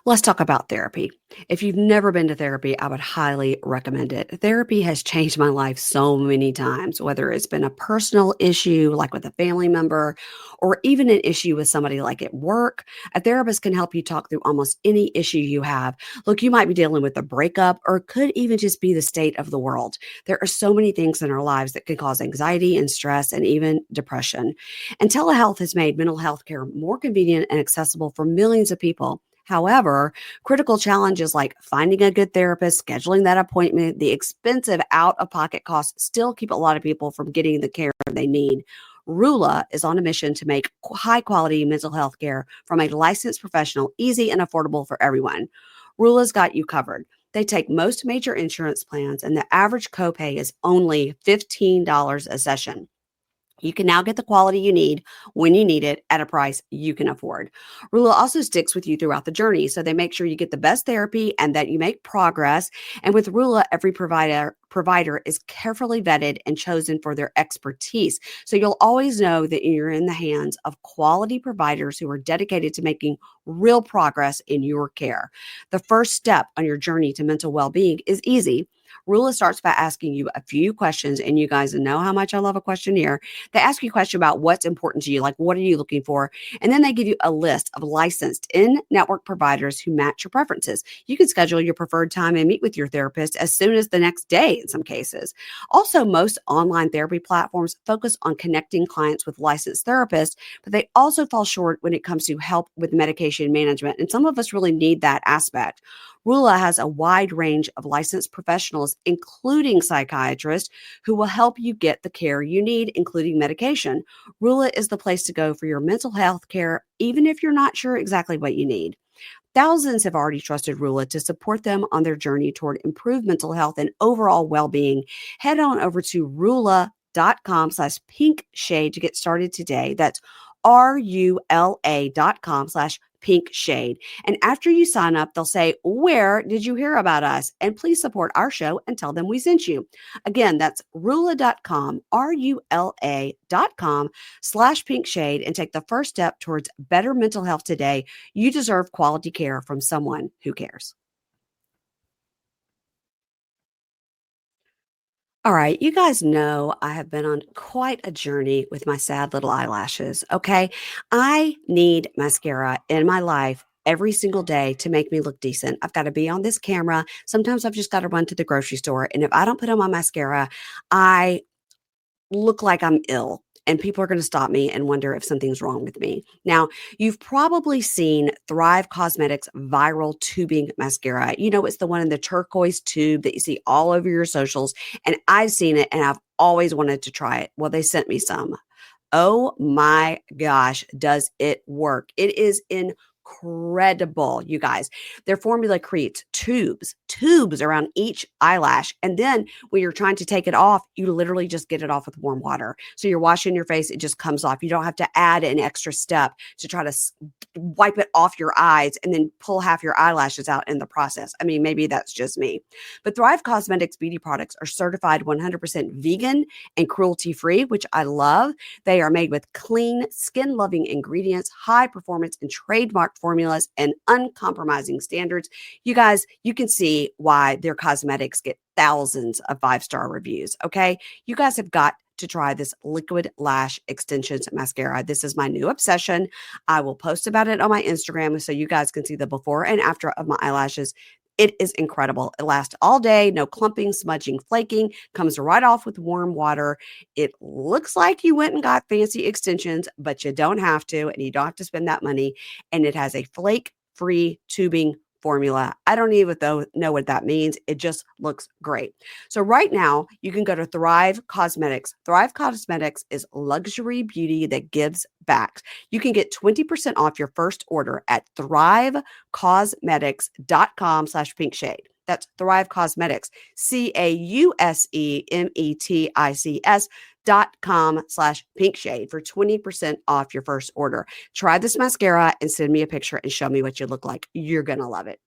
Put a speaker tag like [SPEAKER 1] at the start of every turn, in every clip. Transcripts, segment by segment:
[SPEAKER 1] Let's talk about therapy. If you've never been to therapy, I would highly recommend it. Therapy has changed my life so many times, whether it's been a personal issue, like with a family member, or even an issue with somebody like at work. A therapist can help you talk through almost any issue you have. Look, you might be dealing with a breakup, or it could even just be the state of the world. There are so many things in our lives that can cause anxiety and stress and even depression. And telehealth has made mental health care more convenient and accessible for millions of people. However, critical challenges like finding a good therapist, scheduling that appointment, the expensive out of pocket costs still keep a lot of people from getting the care they need. Rula is on a mission to make high quality mental health care from a licensed professional easy and affordable for everyone. Rula's got you covered. They take most major insurance plans, and the average copay is only $15 a session. You can now get the quality you need when you need it at a price you can afford. Rula also sticks with you throughout the journey, so they make sure you get the best therapy and that you make progress. And with Rula, every provider is carefully vetted and chosen for their expertise. So you'll always know that you're in the hands of quality providers who are dedicated to making real progress in your care. The first step on your journey to mental well-being is easy. Rula starts by asking you a few questions, and you guys know how much I love a questionnaire. They ask you a question about what's important to you, like what are you looking for? And then they give you a list of licensed in-network providers who match your preferences. You can schedule your preferred time and meet with your therapist as soon as the next day in some cases. Also, most online therapy platforms focus on connecting clients with licensed therapists, but they also fall short when it comes to help with medication management. And some of us really need that aspect. Rula has a wide range of licensed professionals, including psychiatrists, who will help you get the care you need, including medication. Rula is the place to go for your mental health care, even if you're not sure exactly what you need. Thousands have already trusted Rula to support them on their journey toward improved mental health and overall well-being. Head on over to rula.com/pink shade to get started today. That's RULA.com/pink shade. And after you sign up, they'll say, "Where did you hear about us?" And please support our show and tell them we sent you. Again, that's rula.com, RULA.com/pink shade, and take the first step towards better mental health today. You deserve quality care from someone who cares. All right, you guys know I have been on quite a journey with my sad little eyelashes. Okay. I need mascara in my life every single day to make me look decent. I've got to be on this camera. Sometimes I've just got to run to the grocery store. And if I don't put on my mascara, I look like I'm ill. And people are going to stop me and wonder if something's wrong with me. Now, you've probably seen Thrive Cosmetics viral tubing mascara. You know, it's the one in the turquoise tube that you see all over your socials. And I've seen it and I've always wanted to try it. Well, they sent me some. Oh my gosh, does it work? It is incredible, you guys. Their formula creates tubes around each eyelash. And then when you're trying to take it off, you literally just get it off with warm water. So you're washing your face, it just comes off. You don't have to add an extra step to try to wipe it off your eyes and then pull half your eyelashes out in the process. I mean, maybe that's just me. But Thrive Cosmetics beauty products are certified 100% vegan and cruelty free, which I love. They are made with clean, skin loving ingredients, high performance and trademark formulas, and uncompromising standards. You guys, you can see why their cosmetics get thousands of 5-star reviews. Okay. You guys have got to try this liquid lash extensions mascara. This is my new obsession. I will post about it on my Instagram so you guys can see the before and after of my eyelashes. It is incredible. It lasts all day, no clumping, smudging, flaking, comes right off with warm water. It looks like you went and got fancy extensions, but you don't have to, and you don't have to spend that money. And it has a flake-free tubing formula. I don't even know what that means. It just looks great. So right now, you can go to Thrive Cosmetics. Thrive Cosmetics is luxury beauty that gives back. You can get 20% off your first order at thrivecosmetics.com/pink shade. That's Thrive Cosmetics, CAUSEMETICS.com/pink shade for 20% off your first order. Try this mascara and send me a picture and show me what you look like. You're going to love it.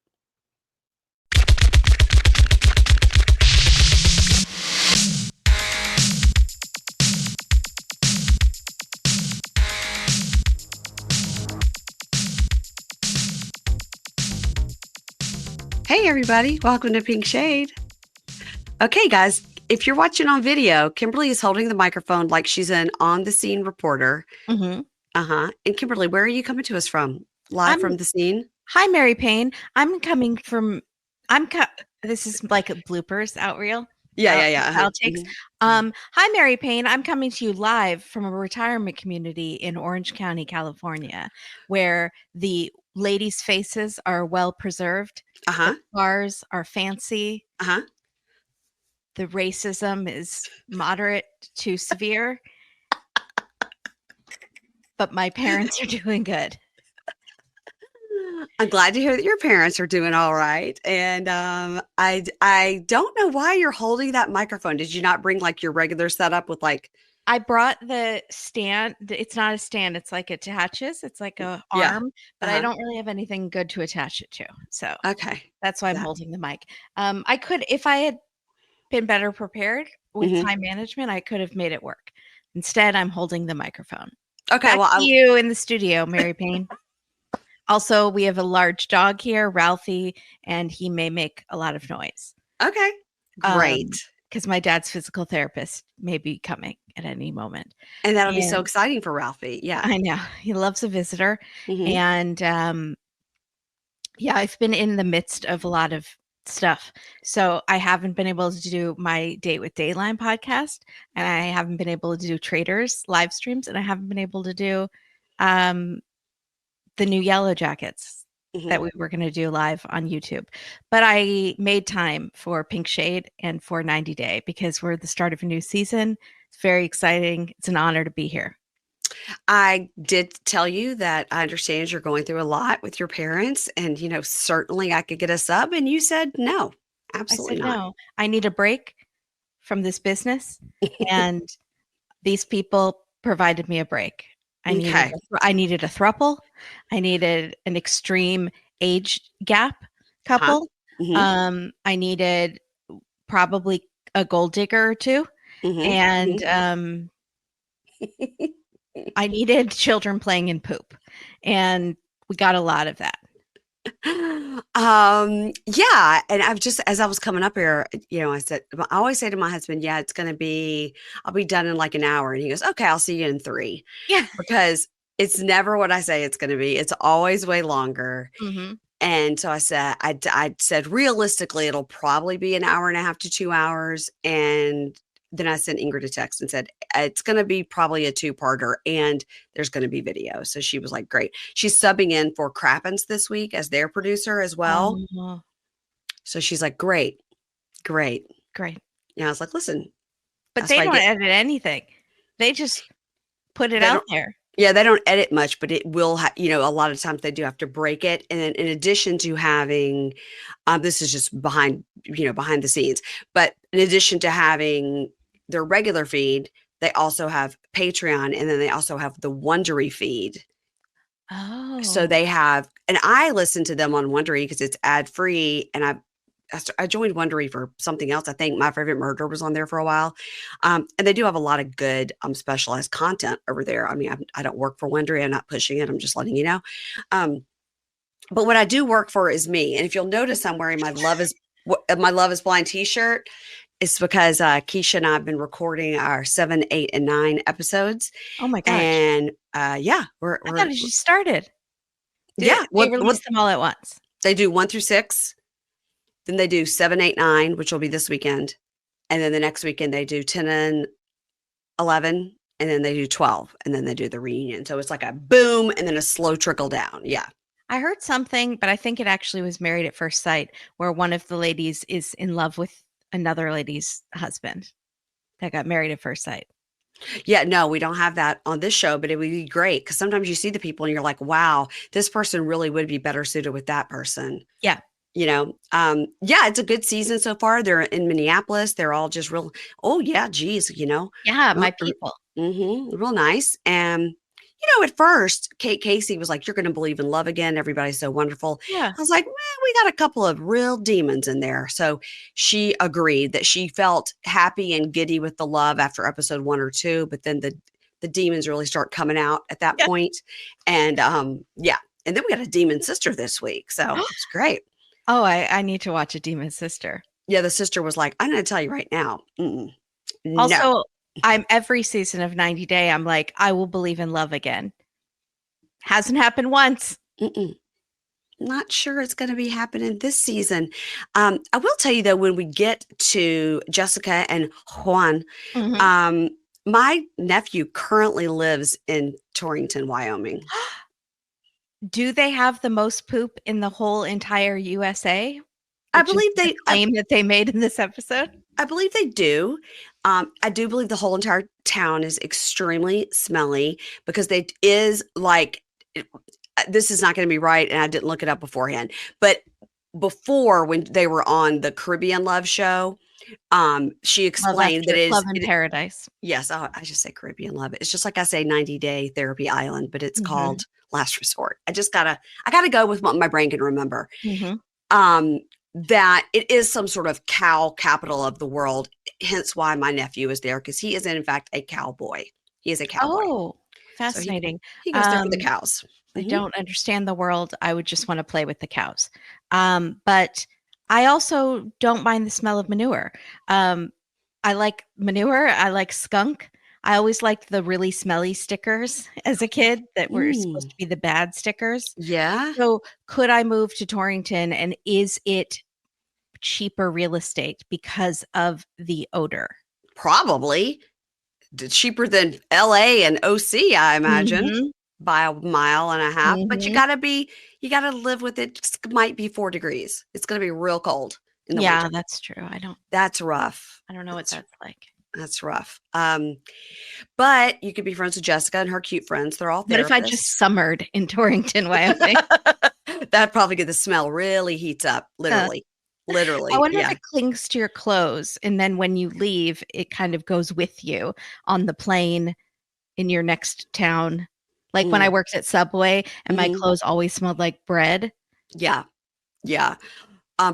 [SPEAKER 1] Hey, everybody. Welcome to Pink Shade. Okay, guys, if you're watching on video, Kimberly is holding the microphone like she's an on the scene reporter.
[SPEAKER 2] hmm
[SPEAKER 1] And Kimberly, where are you coming to us from? Live
[SPEAKER 2] I'm
[SPEAKER 1] from the scene?
[SPEAKER 2] Hi, Mary Payne. I'm coming from. I'm. This is like a bloopers
[SPEAKER 1] Yeah, yeah, yeah.
[SPEAKER 2] outtakes. Hi, Mary Payne. I'm coming to you live from a retirement community in Orange County, California, where the ladies' faces are well preserved.
[SPEAKER 1] Uh
[SPEAKER 2] The
[SPEAKER 1] huh.
[SPEAKER 2] cars are fancy.
[SPEAKER 1] Uh huh.
[SPEAKER 2] The racism is moderate to severe, but my parents are doing good.
[SPEAKER 1] I'm glad to hear that your parents are doing all right. And I don't know why you're holding that microphone. Did you not bring like your regular setup with like,
[SPEAKER 2] I brought the stand. It's not a stand. It's like it attaches. It's like a
[SPEAKER 1] yeah.
[SPEAKER 2] arm,
[SPEAKER 1] Uh
[SPEAKER 2] but I
[SPEAKER 1] huh.
[SPEAKER 2] don't really have anything good to attach it to. So
[SPEAKER 1] Okay.
[SPEAKER 2] that's why I'm
[SPEAKER 1] That.
[SPEAKER 2] holding the mic. I could, if I had been better prepared with
[SPEAKER 1] Hmm.
[SPEAKER 2] time management, I could have made it work. Instead, I'm holding the microphone.
[SPEAKER 1] Okay.
[SPEAKER 2] Back
[SPEAKER 1] Well,
[SPEAKER 2] to you in the studio, Mary Payne. Also, we have a large dog here, Ralphie, and he may make a lot of noise.
[SPEAKER 1] okay. Great.
[SPEAKER 2] Because my dad's physical therapist may be coming at any moment.
[SPEAKER 1] And that'll be so
[SPEAKER 2] And
[SPEAKER 1] exciting for Ralphie. Yeah.
[SPEAKER 2] I know he loves a visitor.
[SPEAKER 1] Hmm.
[SPEAKER 2] And yeah, I've been in the midst of a lot of stuff. So I haven't been able to do my Date with Dayline podcast, and I haven't been able to do traders live streams, and I haven't been able to do um, the new Yellow Jackets that
[SPEAKER 1] Hmm.
[SPEAKER 2] we were going to do live on YouTube. But I made time for Pink Shade and for 90 Day because we're at the start of a new season. It's very exciting. It's an honor to be here.
[SPEAKER 1] I did tell you that I understand you're going through a lot with your parents, and certainly I could get a sub, and you said no,
[SPEAKER 2] I
[SPEAKER 1] absolutely
[SPEAKER 2] said,
[SPEAKER 1] not.
[SPEAKER 2] no, I need a break from this business. And these people provided me a break.
[SPEAKER 1] Okay.
[SPEAKER 2] I needed a throuple. I needed an extreme age gap
[SPEAKER 1] Huh?
[SPEAKER 2] couple.
[SPEAKER 1] Hmm.
[SPEAKER 2] I needed probably a gold digger or two.
[SPEAKER 1] Hmm.
[SPEAKER 2] And I needed children playing in poop. And we got a lot of that.
[SPEAKER 1] Yeah, and I've just as I was coming up here, I said I always say to my husband, "Yeah, I'll be done in like an hour," and he goes, "Okay, I'll see you in 3,"
[SPEAKER 2] Yeah.
[SPEAKER 1] because it's never what I say it's going to be. It's always way longer.
[SPEAKER 2] hmm
[SPEAKER 1] And so I said, realistically, it'll probably be an hour and a half to 2 hours. And then I sent Ingrid a text and said, it's going to be probably a two-parter and there's going to be video. So she was like, great. She's subbing in for Crappens this week as their producer as well.
[SPEAKER 2] Oh,
[SPEAKER 1] So she's like, great, great.
[SPEAKER 2] great.
[SPEAKER 1] And I was like, listen,
[SPEAKER 2] But
[SPEAKER 1] that's
[SPEAKER 2] they
[SPEAKER 1] why I
[SPEAKER 2] don't
[SPEAKER 1] get,
[SPEAKER 2] edit anything. They just put it
[SPEAKER 1] they
[SPEAKER 2] out
[SPEAKER 1] don't,
[SPEAKER 2] there.
[SPEAKER 1] yeah, they don't edit much, but it will, a lot of times they do have to break it. And then in addition to having, this is just behind the scenes, but in addition to having their regular feed, they also have Patreon and then they also have the Wondery feed. So
[SPEAKER 2] Oh.
[SPEAKER 1] they have, and I listen to them on Wondery because it's ad free. And I joined Wondery for something else. I think My Favorite Murder was on there for a while. And they do have a lot of good specialized content over there. I mean, I don't work for Wondery. I'm not pushing it. I'm just letting you know. Um, but what I do work for is me. And if you'll notice, I'm wearing my Love is Blind t-shirt. It's because Keisha and I have been recording our 7, 8, and 9 episodes.
[SPEAKER 2] Oh my gosh.
[SPEAKER 1] And yeah,
[SPEAKER 2] I thought it just started.
[SPEAKER 1] yeah,
[SPEAKER 2] They
[SPEAKER 1] what
[SPEAKER 2] released them all at once?
[SPEAKER 1] they do 1 through 6. Then they do 7, 8, 9, which will be this weekend. And then the next weekend they do 10 and 11, and then they do 12, and then they do the reunion. So it's like a boom and then a slow trickle down. Yeah.
[SPEAKER 2] I heard something, but I think it actually was Married at First Sight, where one of the ladies is in love with another lady's husband that got married at first sight.
[SPEAKER 1] Yeah, no, we don't have that on this show, but it would be great because sometimes you see the people and you're like, wow, this person really would be better suited with that person.
[SPEAKER 2] Yeah.
[SPEAKER 1] Yeah, it's a good season so far. They're in Minneapolis. They're all just real, oh yeah, geez,
[SPEAKER 2] Yeah, my
[SPEAKER 1] real,
[SPEAKER 2] people.
[SPEAKER 1] real nice. And at first, Kate Casey was like, "You're going to believe in love again. Everybody's so wonderful."
[SPEAKER 2] Yeah.
[SPEAKER 1] I was like, we got a couple of real demons in there. So she agreed that she felt happy and giddy with the love after episode 1 or 2, but then the demons really start coming out at that
[SPEAKER 2] Yeah.
[SPEAKER 1] point. And yeah, and then we got a demon sister this week, so it's great.
[SPEAKER 2] Oh, I need to watch A Demon Sister.
[SPEAKER 1] Yeah, the sister was like, I'm going to tell you right now. No.
[SPEAKER 2] Also, I'm every season of 90 Day, I'm like, I will believe in love again. Hasn't happened once.
[SPEAKER 1] Mm-mm. Not sure it's going to be happening this season. I will tell you though, when we get to Jessica and Juan,
[SPEAKER 2] Mhm.
[SPEAKER 1] um, my nephew currently lives in Torrington, Wyoming.
[SPEAKER 2] Do they have the most poop in the whole entire USA?
[SPEAKER 1] I
[SPEAKER 2] Which is
[SPEAKER 1] believe
[SPEAKER 2] the
[SPEAKER 1] they, I,
[SPEAKER 2] claim that they made in this episode?
[SPEAKER 1] I believe they do. I do believe the whole entire town is extremely smelly because they is like this is not going to be right, and I didn't look it up beforehand. But before, when they were on the Caribbean Love Show, she
[SPEAKER 2] Love
[SPEAKER 1] explained that
[SPEAKER 2] after Love in Paradise.
[SPEAKER 1] yes, I just say Caribbean Love. It's just like I say 90-day therapy island, but it's
[SPEAKER 2] Mhm.
[SPEAKER 1] called Last Resort. I gotta go with what my brain can remember.
[SPEAKER 2] Mhm.
[SPEAKER 1] Um, that it is some sort of cow capital of the world, hence why my nephew is there because he is in fact a cowboy. He is a cowboy,
[SPEAKER 2] Oh,
[SPEAKER 1] so
[SPEAKER 2] fascinating.
[SPEAKER 1] he goes there for the
[SPEAKER 2] Um,
[SPEAKER 1] cows.
[SPEAKER 2] I
[SPEAKER 1] Mhm.
[SPEAKER 2] don't understand the world. I would just want to play with the cows. But I also don't mind the smell of manure. Um, I like manure. I like skunk. I always liked the really smelly stickers as a kid that were supposed
[SPEAKER 1] Mm.
[SPEAKER 2] to be the bad stickers.
[SPEAKER 1] Yeah,
[SPEAKER 2] So, could I move to Torrington and is it cheaper real estate because of the odor?
[SPEAKER 1] probably cheaper than LA and OC, I imagine,
[SPEAKER 2] Mhm.
[SPEAKER 1] by a mile and a half. But
[SPEAKER 2] Mhm.
[SPEAKER 1] you gotta live with it. It might be 4 degrees. It's gonna be real cold in the
[SPEAKER 2] Yeah,
[SPEAKER 1] winter.
[SPEAKER 2] that's true.
[SPEAKER 1] That's rough.
[SPEAKER 2] I don't know what that's like.
[SPEAKER 1] That's rough. But you could be friends with Jessica and her cute friends. They're all
[SPEAKER 2] What if I just
[SPEAKER 1] therapists.
[SPEAKER 2] summered in Torrington, Wyoming?
[SPEAKER 1] That'd probably get the smell really heats up,
[SPEAKER 2] Huh.
[SPEAKER 1] literally.
[SPEAKER 2] I
[SPEAKER 1] Literally,
[SPEAKER 2] wonder if
[SPEAKER 1] yeah.
[SPEAKER 2] it clings to your clothes and then when you leave, it kind of goes with you on the plane in your next town. Like when I
[SPEAKER 1] Mm,
[SPEAKER 2] worked at Subway and my
[SPEAKER 1] mhm.
[SPEAKER 2] clothes always smelled like bread.
[SPEAKER 1] Yeah, yeah.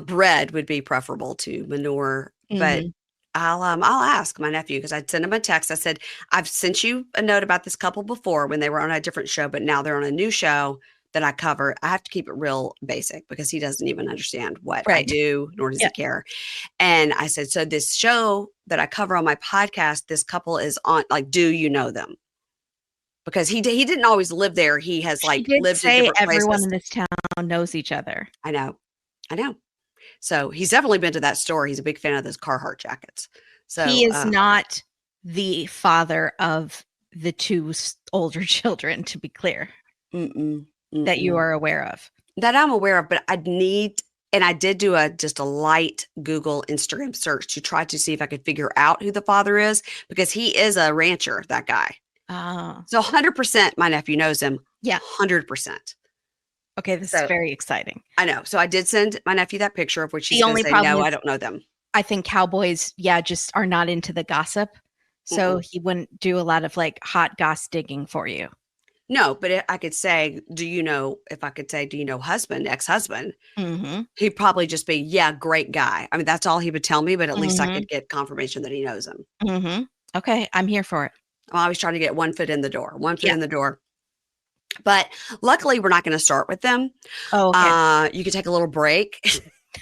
[SPEAKER 1] Bread would be preferable to manure, but
[SPEAKER 2] Mhm.
[SPEAKER 1] I'll ask my nephew because I'd send him a text. I said, I've sent you a note about this couple before when they were on a different show, but now they're on a new show that I cover. I have to keep it real basic because he doesn't even understand what I
[SPEAKER 2] Right.
[SPEAKER 1] do, nor does
[SPEAKER 2] Yeah.
[SPEAKER 1] he care. And I said, so this show that I cover on my podcast, this couple is on, like, do you know them? Because he didn't always live there. He has
[SPEAKER 2] She
[SPEAKER 1] like
[SPEAKER 2] did
[SPEAKER 1] lived in
[SPEAKER 2] say
[SPEAKER 1] different
[SPEAKER 2] everyone
[SPEAKER 1] places.
[SPEAKER 2] in this town knows each other.
[SPEAKER 1] I know. I know. So he's definitely been to that store. He's a big fan of those Carhartt jackets.
[SPEAKER 2] He
[SPEAKER 1] So,
[SPEAKER 2] is not the father of the two older children, to be clear,
[SPEAKER 1] mm-mm,
[SPEAKER 2] that you
[SPEAKER 1] mm-mm.
[SPEAKER 2] are aware of.
[SPEAKER 1] That I'm aware of, but and I did do just a light Google Instagram search to try to see if I could figure out who the father is because he is a rancher, that guy.
[SPEAKER 2] Oh,
[SPEAKER 1] So 100% my nephew knows him.
[SPEAKER 2] yeah.
[SPEAKER 1] 100%.
[SPEAKER 2] Okay, this is
[SPEAKER 1] So
[SPEAKER 2] very exciting.
[SPEAKER 1] I know. So I did send my nephew that picture of which he's
[SPEAKER 2] The
[SPEAKER 1] going to
[SPEAKER 2] only
[SPEAKER 1] say,
[SPEAKER 2] problem
[SPEAKER 1] no, I
[SPEAKER 2] is
[SPEAKER 1] don't know them.
[SPEAKER 2] I think cowboys, yeah, just are not into the gossip. So
[SPEAKER 1] Mm-mm.
[SPEAKER 2] he wouldn't do a lot of like hot goss digging for you.
[SPEAKER 1] No, but I could say, if I could say, do you know husband, ex-husband?
[SPEAKER 2] Mhm.
[SPEAKER 1] He'd probably just be, yeah, great guy. I mean, that's all he would tell me, but at least I
[SPEAKER 2] Mhm.
[SPEAKER 1] could get confirmation that he knows him.
[SPEAKER 2] Mhm. Okay, I'm here for it.
[SPEAKER 1] I'm always trying to get one foot in the door, one foot
[SPEAKER 2] Yeah.
[SPEAKER 1] in the door. But luckily, we're not going to start with them.
[SPEAKER 2] Oh, okay.
[SPEAKER 1] You could take a little break.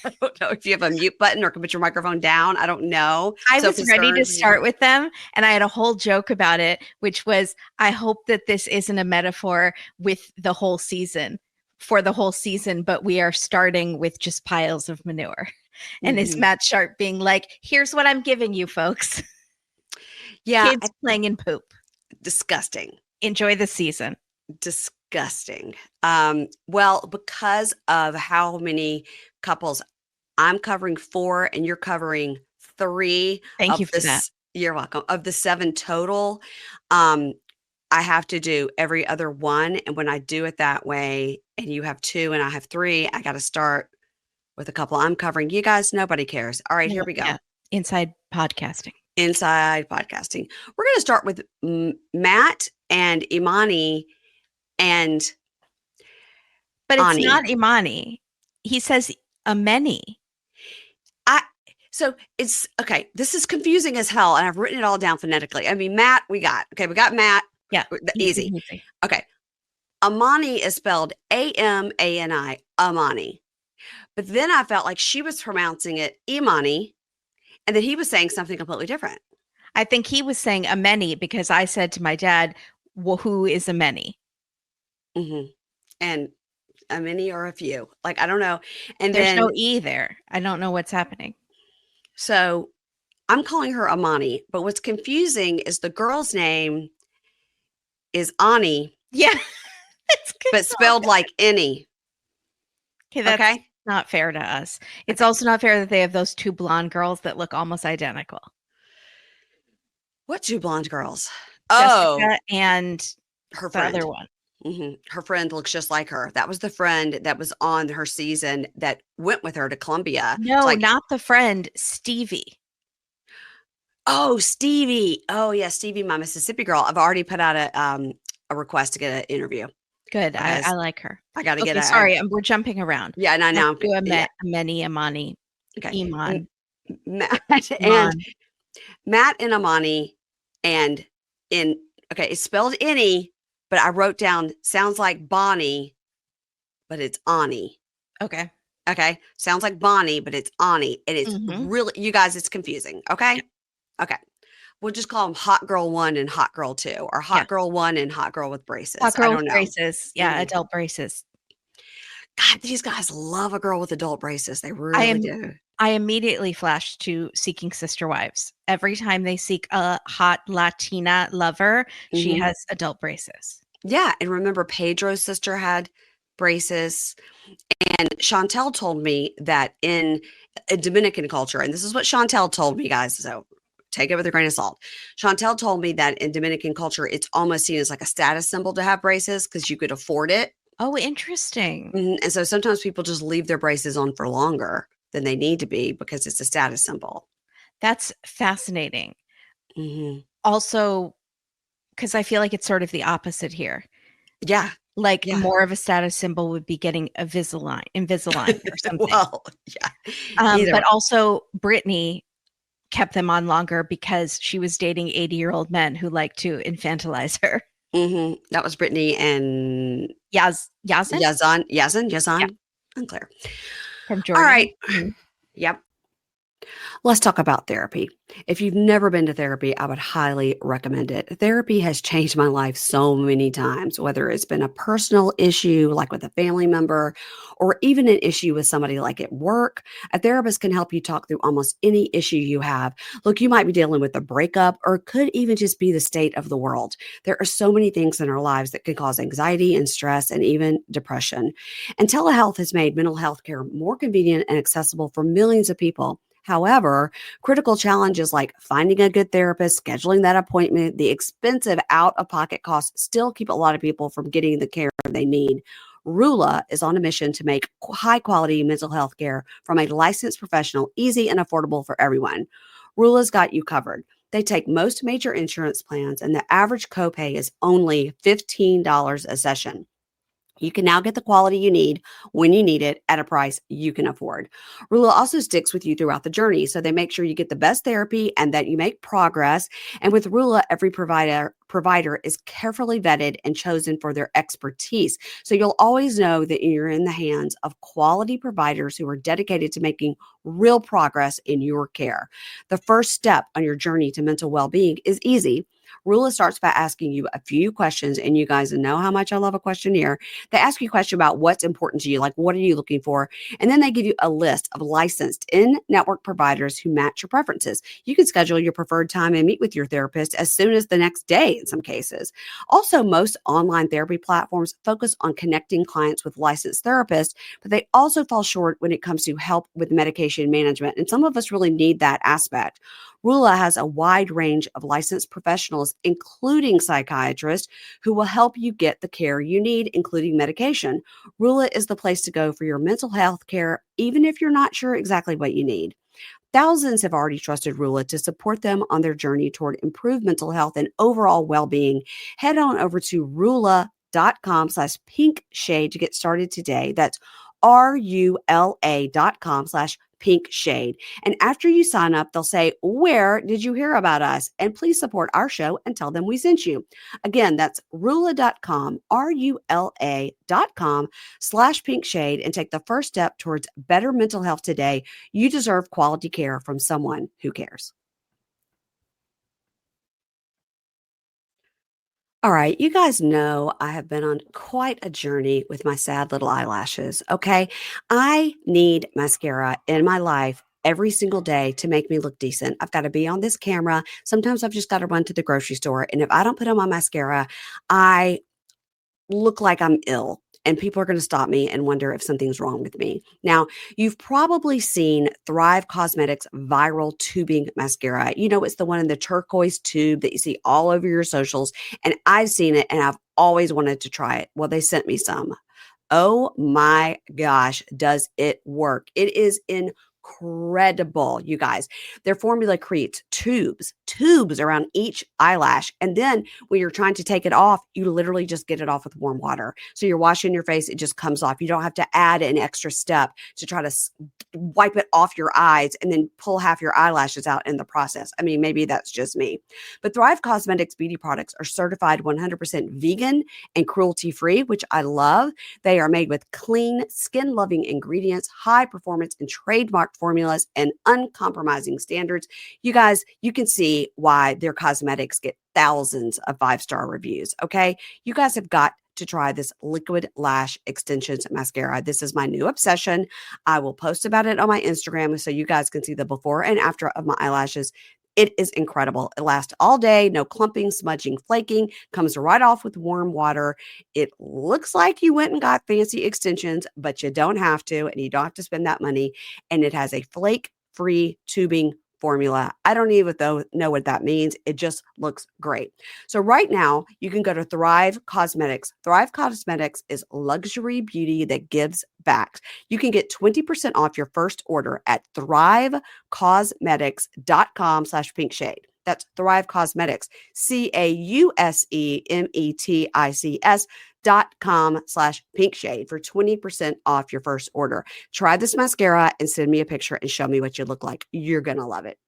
[SPEAKER 1] I don't know if you have a mute button or can put your microphone down. I don't know.
[SPEAKER 2] I
[SPEAKER 1] So
[SPEAKER 2] was ready to
[SPEAKER 1] concerned when you
[SPEAKER 2] start with them, and I had a whole joke about it, which was, I hope that this isn't a metaphor with the whole season for the whole season, but we are starting with just piles of manure. And it's
[SPEAKER 1] Mhm.
[SPEAKER 2] Matt Sharp being like, here's what I'm giving you, folks.
[SPEAKER 1] Yeah,
[SPEAKER 2] Kids playing in poop.
[SPEAKER 1] disgusting.
[SPEAKER 2] Enjoy the season.
[SPEAKER 1] Disgusting. Well, because of how many couples I'm covering 4 and you're covering 3
[SPEAKER 2] Thank you
[SPEAKER 1] of
[SPEAKER 2] for that.
[SPEAKER 1] this, you're welcome, of the 7 total, um, I have to do every other one, and when I do it that way, and you have 2 and I have 3, I gotta start with a couple I'm covering. You guys, nobody cares. All right, here we
[SPEAKER 2] Yeah.
[SPEAKER 1] go.
[SPEAKER 2] Inside podcasting.
[SPEAKER 1] Inside podcasting. We're gonna start with Matt and Imani and
[SPEAKER 2] But it's
[SPEAKER 1] Ani.
[SPEAKER 2] not Imani. He says Ameni.
[SPEAKER 1] I so it's okay. This is confusing as hell, and I've written it all down phonetically. I mean, Matt, we got okay. We got Matt.
[SPEAKER 2] Yeah. Easy,
[SPEAKER 1] Easy.
[SPEAKER 2] easy.
[SPEAKER 1] Okay. Amani is spelled Amani. Amani. But then I felt like she was pronouncing it Imani, and then he was saying something completely different.
[SPEAKER 2] I think he was saying a many because I said to my dad, well, who is a many?
[SPEAKER 1] Hmm. And a many or a few, like, I don't know. And
[SPEAKER 2] There's no
[SPEAKER 1] then,
[SPEAKER 2] E there. I don't know what's happening.
[SPEAKER 1] so I'm calling her Amani, but what's confusing is the girl's name is Ani,
[SPEAKER 2] Yeah. It's
[SPEAKER 1] but
[SPEAKER 2] good.
[SPEAKER 1] spelled like any.
[SPEAKER 2] Okay, that's
[SPEAKER 1] Okay.
[SPEAKER 2] not fair to us. It's
[SPEAKER 1] Okay.
[SPEAKER 2] also not fair that they have those two blonde girls that look almost identical.
[SPEAKER 1] What two blonde girls? Oh,
[SPEAKER 2] Jessica and
[SPEAKER 1] her
[SPEAKER 2] the
[SPEAKER 1] friend.
[SPEAKER 2] other one.
[SPEAKER 1] Her friend looks just like her. That was the friend that was on her season that went with her to Columbia. It's
[SPEAKER 2] No,
[SPEAKER 1] like,
[SPEAKER 2] not the friend, Stevie.
[SPEAKER 1] oh, Stevie. Oh, yeah, Stevie, my Mississippi girl. I've already put out a request to get an interview
[SPEAKER 2] Good. I
[SPEAKER 1] because
[SPEAKER 2] like her.
[SPEAKER 1] I got to get
[SPEAKER 2] Okay,
[SPEAKER 1] a.
[SPEAKER 2] sorry, we're jumping around.
[SPEAKER 1] Yeah, no,
[SPEAKER 2] Let's
[SPEAKER 1] now I'm
[SPEAKER 2] do
[SPEAKER 1] yeah.
[SPEAKER 2] a many Amani,
[SPEAKER 1] Okay.
[SPEAKER 2] Iman,
[SPEAKER 1] Matt and
[SPEAKER 2] Iman.
[SPEAKER 1] Matt and Amani, and in okay, it's spelled any, but I wrote down sounds like Bonnie, but it's Ani.
[SPEAKER 2] Okay.
[SPEAKER 1] Okay, sounds like Bonnie, but it's Ani, and it's
[SPEAKER 2] Mm-hmm.
[SPEAKER 1] really, you guys, it's confusing. Okay,
[SPEAKER 2] Yeah.
[SPEAKER 1] okay, we'll just call them Hot Girl One and Hot Girl Two, or
[SPEAKER 2] Yeah.
[SPEAKER 1] Hot Girl One and Hot Girl with braces.
[SPEAKER 2] Hot
[SPEAKER 1] I
[SPEAKER 2] girl with
[SPEAKER 1] don't know.
[SPEAKER 2] braces. Yeah,
[SPEAKER 1] Mhm.
[SPEAKER 2] adult braces.
[SPEAKER 1] God, these guys love a girl with adult braces. They
[SPEAKER 2] I
[SPEAKER 1] really
[SPEAKER 2] am
[SPEAKER 1] do.
[SPEAKER 2] I immediately flashed to Seeking Sister Wives. Every time they seek a hot Latina lover, she
[SPEAKER 1] Hmm.
[SPEAKER 2] has adult braces.
[SPEAKER 1] Yeah, and remember, Pedro's sister had braces. And Chantel told me that in a Dominican culture, and this is what Chantel told me, guys, so take it with a grain of salt. Chantel told me that in Dominican culture, it's almost seen as like a status symbol to have braces because you could afford it.
[SPEAKER 2] Oh, interesting.
[SPEAKER 1] And so sometimes people just leave their braces on for longer than they need to be because it's a status symbol.
[SPEAKER 2] That's fascinating.
[SPEAKER 1] Hmm.
[SPEAKER 2] Also, because I feel like it's sort of the opposite here.
[SPEAKER 1] Yeah.
[SPEAKER 2] Like
[SPEAKER 1] Yeah.
[SPEAKER 2] more of a status symbol would be getting Invisalign or something.
[SPEAKER 1] Well, yeah. Either way.
[SPEAKER 2] But also Brittany kept them on longer because she was dating 80-year-old men who like to infantilize her.
[SPEAKER 1] That was Brittany and
[SPEAKER 2] Yazin? Yeah,
[SPEAKER 1] Yazan, unclear.
[SPEAKER 2] from
[SPEAKER 1] All
[SPEAKER 2] Jordan.
[SPEAKER 1] right.
[SPEAKER 2] Mhm.
[SPEAKER 1] Yep. Let's talk about therapy. If you've never been to therapy, I would highly recommend it. Therapy has changed my life so many times, whether it's been a personal issue, like with a family member, or even an issue with somebody like at work. A therapist can help you talk through almost any issue you have. Look, you might be dealing with a breakup, or it could even just be the state of the world. There are so many things in our lives that can cause anxiety and stress and even depression. And telehealth has made mental health care more convenient and accessible for millions of people. However, critical challenges like finding a good therapist, scheduling that appointment, the expensive out of pocket costs still keep a lot of people from getting the care they need. Rula is on a mission to make high quality mental health care from a licensed professional easy and affordable for everyone. Rula's got you covered. They take most major insurance plans, and the average copay is only $15 a session. You can now get the quality you need when you need it at a price you can afford. Rula also sticks with you throughout the journey, so they make sure you get the best therapy and that you make progress. And with Rula, every provider is carefully vetted and chosen for their expertise. So you'll always know that you're in the hands of quality providers who are dedicated to making real progress in your care. The first step on your journey to mental well-being is easy. Rula starts by asking you a few questions, and you guys know how much I love a questionnaire. They ask you a question about what's important to you, like what are you looking for? And then they give you a list of licensed in-network providers who match your preferences. You can schedule your preferred time and meet with your therapist as soon as the next day in some cases. Also, most online therapy platforms focus on connecting clients with licensed therapists, but they also fall short when it comes to help with medication management. And some of us really need that aspect. Rula has a wide range of licensed professionals, including psychiatrists, who will help you get the care you need, including medication. Rula is the place to go for your mental health care, even if you're not sure exactly what you need. Thousands have already trusted Rula to support them on their journey toward improved mental health and overall well-being. Head on over to rula.com/pink shade to get started today. That's RULA.com/ Pink Shade. And after you sign up, they'll say, "Where did you hear about us? And please support our show and tell them we sent you." Again, that's rula.com, RULA.com/pink shade, and take the first step towards better mental health today. You deserve quality care from someone who cares. All right, you guys know I have been on quite a journey with my sad little eyelashes. Okay. I need mascara in my life every single day to make me look decent. I've got to be on this camera. Sometimes I've just got to run to the grocery store. And if I don't put on my mascara, I look like I'm ill. And people are going to stop me and wonder if something's wrong with me. Now, you've probably seen Thrive Cosmetics viral tubing mascara. You know, it's the one in the turquoise tube that you see all over your socials. And I've seen it and I've always wanted to try it. Well, they sent me some. Oh my gosh, does it work? It is incredible, you guys. Their formula creates tubes around each eyelash. And then when you're trying to take it off, you literally just get it off with warm water. So you're washing your face, it just comes off. You don't have to add an extra step to try to wipe it off your eyes and then pull half your eyelashes out in the process. I mean, maybe that's just me. But Thrive Cosmetics beauty products are certified 100% vegan and cruelty free, which I love. They are made with clean, skin loving ingredients, high performance and trademarked formulas, and uncompromising standards. You guys, you can see why their cosmetics get thousands of 5-star reviews. Okay. You guys have got to try this liquid lash extensions mascara. This is my new obsession. I will post about it on my Instagram so you guys can see the before and after of my eyelashes. It is incredible. It lasts all day, no clumping, smudging, flaking, comes right off with warm water. It looks like you went and got fancy extensions, but you don't have to, and you don't have to spend that money. And it has a flake-free tubing formula. I don't even know what that means. It just looks great. So right now, you can go to Thrive Cosmetics. Thrive Cosmetics is luxury beauty that gives back. You can get 20% off your first order at thrivecosmetics.com/pink shade. That's Thrive Cosmetics, CAUSEMETICS.com/pink shade for 20% off your first order. Try this mascara and send me a picture and show me what you look like. You're going to love it.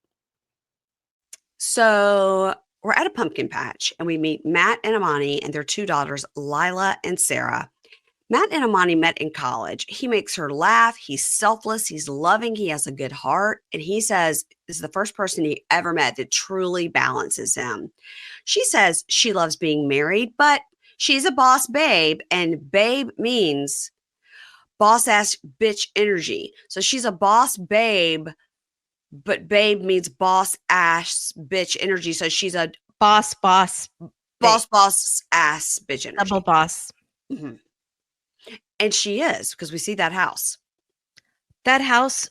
[SPEAKER 1] So we're at a pumpkin patch and we meet Matt and Amani and their two daughters, Lila and Sarah. Matt and Amani met in college. He makes her laugh. He's selfless. He's loving. He has a good heart. And he says this is the first person he ever met that truly balances him. She says she loves being married, but she's a boss babe. And babe means boss ass bitch energy. So she's a boss babe, but babe means boss ass bitch energy. So she's a
[SPEAKER 2] boss
[SPEAKER 1] ass bitch energy.
[SPEAKER 2] Double boss.
[SPEAKER 1] Mm-hmm. And she is, because we see that house.
[SPEAKER 2] That house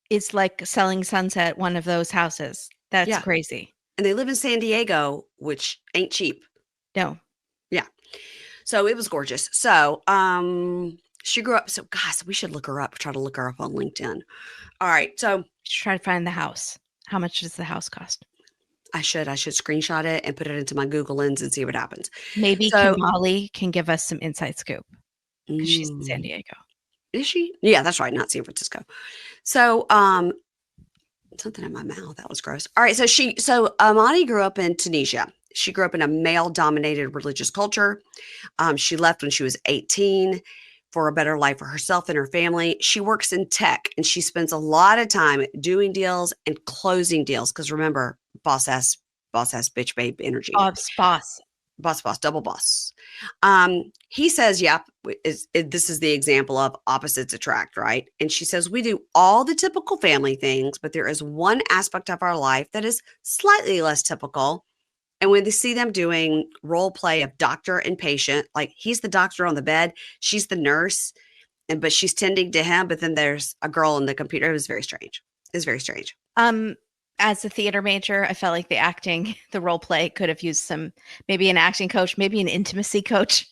[SPEAKER 2] is like selling Sunset, one of those houses. That's crazy.
[SPEAKER 1] And they live in San Diego, which ain't cheap.
[SPEAKER 2] No.
[SPEAKER 1] Yeah. So it was gorgeous. So she grew up. So guys, we should look her up, try to look her up on LinkedIn. All right. So
[SPEAKER 2] try to find the house. How much does the house cost?
[SPEAKER 1] I should screenshot it and put it into my Google Lens and see what happens.
[SPEAKER 2] Maybe Kimberly can give us some inside scoop. Because she's in San Diego.
[SPEAKER 1] Is she? Yeah, that's right. Not San Francisco. So, something in my mouth. That was gross. All right. So Amani grew up in Tunisia. She grew up in a male-dominated religious culture. She left when she was 18 for a better life for herself and her family. She works in tech and she spends a lot of time doing deals and closing deals. Because remember, boss ass, bitch, babe energy. Boss, double boss. He says, yep, this is the example of opposites attract, right? And she says, we do all the typical family things, but there is one aspect of our life that is slightly less typical. And when they see them doing role play of doctor and patient, like he's the doctor on the bed, she's the nurse, but she's tending to him, but then there's a girl in the computer. It was very strange.
[SPEAKER 2] As a theater major, I felt like the role play could have used maybe an acting coach, maybe an intimacy coach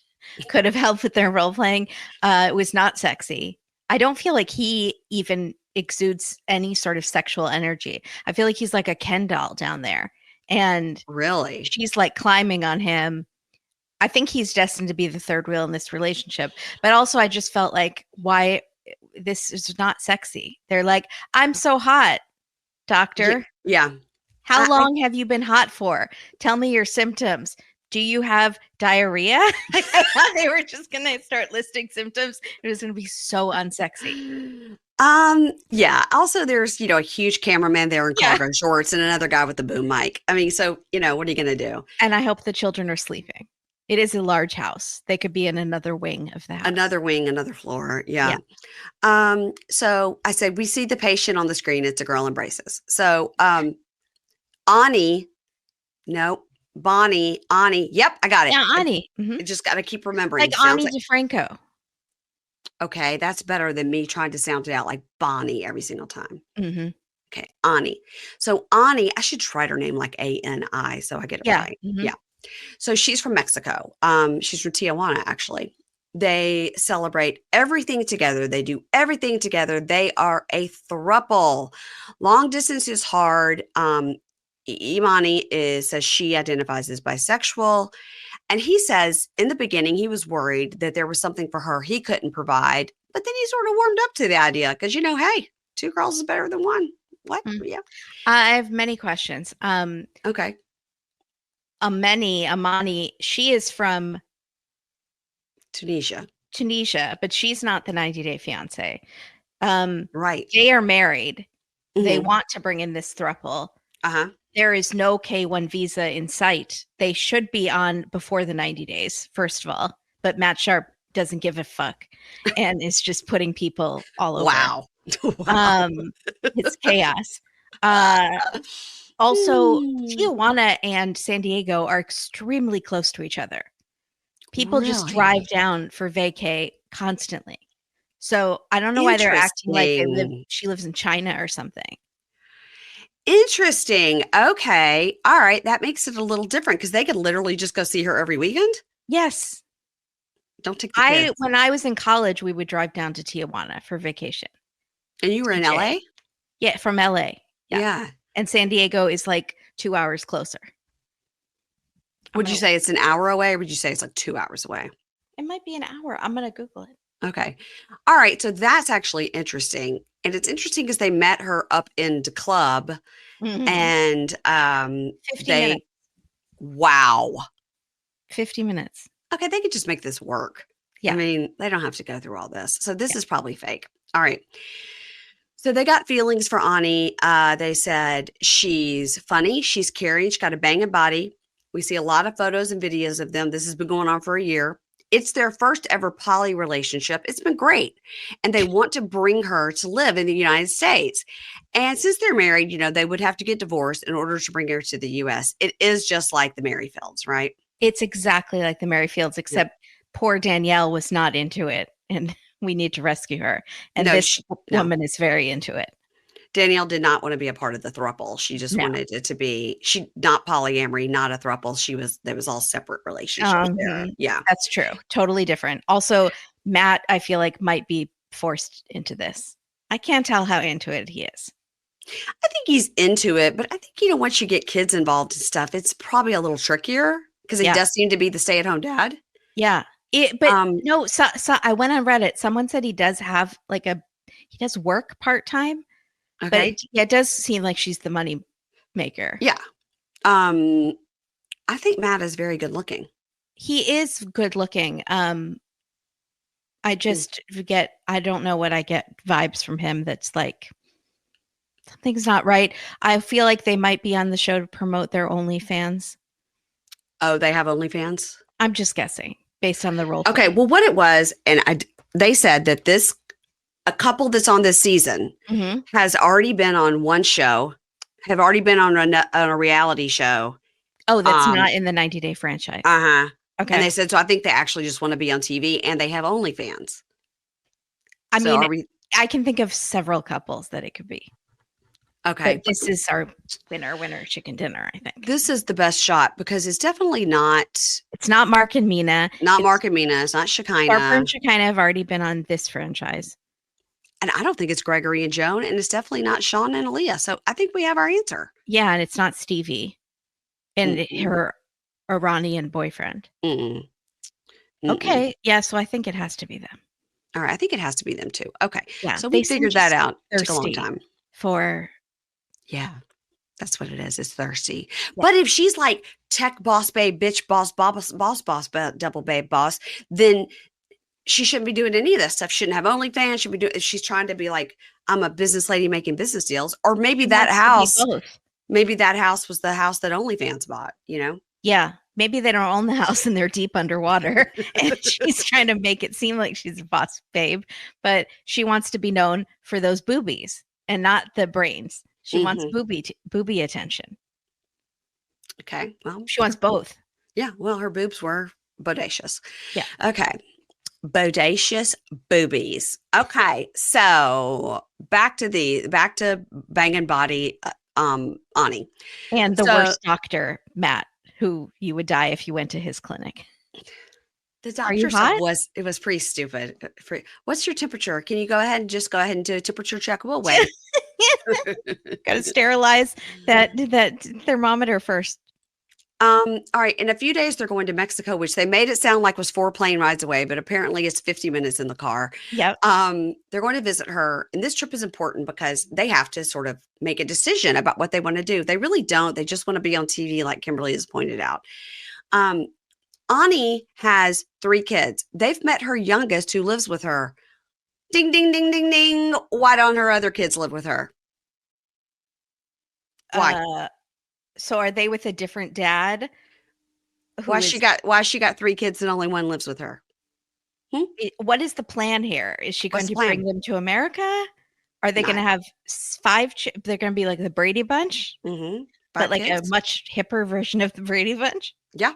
[SPEAKER 2] could have helped with their role playing. It was not sexy. I don't feel like he even exudes any sort of sexual energy. I feel like he's like a Ken doll down there. And
[SPEAKER 1] really,
[SPEAKER 2] she's like climbing on him. I think he's destined to be the third wheel in this relationship. But also I just felt like, why this is not sexy. They're like, I'm so hot,
[SPEAKER 1] Yeah.
[SPEAKER 2] doctor.
[SPEAKER 1] Yeah.
[SPEAKER 2] How long have you been hot for? Tell me your symptoms. Do you have diarrhea? I thought they were just going to start listing symptoms. It was going to be so unsexy.
[SPEAKER 1] Yeah. Also, there's, a huge cameraman there in
[SPEAKER 2] Yeah.
[SPEAKER 1] cargo shorts and another guy with the boom mic. I mean, so, what are you going to do?
[SPEAKER 2] And I hope the children are sleeping. It is a large house. They could be in another wing of the house.
[SPEAKER 1] Another wing, another floor. Yeah.
[SPEAKER 2] Yeah.
[SPEAKER 1] So I said, we see the patient on the screen. It's a girl in braces. So, Ani, no, Bonnie, Ani. Yep, I got it.
[SPEAKER 2] Yeah, Ani.
[SPEAKER 1] I just got to keep remembering.
[SPEAKER 2] Like
[SPEAKER 1] Sounds
[SPEAKER 2] Ani DeFranco.
[SPEAKER 1] okay, that's better than me trying to sound it out like Bonnie every single time.
[SPEAKER 2] Mm-hmm.
[SPEAKER 1] Okay, Ani. So Ani, I should write her name like Ani so I get it right.
[SPEAKER 2] Mm-hmm.
[SPEAKER 1] Yeah. So she's from Mexico. She's from Tijuana, actually. They celebrate everything together. They do everything together. They are a throuple. Long distance is hard. Imani says she identifies as bisexual. And he says in the beginning, he was worried that there was something for her he couldn't provide. But then he sort of warmed up to the idea because, hey, two girls is better than one. What?
[SPEAKER 2] Mm.
[SPEAKER 1] Yeah.
[SPEAKER 2] I have many questions.
[SPEAKER 1] Okay.
[SPEAKER 2] Amani, she is from
[SPEAKER 1] Tunisia,
[SPEAKER 2] but she's not the 90-day fiance.
[SPEAKER 1] right.
[SPEAKER 2] They are married.
[SPEAKER 1] Mm-hmm.
[SPEAKER 2] They want to bring in this throuple.
[SPEAKER 1] Uh-huh.
[SPEAKER 2] There is no K1 visa in sight. They should be on before the 90 days, first of all. But Matt Sharp doesn't give a fuck and is just putting people all over.
[SPEAKER 1] Wow. Wow.
[SPEAKER 2] It's chaos. Also, Tijuana and San Diego are extremely close to each other. People just drive down for vacay constantly. So I don't know why they're acting like she lives in China or something.
[SPEAKER 1] Interesting. Okay. All right. That makes it a little different because they could literally just go see her every weekend.
[SPEAKER 2] Yes.
[SPEAKER 1] Don't take the kids.
[SPEAKER 2] When I was in college, we would drive down to Tijuana for vacation.
[SPEAKER 1] And you were in LA?
[SPEAKER 2] Yeah, from LA.
[SPEAKER 1] Yeah.
[SPEAKER 2] And San Diego is like 2 hours closer.
[SPEAKER 1] Would you say it's an hour away or would you say it's like 2 hours away?
[SPEAKER 2] It might be an hour. I'm going to Google it.
[SPEAKER 1] Okay. All right. So that's actually interesting. And it's interesting because they met her up in the club and
[SPEAKER 2] 50 minutes.
[SPEAKER 1] Wow.
[SPEAKER 2] 50 minutes.
[SPEAKER 1] Okay. They could just make this work.
[SPEAKER 2] Yeah.
[SPEAKER 1] I mean, they don't have to go through all this. So this is probably fake. All right. So they got feelings for Ani. They said she's funny. She's caring. She's got a banging body. We see a lot of photos and videos of them. This has been going on for a year. It's their first ever poly relationship. It's been great. And they want to bring her to live in the United States. And since they're married, they would have to get divorced in order to bring her to the U.S. It is just like the Merrifields, right?
[SPEAKER 2] It's exactly like the Merrifields, except poor Danielle was not into it. And we need to rescue her. And this woman is very into it.
[SPEAKER 1] Danielle did not want to be a part of the throuple. She just wanted it to be, not polyamory, not a throuple. There was all separate relationships there. Yeah.
[SPEAKER 2] That's true. Totally different. Also, Matt, I feel like might be forced into this. I can't tell how into it he is.
[SPEAKER 1] I think he's into it, but I think, once you get kids involved and stuff, it's probably a little trickier because he does seem to be the stay-at-home dad.
[SPEAKER 2] Yeah. No, so I went on Reddit. Someone said he does have he does work part-time.
[SPEAKER 1] Okay.
[SPEAKER 2] But it does seem like she's the money maker.
[SPEAKER 1] Yeah. I think Matt is very good looking.
[SPEAKER 2] He is good looking. I just I don't know what I get vibes from him that's like something's not right. I feel like they might be on the show to promote their OnlyFans.
[SPEAKER 1] Oh, they have OnlyFans?
[SPEAKER 2] I'm just guessing based on the role.
[SPEAKER 1] Okay. Well, what it was, and they said that a couple that's on this season has already been on one show, have already been on a reality show.
[SPEAKER 2] Oh, that's not in the 90-day franchise.
[SPEAKER 1] Uh-huh.
[SPEAKER 2] Okay.
[SPEAKER 1] And they said, so I think they actually just want to be on TV and they have OnlyFans.
[SPEAKER 2] I can think of several couples that it could be.
[SPEAKER 1] Okay.
[SPEAKER 2] But this is our winner chicken dinner, I think.
[SPEAKER 1] This is the best shot because it's definitely not.
[SPEAKER 2] It's not Mark and Mina.
[SPEAKER 1] Mark and Mina. It's not Shekinah.
[SPEAKER 2] Harper and Shekinah have already been on this franchise.
[SPEAKER 1] And I don't think it's Gregory and Joan, and it's definitely not Sean and Aaliyah. So I think we have our answer.
[SPEAKER 2] Yeah, and it's not Stevie and her Iranian boyfriend. Okay, yeah, so I think it has to be them.
[SPEAKER 1] All right. I think it has to be them too. Okay.
[SPEAKER 2] Yeah,
[SPEAKER 1] So we
[SPEAKER 2] they seem
[SPEAKER 1] figured that
[SPEAKER 2] just
[SPEAKER 1] out. Took a long
[SPEAKER 2] thirsty
[SPEAKER 1] time.
[SPEAKER 2] for
[SPEAKER 1] Yeah. That's what it is. It's thirsty.
[SPEAKER 2] yeah.
[SPEAKER 1] But if she's like tech boss babe, bitch boss, double babe boss, then she shouldn't be doing any of this stuff. Shouldn't have OnlyFans. Should be doing if she's trying to be like, I'm a business lady making business deals. Or
[SPEAKER 2] She wants to be both.
[SPEAKER 1] maybe that house was the house that OnlyFans bought, you know?
[SPEAKER 2] Yeah, maybe they don't own the house and they're deep underwater, and she's trying to make it seem like she's a boss babe, but she wants to be known for those boobies and not the brains. She wants
[SPEAKER 1] Hmm.
[SPEAKER 2] booby attention.
[SPEAKER 1] Okay. Well,
[SPEAKER 2] She wants both.
[SPEAKER 1] yeah. Well, her boobs were bodacious.
[SPEAKER 2] Yeah.
[SPEAKER 1] Okay. Bodacious boobies. Okay. So back to banging body, Ani.
[SPEAKER 2] And the
[SPEAKER 1] So
[SPEAKER 2] worst doctor, Matt, who you would die if you went to his clinic.
[SPEAKER 1] the
[SPEAKER 2] Are you
[SPEAKER 1] doctor stuff
[SPEAKER 2] hot?
[SPEAKER 1] was pretty stupid. What's your temperature? Can you go ahead and just go ahead and do a temperature check? We'll wait.
[SPEAKER 2] Got to sterilize that thermometer first.
[SPEAKER 1] All right. In a few days, they're going to Mexico, which they made it sound like was 4 plane rides away, but apparently it's 50 minutes in the car.
[SPEAKER 2] Yep.
[SPEAKER 1] They're going to visit her, and this trip is important because they have to sort of make a decision about what they want to do. They really don't. They just want to be on TV, like Kimberly has pointed out. Um, Ani has 3 kids. They've met her youngest, who lives with her. Ding, ding, ding, ding, ding. Why don't her other kids live with her? Why?
[SPEAKER 2] So are they with a different dad? Who
[SPEAKER 1] Why
[SPEAKER 2] is
[SPEAKER 1] she got 3 kids and only one lives with her? Hmm?
[SPEAKER 2] what is the plan here? Is she going
[SPEAKER 1] What's the
[SPEAKER 2] to bring
[SPEAKER 1] plan?
[SPEAKER 2] them to America? Are they going
[SPEAKER 1] Not.
[SPEAKER 2] to have they're going to be like the Brady Bunch,
[SPEAKER 1] Mm-hmm.
[SPEAKER 2] but
[SPEAKER 1] 5
[SPEAKER 2] like a
[SPEAKER 1] kids.
[SPEAKER 2] much hipper version of the Brady Bunch?
[SPEAKER 1] Yeah.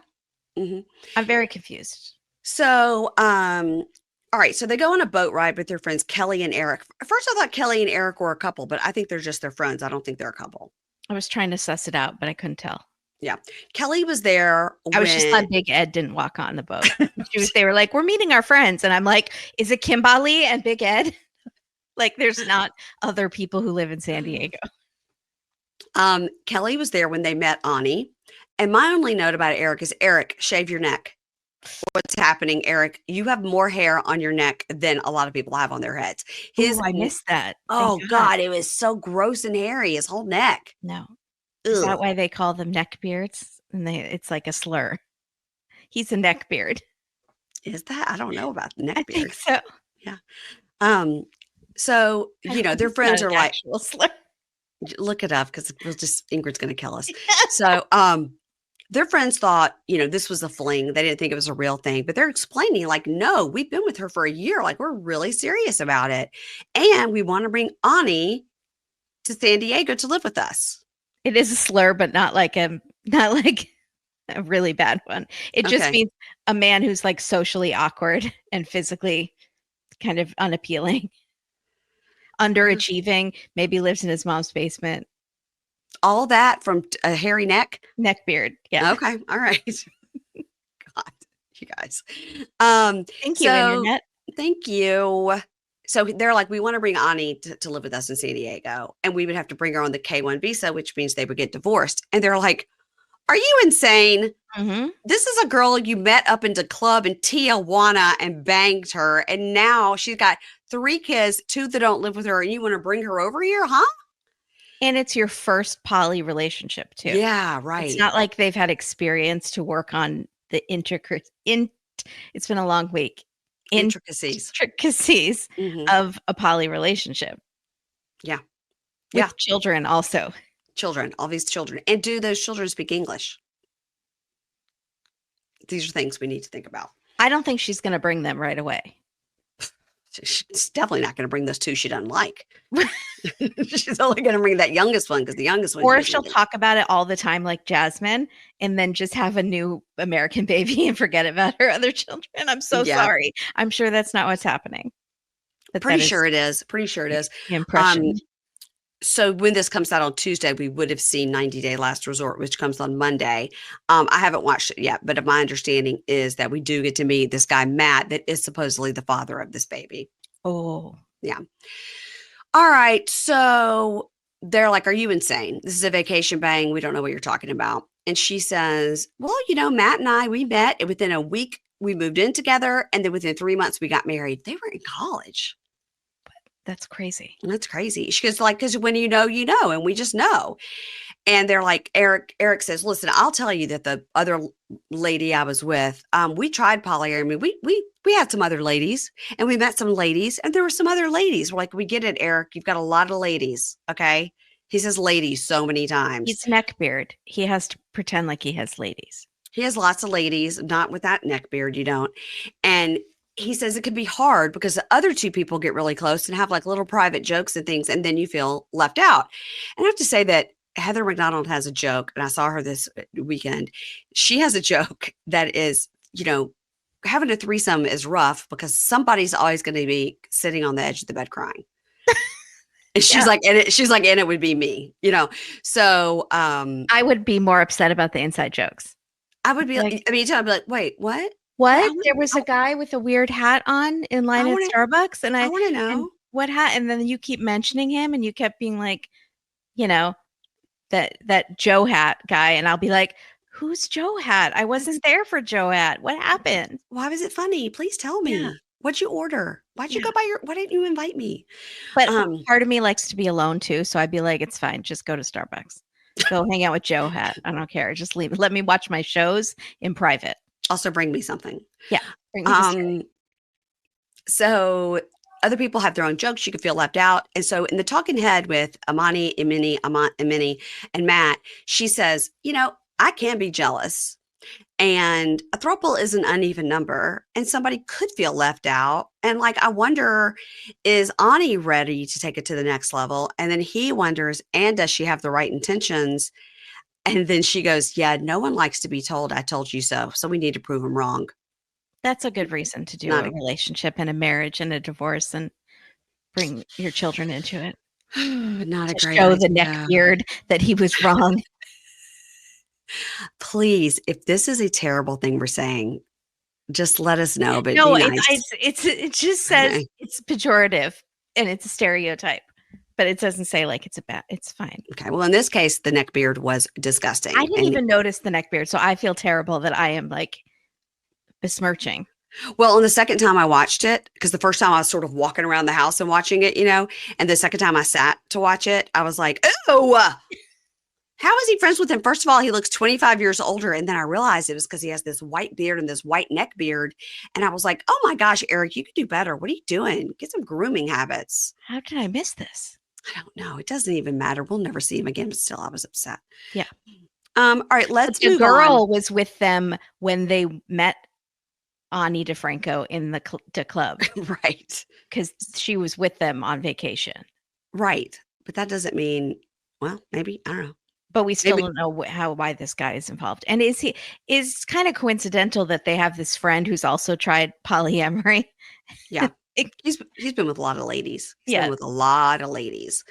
[SPEAKER 1] Mm-hmm.
[SPEAKER 2] I'm very confused.
[SPEAKER 1] So, all right. So they go on a boat ride with their friends Kelly and Eric. At first, I thought Kelly and Eric were a couple, but I think they're just their friends. I don't think they're a couple.
[SPEAKER 2] I was trying to suss it out, but I couldn't tell.
[SPEAKER 1] Yeah. Kelly was there
[SPEAKER 2] I was just
[SPEAKER 1] when
[SPEAKER 2] glad Big Ed didn't walk on the boat. They were like, "We're meeting our friends," and I'm like, "Is it Kimberly and Big Ed?" Like, there's not other people who live in San Diego.
[SPEAKER 1] Kelly was there when they met Ani. And my only note about Eric is Eric, shave your neck. What's happening, Eric? You have more hair on your neck than a lot of people have on their heads.
[SPEAKER 2] Oh, I missed that. Thank
[SPEAKER 1] Oh
[SPEAKER 2] God.
[SPEAKER 1] God, it was so gross and hairy, his whole neck.
[SPEAKER 2] No. Is that
[SPEAKER 1] Ugh.
[SPEAKER 2] why they call them neckbeards? And it's like a slur. He's a neckbeard.
[SPEAKER 1] Is that? I don't know about the neck
[SPEAKER 2] I think
[SPEAKER 1] beard.
[SPEAKER 2] so.
[SPEAKER 1] Yeah. So, their
[SPEAKER 2] It's
[SPEAKER 1] friends
[SPEAKER 2] not
[SPEAKER 1] are
[SPEAKER 2] an
[SPEAKER 1] like,
[SPEAKER 2] actual slur.
[SPEAKER 1] look it up because Ingrid's going to kill us. So, their friends thought, this was a fling. They didn't think it was a real thing, but they're explaining like, no, we've been with her for a year. Like, we're really serious about it. And we want to bring Ani to San Diego to live with us.
[SPEAKER 2] It is a slur, but not like a really bad one. It just
[SPEAKER 1] Okay.
[SPEAKER 2] means a man who's like socially awkward and physically kind of unappealing, underachieving, maybe lives in his mom's basement.
[SPEAKER 1] All that from a hairy neck.
[SPEAKER 2] Neckbeard. Yeah.
[SPEAKER 1] Okay. All right. God, you guys.
[SPEAKER 2] Thank you,
[SPEAKER 1] So
[SPEAKER 2] Internet.
[SPEAKER 1] thank you. So they're like, we want to bring Ani to live with us in San Diego, and we would have to bring her on the K-1 visa, which means they would get divorced. And they're like, are you insane?
[SPEAKER 2] Mm-hmm.
[SPEAKER 1] This is a girl you met up in the club in Tijuana and banged her. And now she's got 3 kids, 2 that don't live with her. And you want to bring her over here, huh?
[SPEAKER 2] And it's your first poly relationship too.
[SPEAKER 1] Yeah, right.
[SPEAKER 2] It's not like they've had experience to work on the it's been a long week.
[SPEAKER 1] Intricacies
[SPEAKER 2] Intricacies of a poly relationship.
[SPEAKER 1] Yeah.
[SPEAKER 2] With children also.
[SPEAKER 1] Children, all these children. And do those children speak English? These are things we need to think about.
[SPEAKER 2] I don't think she's going to bring them right away.
[SPEAKER 1] She's definitely not going to bring those 2 she doesn't like. She's only going to bring that youngest one because the youngest one.
[SPEAKER 2] Or if she'll talk about it all the time like Jasmine and then just have a new American baby and forget about her other children. I'm so sorry. I'm sure that's not what's happening.
[SPEAKER 1] But Pretty sure it is.
[SPEAKER 2] Impression.
[SPEAKER 1] So when this comes out on Tuesday, we would have seen 90 Day Last Resort, which comes on Monday. I haven't watched it yet, but my understanding is that we do get to meet this guy, Matt, that is supposedly the father of this baby.
[SPEAKER 2] Oh.
[SPEAKER 1] Yeah. All right. So they're like, are you insane? This is a vacation bang. We don't know what you're talking about. And she says, well, Matt and I, we met, and within a week, We moved in together, and then within 3 months, we got married. They were in college.
[SPEAKER 2] That's crazy.
[SPEAKER 1] That's crazy. She goes like, because when you know, and we just know. And they're like, Eric says, listen, I'll tell you that the other lady I was with, we tried polyamory. We had some other ladies, and we met some ladies, and there were some other ladies. We're like, we get it, Eric. You've got a lot of ladies. Okay. He says ladies so many times.
[SPEAKER 2] He's neckbeard. He has to pretend like he has ladies.
[SPEAKER 1] He has lots of ladies, not with that neck beard, you don't. And he says it could be hard because the other two people get really close and have like little private jokes and things, and then you feel left out. And I have to say that Heather McDonald has a joke, and I saw her this weekend. She has a joke that is, having a threesome is rough because somebody's always going to be sitting on the edge of the bed crying. And she's like, and it would be me, So
[SPEAKER 2] I would be more upset about the inside jokes.
[SPEAKER 1] I would be like, I'd be like, wait, what?
[SPEAKER 2] What? There was a guy with a weird hat on in line at Starbucks, and
[SPEAKER 1] I want to know.
[SPEAKER 2] And what hat? And then you keep mentioning him, and you kept being like, that Joe Hat guy, and I'll be like, who's Joe Hat? I wasn't there for Joe Hat. What happened?
[SPEAKER 1] Why was it funny? Please tell me. Yeah. What'd you order? Why didn't you invite me?
[SPEAKER 2] But part of me likes to be alone too. So I'd be like, it's fine. Just go to Starbucks. Go hang out with Joe Hat. I don't care. Just leave. Let me watch my shows in private.
[SPEAKER 1] Also bring me something.
[SPEAKER 2] Yeah. Bring me
[SPEAKER 1] so other people have their own jokes. You could feel left out. And so in the talking head with Amani, Imini, and Matt, she says, I can be jealous. And a throuple is an uneven number, and somebody could feel left out. And I wonder, is Ani ready to take it to the next level? And then he wonders, and does she have the right intentions? And then she goes, yeah, no one likes to be told, I told you so. So we need to prove them wrong.
[SPEAKER 2] That's a good reason to do a relationship and a marriage and a divorce and bring your children into it.
[SPEAKER 1] Not a great
[SPEAKER 2] show
[SPEAKER 1] idea.
[SPEAKER 2] The neck beard that he was wrong.
[SPEAKER 1] Please, if this is a terrible thing we're saying, just let us know. But
[SPEAKER 2] no,
[SPEAKER 1] be nice.
[SPEAKER 2] it just says it's pejorative and it's a stereotype, but it doesn't say it's fine.
[SPEAKER 1] Okay. Well, in this case, the neck beard was disgusting.
[SPEAKER 2] I didn't even notice the neck beard, so I feel terrible that I am besmirching.
[SPEAKER 1] Well, on the second time I watched it, because the first time I was sort of walking around the house and watching it, and the second time I sat to watch it, I was like, oh. How is he friends with him? First of all, he looks 25 years older. And then I realized it was because he has this white beard and this white neck beard. And I was like, oh my gosh, Eric, you could do better. What are you doing? Get some grooming habits.
[SPEAKER 2] How did I miss this?
[SPEAKER 1] I don't know. It doesn't even matter. We'll never see him again, but still I was upset.
[SPEAKER 2] Yeah.
[SPEAKER 1] All right, let's move on.
[SPEAKER 2] The girl was with them when they met Ani DeFranco in the club.
[SPEAKER 1] Right.
[SPEAKER 2] Because she was with them on vacation.
[SPEAKER 1] Right. But that doesn't mean, well, maybe, I don't know.
[SPEAKER 2] But we still don't know why this guy is involved. And is kind of coincidental that they have this friend who's also tried polyamory.
[SPEAKER 1] Yeah. He's been with a lot of ladies. He's been with a lot of ladies.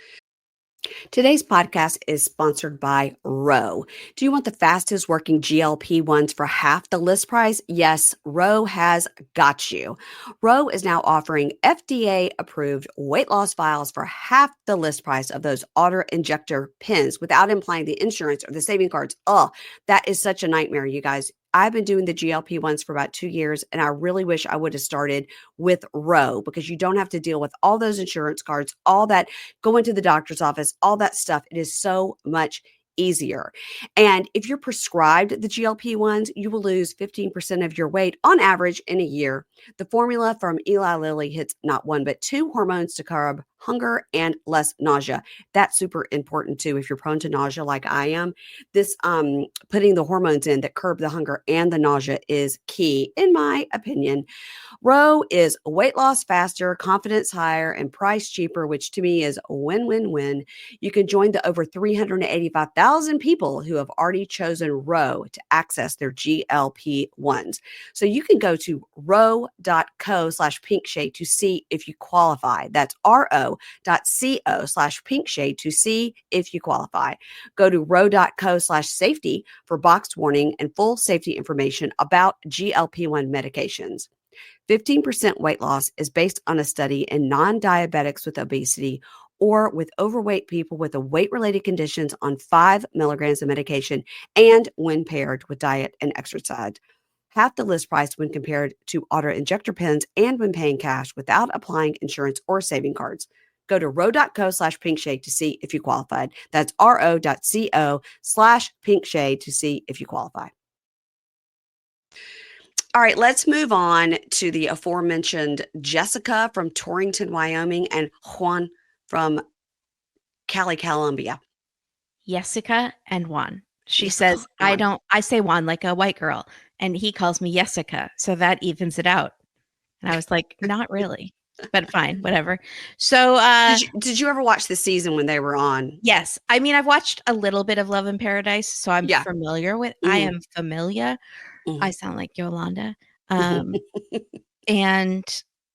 [SPEAKER 1] Today's podcast is sponsored by Ro. Do you want the fastest working GLP-1s for half the list price? Yes, Ro has got you. Ro is now offering FDA-approved weight loss vials for half the list price of those auto-injector pens without implying the insurance or the saving cards. Oh, that is such a nightmare, you guys. I've been doing the GLP-1s for about 2 years, and I really wish I would have started with Ro because you don't have to deal with all those insurance cards, all that, going to the doctor's office, all that stuff. It is so much easier. And if you're prescribed the GLP-1s, you will lose 15% of your weight on average in a year. The formula from Eli Lilly hits not one, but two hormones to curb hunger and less nausea. That's super important too. If you're prone to nausea like I am, this putting the hormones in that curb the hunger and the nausea is key, in my opinion. Ro is weight loss faster, confidence higher, and price cheaper, which to me is win-win-win. You can join the over 385,000 people who have already chosen Ro to access their GLP-1s. So you can go to ro.co/pinkshade to see if you qualify. That's ro.co/pinkshade to see if you qualify. Go to ro.co/safety for boxed warning and full safety information about GLP-1 medications. 15% weight loss is based on a study in non-diabetics with obesity or with overweight people with weight-related conditions on 5 milligrams of medication and when paired with diet and exercise. half the list price when compared to auto injector pens and when paying cash without applying insurance or saving cards. Go to ro.co/pinkshade to see if you qualified. That's ro.co/pinkshade to see if you qualify. All right, let's move on to the aforementioned Jessica from Torrington, Wyoming, and Juan from Cali, Colombia.
[SPEAKER 2] Jessica and Juan. She
[SPEAKER 1] Jessica
[SPEAKER 2] says,
[SPEAKER 1] and Juan.
[SPEAKER 2] I say Juan like a white girl, and he calls me Jessica. So that evens it out. And I was like, not really, but fine, whatever. So,
[SPEAKER 1] Did you ever watch the season when they were on?
[SPEAKER 2] yes. I mean, I've watched a little bit of Love in Paradise, so I'm
[SPEAKER 1] Yeah.
[SPEAKER 2] familiar with, I am familiar. I sound like Yolanda. And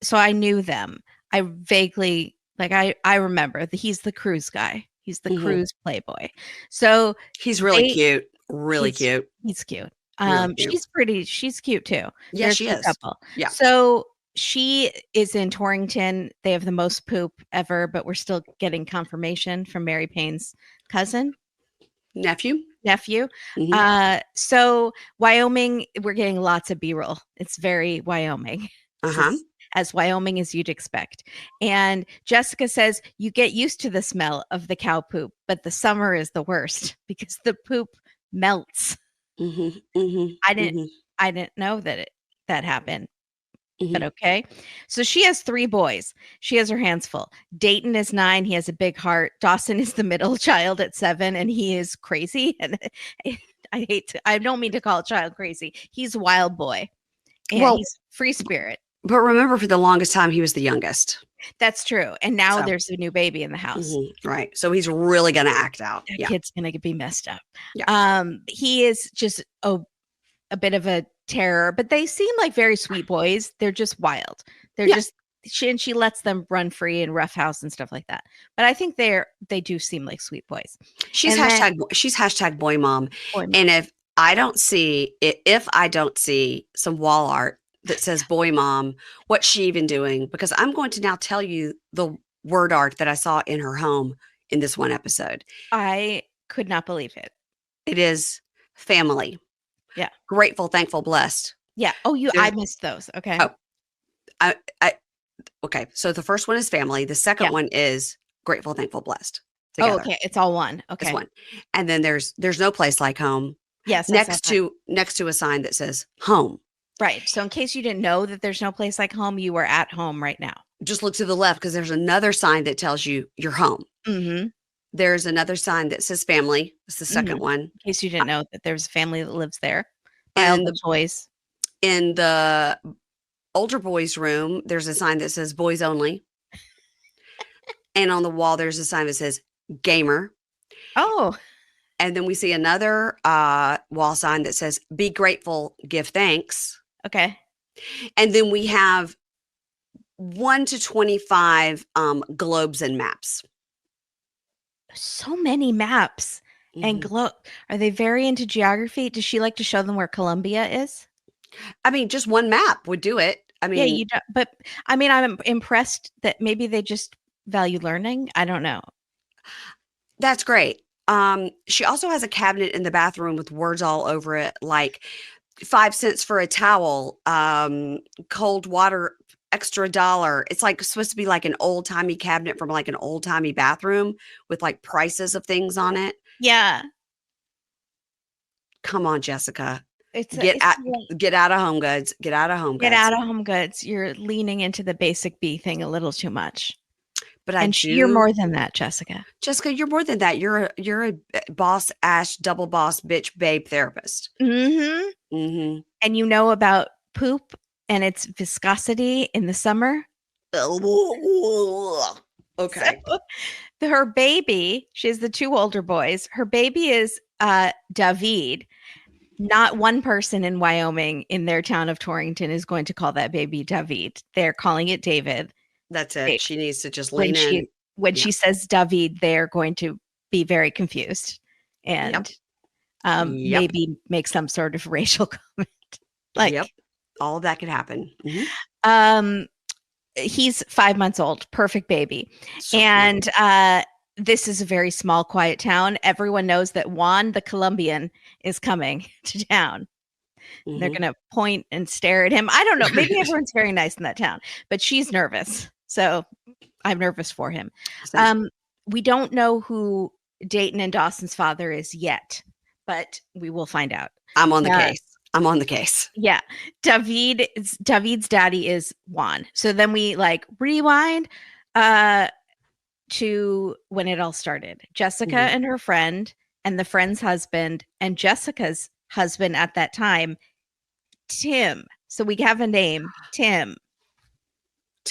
[SPEAKER 2] so I knew them. I vaguely, like, I remember that he's the cruise guy. He's the cruise playboy. So
[SPEAKER 1] he's really cute. Really cute.
[SPEAKER 2] He's cute.
[SPEAKER 1] Really cute.
[SPEAKER 2] She's cute too.
[SPEAKER 1] Yeah, she is.
[SPEAKER 2] Couple.
[SPEAKER 1] Yeah.
[SPEAKER 2] So she is in Torrington. They have the most poop ever, but we're still getting confirmation from Mary Payne's cousin.
[SPEAKER 1] Nephew.
[SPEAKER 2] So Wyoming, we're getting lots of B-roll. It's very Wyoming. As Wyoming as you'd expect. And Jessica says, you get used to the smell of the cow poop, but the summer is the worst because the poop melts. I didn't know that that happened. But okay. So she has 3 boys. She has her hands full. Dayton is 9. He has a big heart. Dawson is the middle child at 7, and he is crazy. And I don't mean to call a child crazy. He's a wild boy. And he's free spirit.
[SPEAKER 1] But remember, for the longest time, he was the youngest.
[SPEAKER 2] That's true. And now there's a new baby in the house.
[SPEAKER 1] Right. So he's really going to act out.
[SPEAKER 2] That kid's going to be messed up.
[SPEAKER 1] Yeah.
[SPEAKER 2] He is just a bit of a terror, but they seem like very sweet boys. They're just wild. They're just, she lets them run free in rough house and stuff like that. But I think they do seem like sweet boys.
[SPEAKER 1] She's hashtag boy mom. And if I don't see some wall art that says boy mom, what's she even doing? Because I'm going to now tell you the word art that I saw in her home in this one episode.
[SPEAKER 2] I could not believe it.
[SPEAKER 1] It is family.
[SPEAKER 2] Yeah.
[SPEAKER 1] Grateful, thankful, blessed.
[SPEAKER 2] Yeah. Oh, I missed those. Okay.
[SPEAKER 1] Oh, okay. So the first one is family. The second one is grateful, thankful, blessed. Together.
[SPEAKER 2] Oh, okay. It's all one. Okay.
[SPEAKER 1] It's one. And then there's no place like home.
[SPEAKER 2] Yes.
[SPEAKER 1] Next to a sign that says home.
[SPEAKER 2] Right. So in case you didn't know that there's no place like home, you are at home right now.
[SPEAKER 1] Just look to the left because there's another sign that tells you you're home. There's another sign that says family. It's the second one.
[SPEAKER 2] In case you didn't know that there's a family that lives there. And the boys.
[SPEAKER 1] In the older boys' room, there's a sign that says boys only. And on the wall, there's a sign that says gamer.
[SPEAKER 2] Oh.
[SPEAKER 1] And then we see another wall sign that says be grateful, give thanks.
[SPEAKER 2] Okay.
[SPEAKER 1] And then we have 1 to 25 globes and maps.
[SPEAKER 2] So many maps and globe. Are they very into geography? Does she like to show them where Colombia is?
[SPEAKER 1] I mean, just one map would do it. I mean,
[SPEAKER 2] yeah, you don't, but I mean, I'm impressed that maybe they just value learning. I don't know.
[SPEAKER 1] That's great. She also has a cabinet in the bathroom with words all over it, like 5 cents for a towel, cold water, extra $1. It's like supposed to be like an old timey cabinet from like an old timey bathroom with like prices of things on it.
[SPEAKER 2] Yeah.
[SPEAKER 1] Come on, Jessica. Get out of Home Goods. Get out of Home Goods.
[SPEAKER 2] Get out of Home Goods. You're leaning into the basic B thing a little too much.
[SPEAKER 1] But
[SPEAKER 2] you're more than that, Jessica.
[SPEAKER 1] Jessica, you're more than that. You're a boss ash, double boss, bitch, babe therapist.
[SPEAKER 2] And you know about poop and its viscosity in the summer.
[SPEAKER 1] Okay.
[SPEAKER 2] So, her baby, she has the 2 older boys. Her baby is David. Not one person in Wyoming in their town of Torrington is going to call that baby David. They're calling it David.
[SPEAKER 1] That's it. She needs to just lean in.
[SPEAKER 2] When she says David, they're going to be very confused and maybe make some sort of racial comment.
[SPEAKER 1] All of that could happen.
[SPEAKER 2] He's 5 months old, perfect baby. So and this is a very small, quiet town. Everyone knows that Juan, the Colombian, is coming to town. They're
[SPEAKER 1] Mhm.
[SPEAKER 2] going to point and stare at him. I don't know. Maybe everyone's very nice in that town, but she's nervous. So I'm nervous for him.
[SPEAKER 1] Same.
[SPEAKER 2] We don't know who Dayton and Dawson's father is yet, but we will find out.
[SPEAKER 1] I'm on the
[SPEAKER 2] Uh,
[SPEAKER 1] case. I'm on the case.
[SPEAKER 2] yeah. David's daddy is Juan. So then we like rewind to when it all started. Jessica
[SPEAKER 1] Mhm.
[SPEAKER 2] and her friend and the friend's husband and Jessica's husband at that time, Tim. So we have a name, Tim.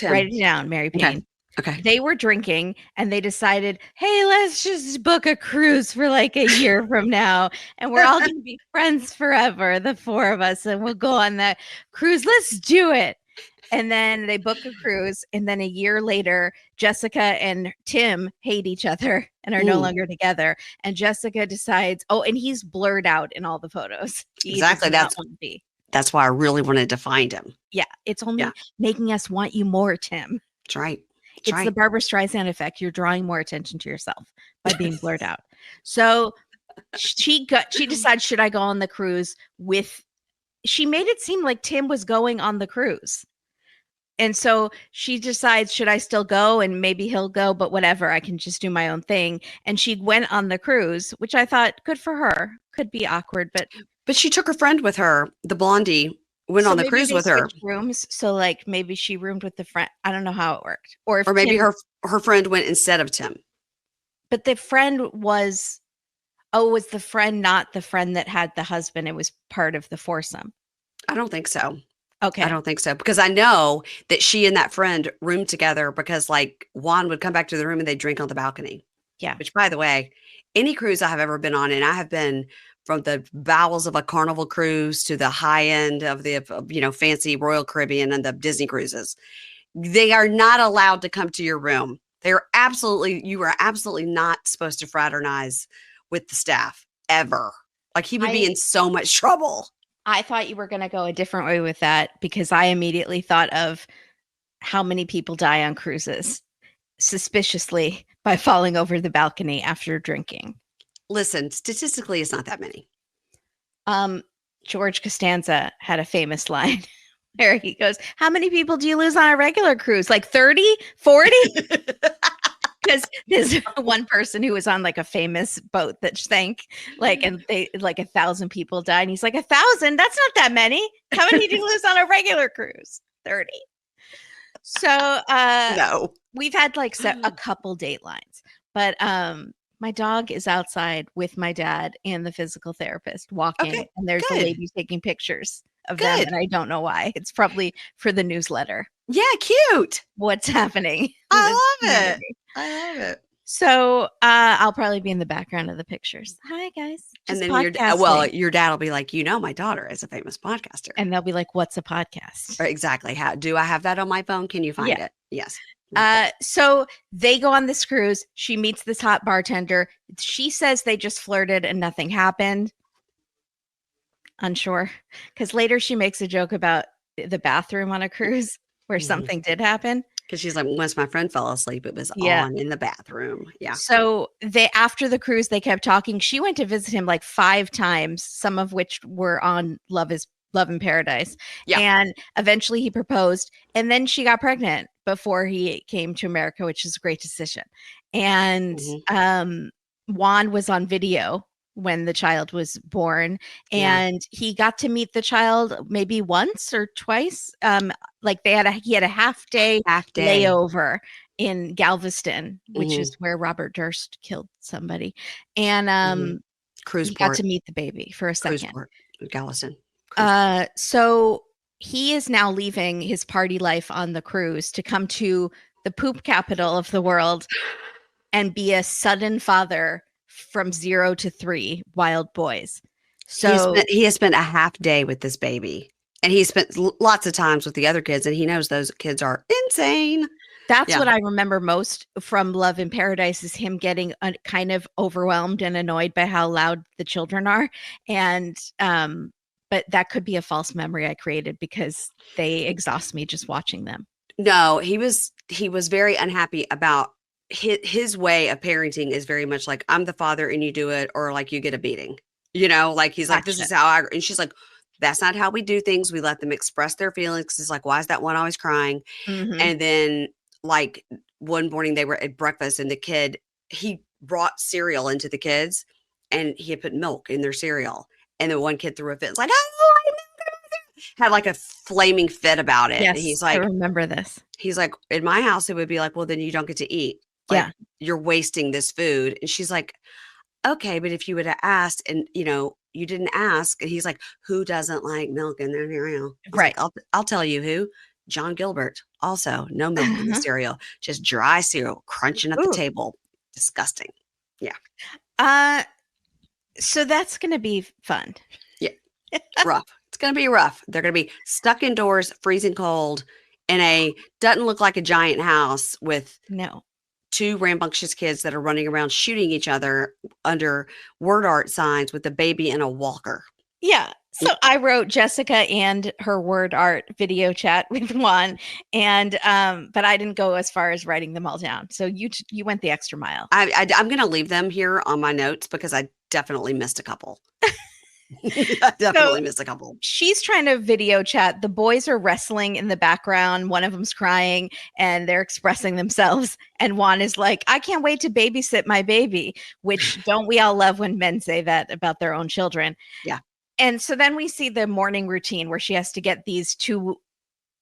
[SPEAKER 2] Write
[SPEAKER 1] Tim.
[SPEAKER 2] it down, Mary
[SPEAKER 1] Okay.
[SPEAKER 2] Payne.
[SPEAKER 1] Okay.
[SPEAKER 2] They were drinking and they decided, hey, let's just book a cruise for like a year from now. And we're all going to be friends forever, the four of us, and we'll go on that cruise. Let's do it. And then they book a cruise. And then a year later, Jessica and Tim hate each other and are no
[SPEAKER 1] Mm,
[SPEAKER 2] longer together. And Jessica decides, oh, and he's blurred out in all the photos. He does
[SPEAKER 1] exactly.
[SPEAKER 2] not want to be.
[SPEAKER 1] That's why I really wanted to find him.
[SPEAKER 2] Yeah. It's
[SPEAKER 1] Yeah.
[SPEAKER 2] only making us want you more, Tim.
[SPEAKER 1] That's right. That's
[SPEAKER 2] It's the
[SPEAKER 1] right.
[SPEAKER 2] Barbara Streisand effect. You're drawing more attention to yourself by being blurred out. So she decides, should I go on the cruise with, she made it seem like Tim was going on the cruise. And so she decides, should I still go? And maybe he'll go, but whatever, I can just do my own thing. And she went on the cruise, which I thought good for her. Could be awkward, but
[SPEAKER 1] But she took her friend with her. The blondie went
[SPEAKER 2] so
[SPEAKER 1] on the
[SPEAKER 2] maybe
[SPEAKER 1] cruise
[SPEAKER 2] they
[SPEAKER 1] with her.
[SPEAKER 2] switched rooms. So like maybe she roomed with the friend. I don't know how it worked. Or if
[SPEAKER 1] Or maybe
[SPEAKER 2] Tim,
[SPEAKER 1] her friend went instead of Tim.
[SPEAKER 2] but the friend was, oh, was the friend not the friend that had the husband? It was part of the foursome.
[SPEAKER 1] I don't think so.
[SPEAKER 2] Okay.
[SPEAKER 1] I don't think so. Because I know that she and that friend roomed together because like Juan would come back to the room and they'd drink on the balcony.
[SPEAKER 2] Yeah.
[SPEAKER 1] Which by the way, any cruise I have ever been on, and I have been from the bowels of a Carnival cruise to the high end of the, fancy Royal Caribbean and the Disney cruises. They are not allowed to come to your room. You are absolutely not supposed to fraternize with the staff ever. Like he would be in so much trouble.
[SPEAKER 2] I thought you were going to go a different way with that because I immediately thought of how many people die on cruises suspiciously by falling over the balcony after drinking.
[SPEAKER 1] Listen, statistically, it's not that many.
[SPEAKER 2] George Costanza had a famous line where he goes, how many people do you lose on a regular cruise? Like 30, 40? Because there's one person who was on like a famous boat that sank, like, and they like 1,000 people died. And he's like, 1,000? That's not that many. How many do you lose on a regular cruise? 30. So
[SPEAKER 1] No.
[SPEAKER 2] we've had like a couple datelines, but my dog is outside with my dad and the physical therapist walking,
[SPEAKER 1] Okay,
[SPEAKER 2] and there's
[SPEAKER 1] good.
[SPEAKER 2] a lady taking pictures of them, and I don't know why. It's probably for the newsletter.
[SPEAKER 1] Yeah, cute.
[SPEAKER 2] What's happening?
[SPEAKER 1] I love it. I love it.
[SPEAKER 2] So I'll probably be in the background of the pictures. Hi guys.
[SPEAKER 1] And
[SPEAKER 2] Just
[SPEAKER 1] then
[SPEAKER 2] podcasting.
[SPEAKER 1] your dad will be like, my daughter is a famous podcaster.
[SPEAKER 2] And they'll be like, what's a podcast?
[SPEAKER 1] Or exactly. How do I have that on my phone? Can you find it? Yes.
[SPEAKER 2] So they go on this cruise. She meets this hot bartender. She says they just flirted and nothing happened. Unsure. Because later she makes a joke about the bathroom on a cruise where something did happen.
[SPEAKER 1] Because she's like, once my friend fell asleep, it was on in the bathroom. Yeah.
[SPEAKER 2] So after the cruise, they kept talking. She went to visit him like 5 times, some of which were on Love in Paradise. Yeah. And eventually he proposed. And then she got pregnant before he came to America, which is a great decision. And Juan was on video when the child was born, and he got to meet the child maybe once or twice. Like he had a half day layover in Galveston, which is where Robert Durst killed somebody. And he got to meet the baby for a second.
[SPEAKER 1] Galveston.
[SPEAKER 2] So he is now leaving his party life on the cruise to come to the poop capital of the world and be a sudden father from 0 to 3 wild boys. So
[SPEAKER 1] he has spent a half day with this baby, and he spent lots of times with the other kids, and he knows those kids are insane.
[SPEAKER 2] That's what I remember most from Love in Paradise is him getting kind of overwhelmed and annoyed by how loud the children are. And, but that could be a false memory I created because they exhaust me just watching them.
[SPEAKER 1] No, he was very unhappy about his way of parenting is very much like, I'm the father and you do it, or like you get a beating, like he's like, this is how and she's like, That's not how we do things. We let them express their feelings. It's like, why is that one always crying?
[SPEAKER 2] Mhm.
[SPEAKER 1] And then, like, one morning they were at breakfast and the kid, he brought cereal into the kids and he had put milk in their cereal. And the one kid threw a fit. It's like, oh, had like a flaming fit about it. And
[SPEAKER 2] Yes, I remember this.
[SPEAKER 1] he's like, in my house, it would be like, well, then you don't get to eat. Like,
[SPEAKER 2] Yeah.
[SPEAKER 1] you're wasting this food. And she's like, okay, but if you would have asked and, you didn't ask. And he's like, who doesn't like milk in their cereal? I was
[SPEAKER 2] Right.
[SPEAKER 1] like, I'll tell you who. John Gilbert. Also, no milk in the cereal, just dry cereal crunching at the
[SPEAKER 2] Ooh.
[SPEAKER 1] table. Disgusting. Yeah.
[SPEAKER 2] Uh, so that's gonna be fun.
[SPEAKER 1] Yeah. Rough. It's going to be rough. They're going to be stuck indoors, freezing cold, in doesn't look like a giant house with
[SPEAKER 2] No.
[SPEAKER 1] two rambunctious kids that are running around shooting each other under word art signs with a baby in a walker.
[SPEAKER 2] Yeah. So I wrote Jessica and her word art video chat with Juan, and but I didn't go as far as writing them all down. So you went the extra mile.
[SPEAKER 1] I'm going to leave them here on my notes because I definitely missed a couple. I
[SPEAKER 2] So
[SPEAKER 1] definitely missed a couple.
[SPEAKER 2] she's trying to video chat. The boys are wrestling in the background. One of them's crying and they're expressing themselves. And Juan is like, I can't wait to babysit my baby, which don't we all love when men say that about their own children?
[SPEAKER 1] Yeah.
[SPEAKER 2] And so then we see the morning routine where she has to get these two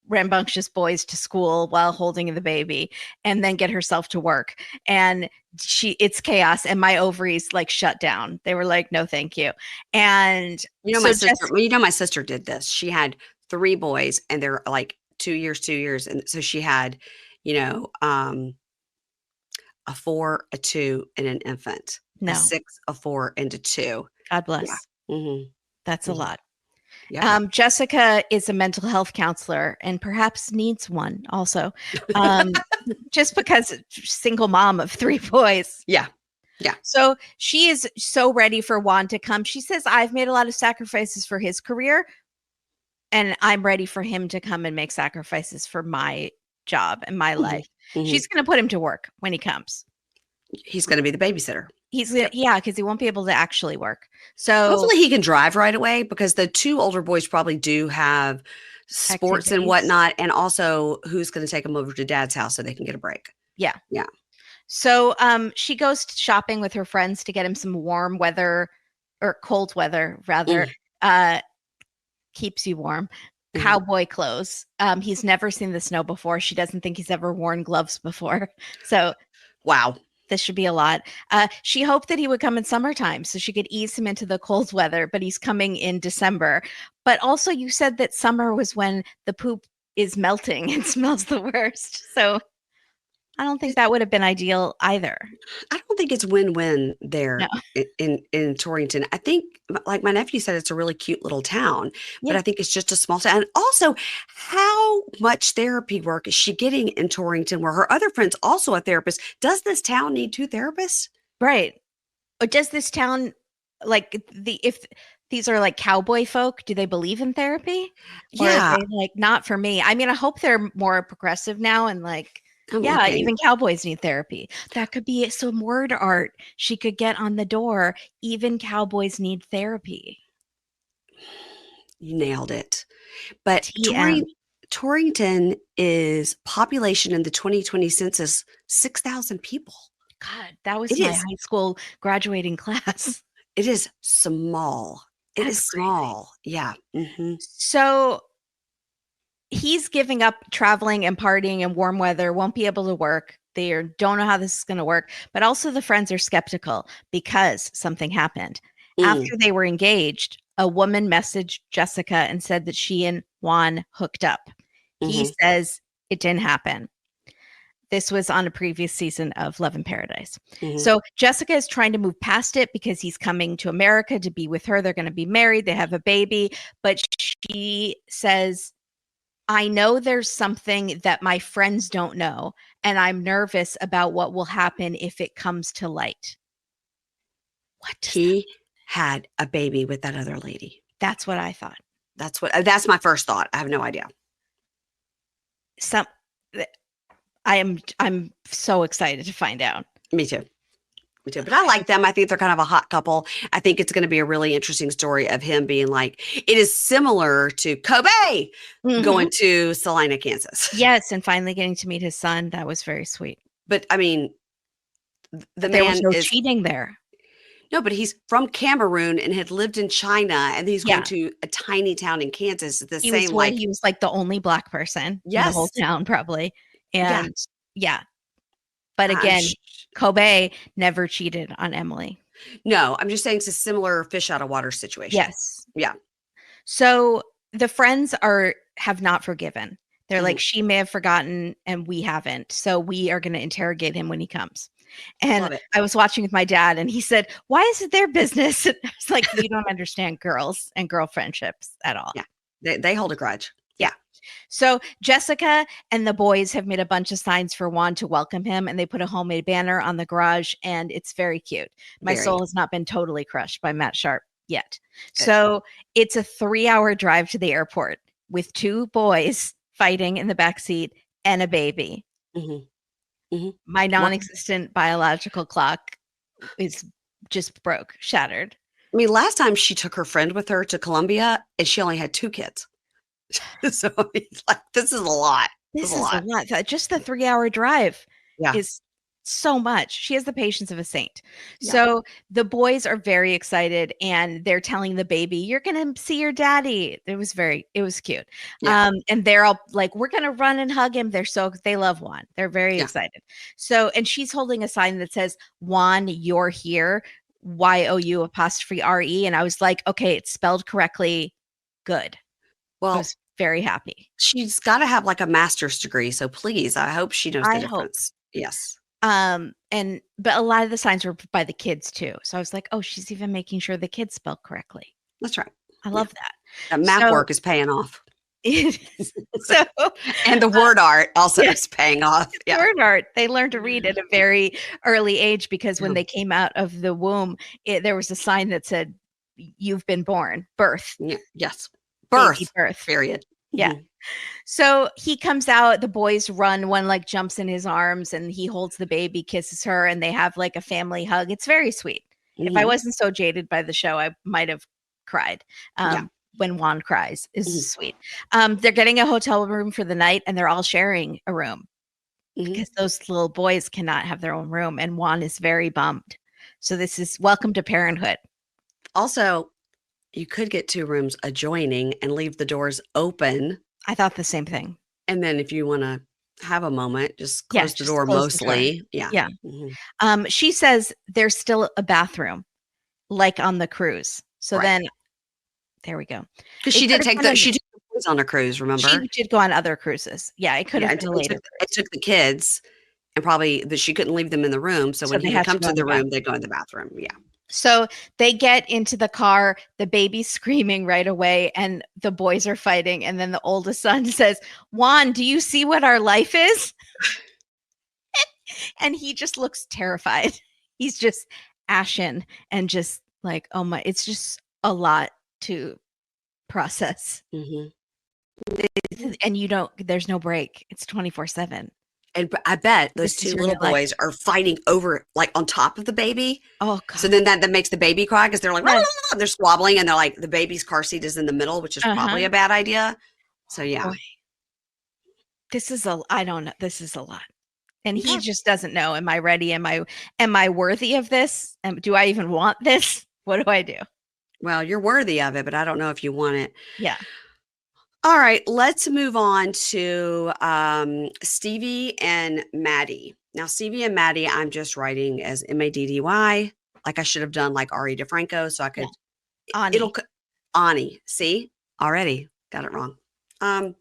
[SPEAKER 2] rambunctious boys to school while holding the baby and then get herself to work. And it's chaos. And my ovaries like shut down. They were like, no, thank you. And
[SPEAKER 1] my sister did this. She had 3 boys and they're like 2 years. And so she had, a 4, a 2, and an infant. A
[SPEAKER 2] no,
[SPEAKER 1] 6, a 4, and a 2.
[SPEAKER 2] God
[SPEAKER 1] Yeah.
[SPEAKER 2] bless.
[SPEAKER 1] Mhm.
[SPEAKER 2] That's a
[SPEAKER 1] Mhm.
[SPEAKER 2] lot.
[SPEAKER 1] Yeah.
[SPEAKER 2] Jessica is a mental health counselor and perhaps needs one also. Um, just because single mom of 3 boys.
[SPEAKER 1] Yeah. Yeah.
[SPEAKER 2] So she is so ready for Juan to come. She says, I've made a lot of sacrifices for his career, and I'm ready for him to come and make sacrifices for my job and my
[SPEAKER 1] Mhm.
[SPEAKER 2] life.
[SPEAKER 1] Mhm.
[SPEAKER 2] She's going to put him to work when he comes.
[SPEAKER 1] He's gonna be the babysitter.
[SPEAKER 2] He's gonna, yeah, because he won't be able to actually work. So
[SPEAKER 1] Hopefully he can drive right away because the 2 older boys probably do have sports and
[SPEAKER 2] activities.
[SPEAKER 1] whatnot, and also who's gonna take them over to dad's house so they can get a break.
[SPEAKER 2] Yeah.
[SPEAKER 1] Yeah.
[SPEAKER 2] So she goes shopping with her friends to get him some warm weather or cold weather rather.
[SPEAKER 1] Mm.
[SPEAKER 2] Keeps you warm.
[SPEAKER 1] Mhm.
[SPEAKER 2] Cowboy clothes. He's never seen the snow before. She doesn't think he's ever worn gloves before. So
[SPEAKER 1] Wow.
[SPEAKER 2] this should be a lot. She hoped that he would come in summertime so she could ease him into the cold weather, but he's coming in December. But also, you said that summer was when the poop is melting and smells the worst. So I don't think that would have been ideal either.
[SPEAKER 1] I don't think it's win-win
[SPEAKER 2] No.
[SPEAKER 1] there in Torrington. I think, like my nephew said, it's a really cute little town, but
[SPEAKER 2] Yeah.
[SPEAKER 1] I think it's just a small town. And also, how much therapy work is she getting in Torrington, where her other friend's also a therapist? Does this town need 2 therapists?
[SPEAKER 2] Right. Or does this town like if these are like cowboy folk, do they believe in therapy? Or are
[SPEAKER 1] Yeah,
[SPEAKER 2] they like not for me? I mean, I hope they're more progressive now and like,
[SPEAKER 1] I'm
[SPEAKER 2] yeah,
[SPEAKER 1] looking.
[SPEAKER 2] even cowboys need therapy. That could be some word art she could get on the door. Even cowboys need therapy.
[SPEAKER 1] You nailed it. But
[SPEAKER 2] TM.
[SPEAKER 1] Torrington is population in the 2020 census 6,000 people.
[SPEAKER 2] God, that was
[SPEAKER 1] It
[SPEAKER 2] my
[SPEAKER 1] is
[SPEAKER 2] high school graduating class.
[SPEAKER 1] it is small. It
[SPEAKER 2] That's
[SPEAKER 1] is
[SPEAKER 2] crazy.
[SPEAKER 1] small. Yeah. Mhm.
[SPEAKER 2] So he's giving up traveling and partying in warm weather, won't be able to work. They don't know how this is going to work. But also, the friends are skeptical because something happened.
[SPEAKER 1] Mm,
[SPEAKER 2] After they were engaged, a woman messaged Jessica and said that she and Juan hooked up. He
[SPEAKER 1] mhm,
[SPEAKER 2] says it didn't happen. This was on a previous season of Love in Paradise.
[SPEAKER 1] mhm.
[SPEAKER 2] So Jessica is trying to move past it because he's coming to America to be with her. They're going to be married. They have a baby. But she says, I know there's something that my friends don't know, and I'm nervous about what will happen if it comes to light. What does that mean?
[SPEAKER 1] He had a baby with that other lady.
[SPEAKER 2] That's what I thought.
[SPEAKER 1] That's my first thought. I have no idea.
[SPEAKER 2] Some I'm so excited to find out.
[SPEAKER 1] Me too. Me too. But I like them. I think they're kind of a hot couple. I think it's going to be a really interesting story of him being like, it is similar to Kobe
[SPEAKER 2] Mhm.
[SPEAKER 1] going to Salina, Kansas.
[SPEAKER 2] Yes, and finally getting to meet his son, that was very sweet.
[SPEAKER 1] But I mean, the
[SPEAKER 2] But there was
[SPEAKER 1] man
[SPEAKER 2] no
[SPEAKER 1] is
[SPEAKER 2] cheating there.
[SPEAKER 1] no, but he's from Cameroon and had lived in China, and he's going
[SPEAKER 2] Yeah.
[SPEAKER 1] to a tiny town in Kansas. The
[SPEAKER 2] He was
[SPEAKER 1] same,
[SPEAKER 2] what
[SPEAKER 1] like,
[SPEAKER 2] he was, like, the only Black person in the whole
[SPEAKER 1] yes,
[SPEAKER 2] town probably,
[SPEAKER 1] yeah,
[SPEAKER 2] and yeah, but
[SPEAKER 1] I'm
[SPEAKER 2] again, Kobe never cheated on Emily.
[SPEAKER 1] no, I'm just saying it's a similar fish out of water situation.
[SPEAKER 2] Yes.
[SPEAKER 1] Yeah.
[SPEAKER 2] So, the friends have not forgiven. They're like,
[SPEAKER 1] Mhm.
[SPEAKER 2] "She may have forgotten and we haven't, so we are gonna interrogate him when he comes." And
[SPEAKER 1] Love it.
[SPEAKER 2] I was watching with my dad and he said, "Why is it their business?" I was like, "You don't understand girls and girl friendships at all."
[SPEAKER 1] Yeah. They hold a grudge.
[SPEAKER 2] Yeah.
[SPEAKER 1] Yeah.
[SPEAKER 2] So Jessica and the boys have made a bunch of signs for Juan to welcome him, and they put a homemade banner on the garage, and it's very cute. My
[SPEAKER 1] Very
[SPEAKER 2] soul has not been totally crushed by Matt Sharp yet.
[SPEAKER 1] good.
[SPEAKER 2] So it's a 3-hour drive to the airport with two boys fighting in the back seat and a baby.
[SPEAKER 1] Mhm. Mhm.
[SPEAKER 2] My
[SPEAKER 1] Well,
[SPEAKER 2] non-existent biological clock is just broke, shattered.
[SPEAKER 1] I mean, last time she took her friend with her to Colombia, and she only had 2 kids. So, I mean, like, this is a lot. This is
[SPEAKER 2] This
[SPEAKER 1] a
[SPEAKER 2] is a
[SPEAKER 1] lot.
[SPEAKER 2] lot. Just the 3-hour drive
[SPEAKER 1] Yeah.
[SPEAKER 2] is so much. She has the patience of a saint.
[SPEAKER 1] Yeah.
[SPEAKER 2] So the boys are very excited and they're telling the baby, "You're gonna see your daddy." It was cute.
[SPEAKER 1] Yeah.
[SPEAKER 2] And they're all like, "We're gonna run and hug him." They love Juan. They're very
[SPEAKER 1] Yeah.
[SPEAKER 2] excited. So, and she's holding a sign that says, "Juan, you're here." YOU apostrophe RE. And I was like, okay, it's spelled correctly. Good. I
[SPEAKER 1] Well,
[SPEAKER 2] was very happy.
[SPEAKER 1] she's gotta have, like, a master's degree, so please, I hope she knows
[SPEAKER 2] I
[SPEAKER 1] the
[SPEAKER 2] hope.
[SPEAKER 1] difference. Yes.
[SPEAKER 2] And but a lot of the signs were by the kids too. So I was like, "Oh, she's even making sure the kids spell correctly."
[SPEAKER 1] That's right.
[SPEAKER 2] I
[SPEAKER 1] Yeah.
[SPEAKER 2] love that.
[SPEAKER 1] That math
[SPEAKER 2] So
[SPEAKER 1] work is paying off.
[SPEAKER 2] it is. So,
[SPEAKER 1] And the word art also
[SPEAKER 2] yeah,
[SPEAKER 1] is paying off. Yeah.
[SPEAKER 2] word art. They learned to read at a very early age because when
[SPEAKER 1] Yeah.
[SPEAKER 2] they came out of the womb, there was a sign that said, "You've been born, birth,
[SPEAKER 1] Yeah. Yes.
[SPEAKER 2] baby
[SPEAKER 1] Birth,
[SPEAKER 2] birth."
[SPEAKER 1] period.
[SPEAKER 2] Yeah.
[SPEAKER 1] Mhm.
[SPEAKER 2] So he comes out, the boys run, one like jumps in his arms and he holds the baby, kisses her, and they have like a family hug. It's very sweet. If I
[SPEAKER 1] Mhm.
[SPEAKER 2] wasn't so jaded by the show, I might have cried.
[SPEAKER 1] Yeah.
[SPEAKER 2] When Juan cries is
[SPEAKER 1] Mhm.
[SPEAKER 2] sweet. They're getting a hotel room for the night and they're all sharing a room
[SPEAKER 1] Mhm.
[SPEAKER 2] because those little boys cannot have their own room. And Juan is very bummed. So this is welcome to parenthood.
[SPEAKER 1] Also, you could get 2 rooms adjoining and leave the doors open,
[SPEAKER 2] I thought the same thing.
[SPEAKER 1] and then if you wanna have a moment, just
[SPEAKER 2] Yeah,
[SPEAKER 1] close the
[SPEAKER 2] just
[SPEAKER 1] door
[SPEAKER 2] close the door.
[SPEAKER 1] mostly. Yeah.
[SPEAKER 2] Yeah.
[SPEAKER 1] Mhm.
[SPEAKER 2] She says there's still a bathroom like on the cruise. So
[SPEAKER 1] Right.
[SPEAKER 2] then there we go.
[SPEAKER 1] 'Cause
[SPEAKER 2] It
[SPEAKER 1] she
[SPEAKER 2] could
[SPEAKER 1] did
[SPEAKER 2] have
[SPEAKER 1] take
[SPEAKER 2] been
[SPEAKER 1] the she took the boys on a cruise,
[SPEAKER 2] she
[SPEAKER 1] remember?
[SPEAKER 2] did go on other cruises. Yeah, it could
[SPEAKER 1] Yeah,
[SPEAKER 2] have
[SPEAKER 1] and
[SPEAKER 2] been a
[SPEAKER 1] and
[SPEAKER 2] later cruise.
[SPEAKER 1] took the kids, and probably that she couldn't leave them in the room, so
[SPEAKER 2] So
[SPEAKER 1] when
[SPEAKER 2] they
[SPEAKER 1] he would
[SPEAKER 2] had to
[SPEAKER 1] come
[SPEAKER 2] go
[SPEAKER 1] to
[SPEAKER 2] in the
[SPEAKER 1] the
[SPEAKER 2] bathroom.
[SPEAKER 1] room, they'd go in the bathroom. Yeah.
[SPEAKER 2] So they get into the car, the baby's screaming right away, and the boys are fighting. And then the oldest son says, "Juan, do you see what our life is?" And he just looks terrified. He's just ashen and just like, oh my, it's just a lot to process.
[SPEAKER 1] Mhm.
[SPEAKER 2] And you don't, there's no break. It's 24/7.
[SPEAKER 1] And I bet those
[SPEAKER 2] This is
[SPEAKER 1] 2
[SPEAKER 2] your new
[SPEAKER 1] little
[SPEAKER 2] life.
[SPEAKER 1] boys are fighting over like, on top of the baby,
[SPEAKER 2] Oh
[SPEAKER 1] so
[SPEAKER 2] God.
[SPEAKER 1] then that makes the baby cry because 'cause they're like,
[SPEAKER 2] Yes.
[SPEAKER 1] they're squabbling, and they're like the baby's car seat is in the middle, which is
[SPEAKER 2] Uh-huh.
[SPEAKER 1] probably a bad idea. So, yeah.
[SPEAKER 2] Boy, I don't know. This is a lot. And he
[SPEAKER 1] Okay.
[SPEAKER 2] just doesn't know. Am I ready? Am I worthy of this? Do I even want this? What do I do?
[SPEAKER 1] Well, you're worthy of it, but I don't know if you want it.
[SPEAKER 2] Yeah.
[SPEAKER 1] All right, let's move on to, Stevie and Maddie. Now, Stevie and Maddie, I'm just writing as Maddy, like I should have done like Ari DeFranco, so I
[SPEAKER 2] Yeah.
[SPEAKER 1] could it'll
[SPEAKER 2] Ani.
[SPEAKER 1] c Ani, see? Already got it wrong. Um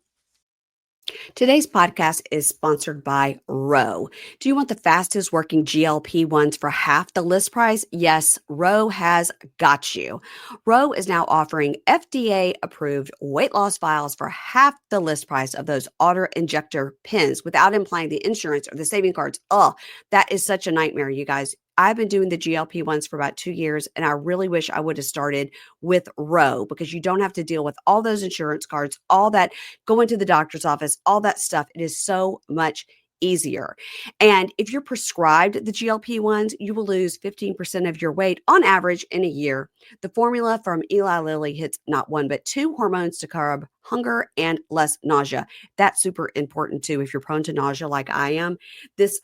[SPEAKER 1] Today's podcast is sponsored by Roe. Do you want the fastest working GLP ones for half the list price? Yes, Roe has got you. Roe is now offering FDA approved weight loss vials for half the list price of those auto injector pens without implying the insurance or the saving cards. Oh, that is such a nightmare, you guys. I've been doing the GLP ones for about 2 years, and I really wish I would have started with Roe because you don't have to deal with all those insurance cards, all that, go into the doctor's office, all that stuff. It is so much easier. And if you're prescribed the GLP-1s, you will lose 15% of your weight on average in a year. The formula from Eli Lilly hits not one, but two hormones to curb hunger and less nausea. That's super important too. If you're prone to nausea like I am, this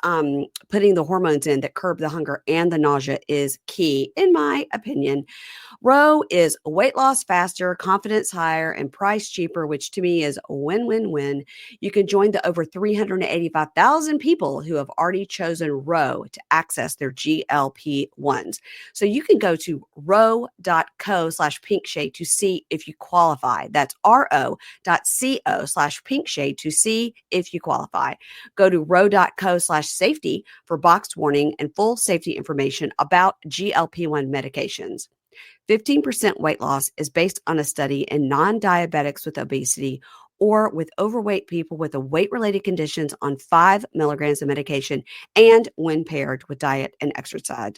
[SPEAKER 1] putting the hormones in that curb the hunger and the nausea is key, in my opinion. Row is weight loss faster, confidence higher, and price cheaper, which to me is win win win. You can join the over 385,000 people who have already chosen Row to access their GLP 1s. So you can go to row.co/pinkshade to see if you qualify. That's ro.co/pinkshade to see if you qualify. Go to row.co/safety for boxed warning and full safety information about GLP-1 medications. 15% weight loss is based on a study in non-diabetics with obesity or with overweight people with a weight-related conditions on 5 milligrams of medication and when paired with diet and exercise.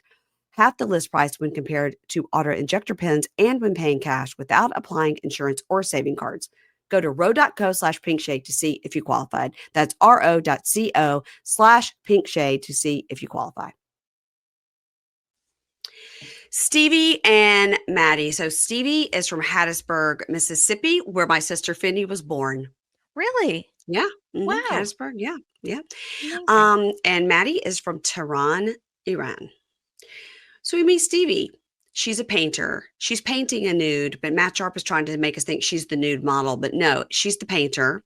[SPEAKER 1] Half the list price when compared to auto-injector pens and when paying cash without applying insurance or saving cards. Go to row.co/pinkshade to see if you qualified. That's ro.co/pinkshade to see if you qualify. Stevie and Maddie. So Stevie is from Hattiesburg, Mississippi, where my sister Finney was born.
[SPEAKER 2] Really?
[SPEAKER 1] Yeah.
[SPEAKER 2] Wow.
[SPEAKER 1] Hattiesburg. Yeah. Yeah.
[SPEAKER 2] Amazing.
[SPEAKER 1] And Maddie is from Tehran, Iran. So we meet Stevie. She's a painter. She's painting a nude, but Matt Sharp is trying to make us think she's the nude model, but no, she's the painter.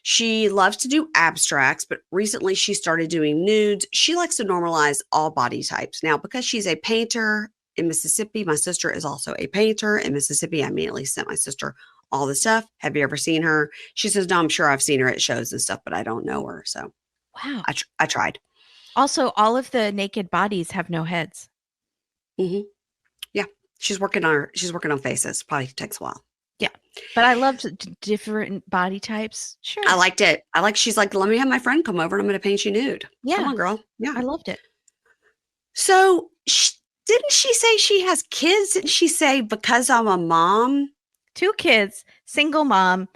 [SPEAKER 1] She loves to do abstracts, but recently she started doing nudes. She likes to normalize all body types. Now, because she's a painter in Mississippi, my sister is also a painter in Mississippi. I immediately sent my sister all the stuff. Have you ever seen her? She says, no, I'm sure I've seen her at shows and stuff, but I don't know her. So
[SPEAKER 2] Wow.
[SPEAKER 1] I tried.
[SPEAKER 2] Also, all of the naked bodies have no heads.
[SPEAKER 1] Mm-hmm. Yeah. She's working on faces. Probably takes a while.
[SPEAKER 2] Yeah. But I loved different body types. Sure.
[SPEAKER 1] I liked it. She's like, let me have my friend come over and I'm going to paint you nude.
[SPEAKER 2] Yeah.
[SPEAKER 1] Come on, girl. Yeah.
[SPEAKER 2] I loved it.
[SPEAKER 1] So didn't she say she has kids? Didn't she say because I'm a mom?
[SPEAKER 2] 2 kids, single mom.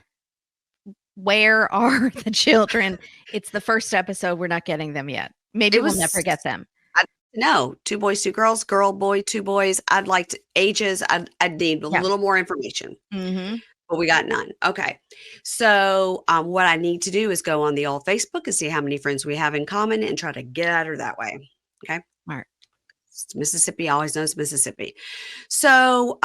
[SPEAKER 2] Where are the children? It's the first episode. We're not getting them yet. Maybe we'll never get them.
[SPEAKER 1] No, 2 boys, 2 girls, girl, boy, 2 boys. I'd like to ages. I'd need a little more information.
[SPEAKER 2] Mm-hmm.
[SPEAKER 1] But we got none. Okay. So what I need to do is go on the old Facebook and see how many friends we have in common and try to get at her that way. Okay.
[SPEAKER 2] Smart.
[SPEAKER 1] Mississippi always knows Mississippi. So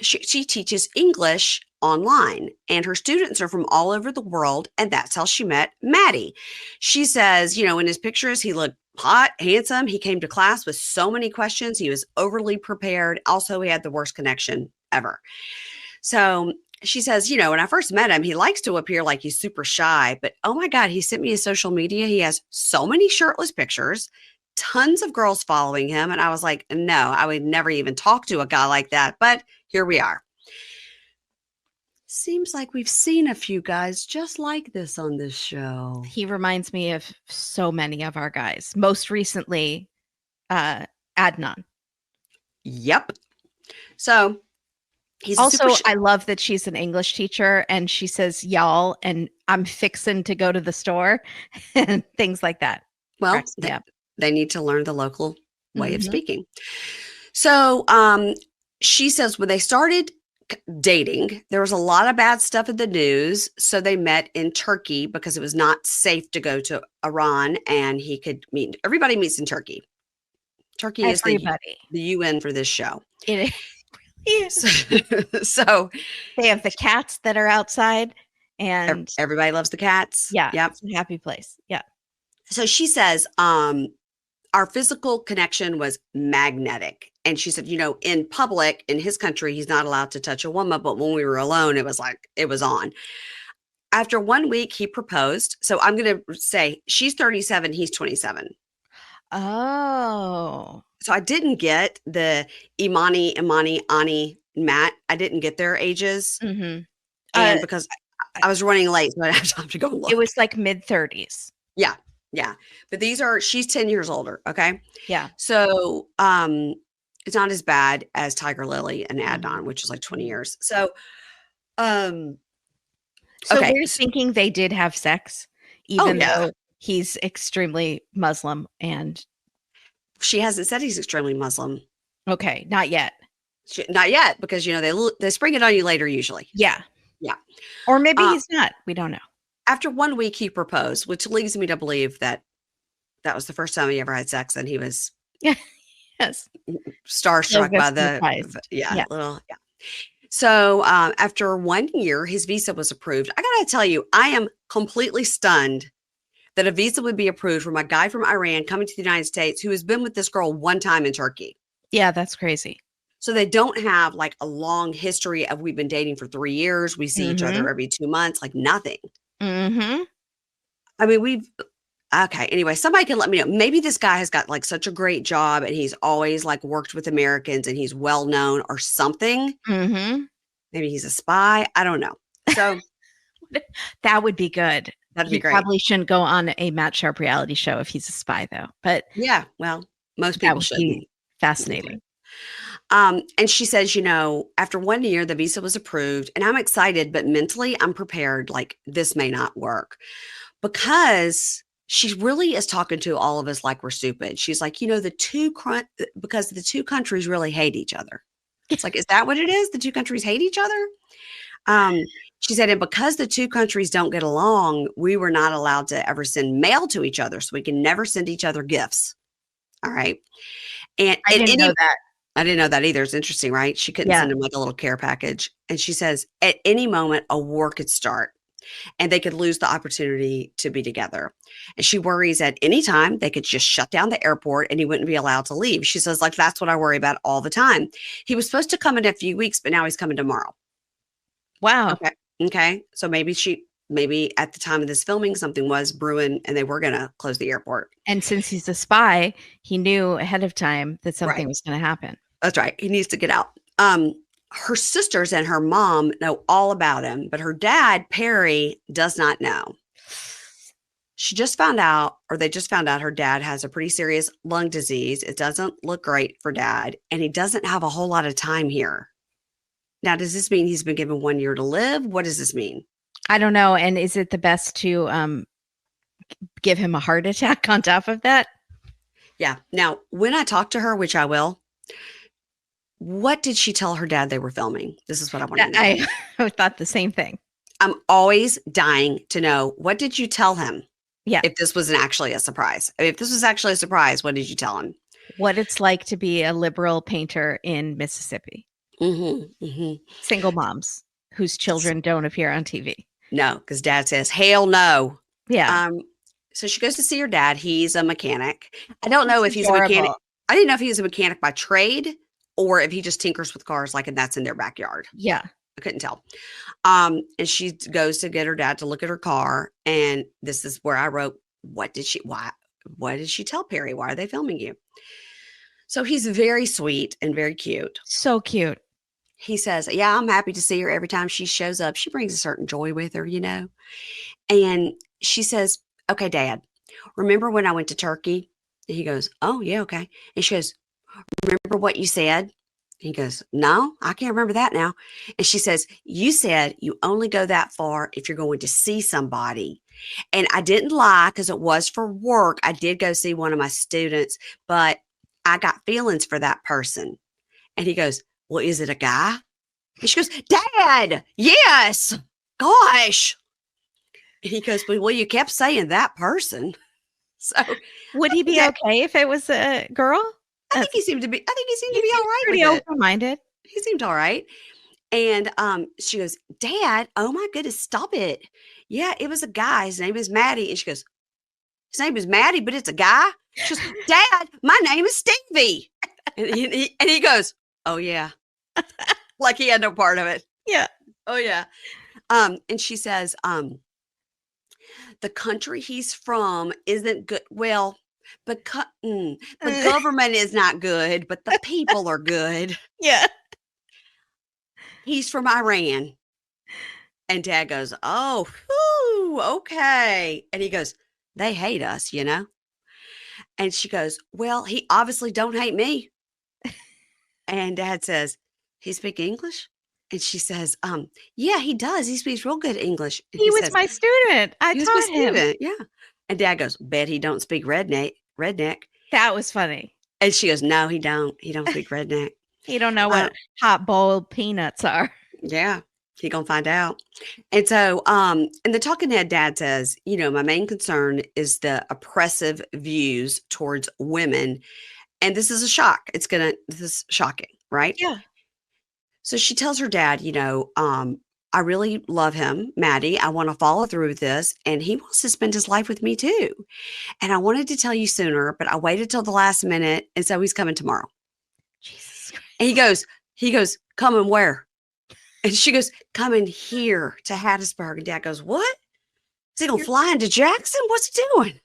[SPEAKER 1] she teaches English online and her students are from all over the world. And that's how she met Maddie. She says, in his pictures, he looked hot, handsome. He came to class with so many questions. He was overly prepared. Also, he had the worst connection ever. So she says, when I first met him, he likes to appear like he's super shy, but oh my God, he sent me his social media. He has so many shirtless pictures, tons of girls following him. And I was like, no, I would never even talk to a guy like that. But here we are. Seems like we've seen a few guys just like this on this show.
[SPEAKER 2] He reminds me of so many of our guys. Most recently, Adnan.
[SPEAKER 1] Yep. So he's
[SPEAKER 2] also, I love that she's an English teacher and she says y'all and I'm fixing to go to the store and things like that.
[SPEAKER 1] Well, they need to learn the local way of
[SPEAKER 2] Mhm.
[SPEAKER 1] speaking. So she says when they started dating, there was a lot of bad stuff in the news. So they met in Turkey because it was not safe to go to Iran and he could meet. Everybody meets in Turkey. Turkey is the UN for this show.
[SPEAKER 2] It is.
[SPEAKER 1] So
[SPEAKER 2] they have the cats that are outside and
[SPEAKER 1] everybody loves the cats.
[SPEAKER 2] Yeah.
[SPEAKER 1] Yep.
[SPEAKER 2] It's a happy place. Yeah.
[SPEAKER 1] So she says, our physical connection was magnetic. And she said, in public, in his country, he's not allowed to touch a woman. But when we were alone, it was like, it was on. After 1 week, he proposed. So I'm going to say she's 37, he's 27.
[SPEAKER 2] Oh.
[SPEAKER 1] So I didn't get the Imani, Ani, Matt. I didn't get their ages.
[SPEAKER 2] Mm-hmm.
[SPEAKER 1] And because I was running late, so I didn't have time to go and look.
[SPEAKER 2] It was like mid-30s.
[SPEAKER 1] Yeah. Yeah. But she's 10 years older. Okay.
[SPEAKER 2] Yeah.
[SPEAKER 1] So it's not as bad as Tiger Lily and Adnan, which is like 20 years. So
[SPEAKER 2] we're thinking they did have sex, even though he's extremely Muslim and
[SPEAKER 1] She hasn't said he's extremely Muslim.
[SPEAKER 2] okay, not yet.
[SPEAKER 1] Not yet, because they spring it on you later usually.
[SPEAKER 2] Yeah.
[SPEAKER 1] Yeah.
[SPEAKER 2] Or maybe
[SPEAKER 1] Uh,
[SPEAKER 2] he's not. We don't know.
[SPEAKER 1] After 1 week, he proposed, which leads me to believe that that was the first time he ever had sex, and he was
[SPEAKER 2] Yeah. Yes.
[SPEAKER 1] starstruck
[SPEAKER 2] Yoga
[SPEAKER 1] by the
[SPEAKER 2] surprised.
[SPEAKER 1] yeah,
[SPEAKER 2] Yeah.
[SPEAKER 1] little yeah. So after 1 year, his visa was approved. I gotta tell you, I am completely stunned that a visa would be approved from a guy from Iran coming to the United States who has been with this girl one time in Turkey.
[SPEAKER 2] Yeah, that's crazy.
[SPEAKER 1] So they don't have like a long history of we've been dating for 3 years. We see each other
[SPEAKER 2] Mhm.
[SPEAKER 1] every 2 months, like nothing.
[SPEAKER 2] Mhm.
[SPEAKER 1] I mean, okay. Anyway, somebody can let me know. Maybe this guy has got like such a great job and he's always like worked with Americans and he's well known or something.
[SPEAKER 2] Mhm.
[SPEAKER 1] Maybe he's a spy. I don't know. So
[SPEAKER 2] That would be good.
[SPEAKER 1] that'd be
[SPEAKER 2] He
[SPEAKER 1] great.
[SPEAKER 2] probably shouldn't go on a Matt Sharp reality show if he's a spy, though. But
[SPEAKER 1] Yeah. Well, most
[SPEAKER 2] that
[SPEAKER 1] people
[SPEAKER 2] would be
[SPEAKER 1] shouldn't. Yeah.
[SPEAKER 2] fascinating.
[SPEAKER 1] And she says, after 1 year, the visa was approved, and I'm excited, but mentally, I'm prepared. Like, this may not work because she really is talking to all of us like we're stupid. She's like, because the two countries really hate each other. It's like, is that what it is? The two countries hate each other? Um, she said, and because the two countries don't get along, we were not allowed to ever send mail to each other. So we can never send each other gifts. All right. And
[SPEAKER 2] I didn't know that.
[SPEAKER 1] I didn't know that either. It's interesting, right? She couldn't
[SPEAKER 2] Yeah.
[SPEAKER 1] send him like a little care package. And she says, at any moment, a war could start and they could lose the opportunity to be together. And she worries at any time they could just shut down the airport and he wouldn't be allowed to leave. She says, like, that's what I worry about all the time. He was supposed to come in a few weeks, but now he's coming tomorrow.
[SPEAKER 2] Wow.
[SPEAKER 1] Okay. Okay. So maybe at the time of this filming, something was brewing and they were going to close the airport.
[SPEAKER 2] And since he's a spy, he knew ahead of time that something
[SPEAKER 1] Right.
[SPEAKER 2] was going to happen.
[SPEAKER 1] That's right. He needs to get out. Her sisters and her mom know all about him, but her dad, Perry, does not know. She just found out, or they just found out her dad has a pretty serious lung disease. It doesn't look great for dad, and he doesn't have a whole lot of time here. Now, does this mean he's been given 1 year to live? What does this mean?
[SPEAKER 2] I don't know. And is it the best to give him a heart attack on top of that?
[SPEAKER 1] Yeah. Now, when I talk to her, which I will, what did she tell her dad they were filming? This is what I want to know.
[SPEAKER 2] I thought the same thing.
[SPEAKER 1] I'm always dying to know, what did you tell him?
[SPEAKER 2] Yeah.
[SPEAKER 1] If this wasn't actually a surprise. I mean, if this was actually a surprise, what did you tell him?
[SPEAKER 2] What it's like to be a liberal painter in Mississippi.
[SPEAKER 1] Mm-hmm, mm-hmm.
[SPEAKER 2] Single moms whose children don't appear on TV.
[SPEAKER 1] No, because dad says, hell no.
[SPEAKER 2] Yeah.
[SPEAKER 1] So she goes to see her dad. He's a mechanic. I don't know if he's
[SPEAKER 2] adorable.
[SPEAKER 1] a mechanic. I didn't know if he was a mechanic by trade or if he just tinkers with cars, like, and that's in their backyard.
[SPEAKER 2] Yeah.
[SPEAKER 1] I couldn't tell. And she goes to get her dad to look at her car. And this is where I wrote, what did she tell Perry? Why are they filming you? So he's very sweet and very cute.
[SPEAKER 2] So cute.
[SPEAKER 1] He says, yeah, I'm happy to see her every time she shows up. She brings a certain joy with her, And she says, okay, Dad, remember when I went to Turkey? And he goes, oh, yeah, okay. And she goes, remember what you said? He goes, no, I can't remember that now. And she says, you said you only go that far if you're going to see somebody. And I didn't lie because it was for work. I did go see one of my students, but I got feelings for that person. And he goes, well, is it a guy? And she goes, Dad, yes, gosh. And he goes, well, you kept saying that person. So
[SPEAKER 2] would he be okay if it was a girl?
[SPEAKER 1] I think he seemed to be all right
[SPEAKER 2] pretty
[SPEAKER 1] with it.
[SPEAKER 2] open-minded.
[SPEAKER 1] He seemed all right. And she goes, Dad, oh my goodness, stop it. Yeah, it was a guy. His name is Maddie. And she goes, his name is Maddie, but it's a guy. She goes, Dad, my name is Stevie. And he goes, oh yeah. Like he had no part of it.
[SPEAKER 2] Yeah.
[SPEAKER 1] Oh yeah. And she says, the country he's from isn't good. Well, the government is not good, but the people are good.
[SPEAKER 2] Yeah.
[SPEAKER 1] He's from Iran. And Dad goes, oh, whew, okay. And he goes, they hate us, And she goes, well, he obviously don't hate me. And Dad says, he speak English? And she says, yeah, he does. He speaks real good English. And
[SPEAKER 2] He was
[SPEAKER 1] says,
[SPEAKER 2] my student. I
[SPEAKER 1] he was
[SPEAKER 2] taught
[SPEAKER 1] my
[SPEAKER 2] him.
[SPEAKER 1] student. Yeah. And dad goes, bet he don't speak redneck.
[SPEAKER 2] That was funny.
[SPEAKER 1] And she goes, no, he don't. He don't speak redneck.
[SPEAKER 2] You don't know
[SPEAKER 1] Uh,
[SPEAKER 2] what hot boiled peanuts are.
[SPEAKER 1] yeah, he gonna find out. And so, and the talking head dad says, my main concern is the oppressive views towards women. And this is a shock. This is shocking, right?
[SPEAKER 2] Yeah.
[SPEAKER 1] So she tells her dad, I really love him, Maddie. I want to follow through with this. And he wants to spend his life with me too. And I wanted to tell you sooner, but I waited till the last minute. And so he's coming tomorrow.
[SPEAKER 2] Jesus Christ.
[SPEAKER 1] And he goes, coming where? And she goes, coming here to Hattiesburg. And dad goes, what? Is he going to fly into Jackson? What's he doing?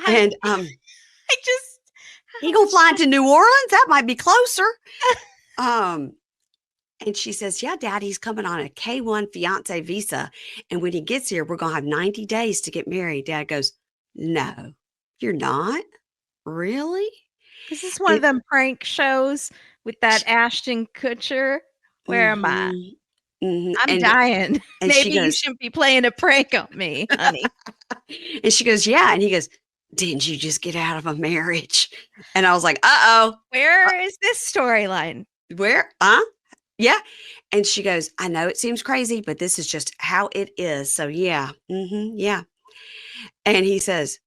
[SPEAKER 1] And
[SPEAKER 2] I just
[SPEAKER 1] he going to fly into New Orleans? That might be closer. And she says, yeah, dad, he's coming on a K-1 fiance visa. And when he gets here, we're going to have 90 days to get married. Dad goes, no, you're not. Really?
[SPEAKER 2] Is this one of them prank shows with that Ashton Kutcher? Where am I? I'm dying.
[SPEAKER 1] And
[SPEAKER 2] Maybe you shouldn't be playing a prank on me, honey.
[SPEAKER 1] And she goes, yeah. And he goes, didn't you just get out of a marriage? And I was like, uh-oh.
[SPEAKER 2] Where is this storyline?
[SPEAKER 1] Where? Yeah. And she goes, I know it seems crazy, but this is just how it is. So yeah. Yeah. And he says,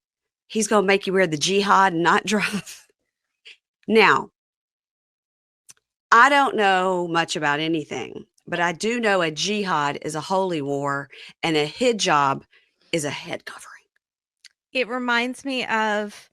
[SPEAKER 1] he's going to make you wear the jihad and not drive. Now, I don't know much about anything, but I do know a jihad is a holy war and a hijab is a head covering.
[SPEAKER 2] It reminds me of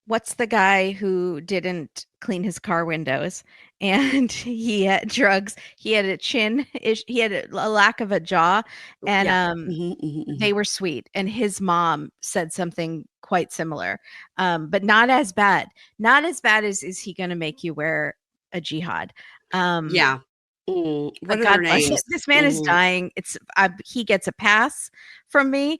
[SPEAKER 2] what's the guy who didn't clean his car windows and he had drugs. He had a chin. He had a lack of a jaw, and they were sweet. And his mom said something quite similar, but not as bad. Not as bad as is he going to make you wear a jihad?
[SPEAKER 1] Yeah. What
[SPEAKER 2] but
[SPEAKER 1] are
[SPEAKER 2] God
[SPEAKER 1] their
[SPEAKER 2] bless
[SPEAKER 1] names?
[SPEAKER 2] it. This man is dying. He gets a pass from me.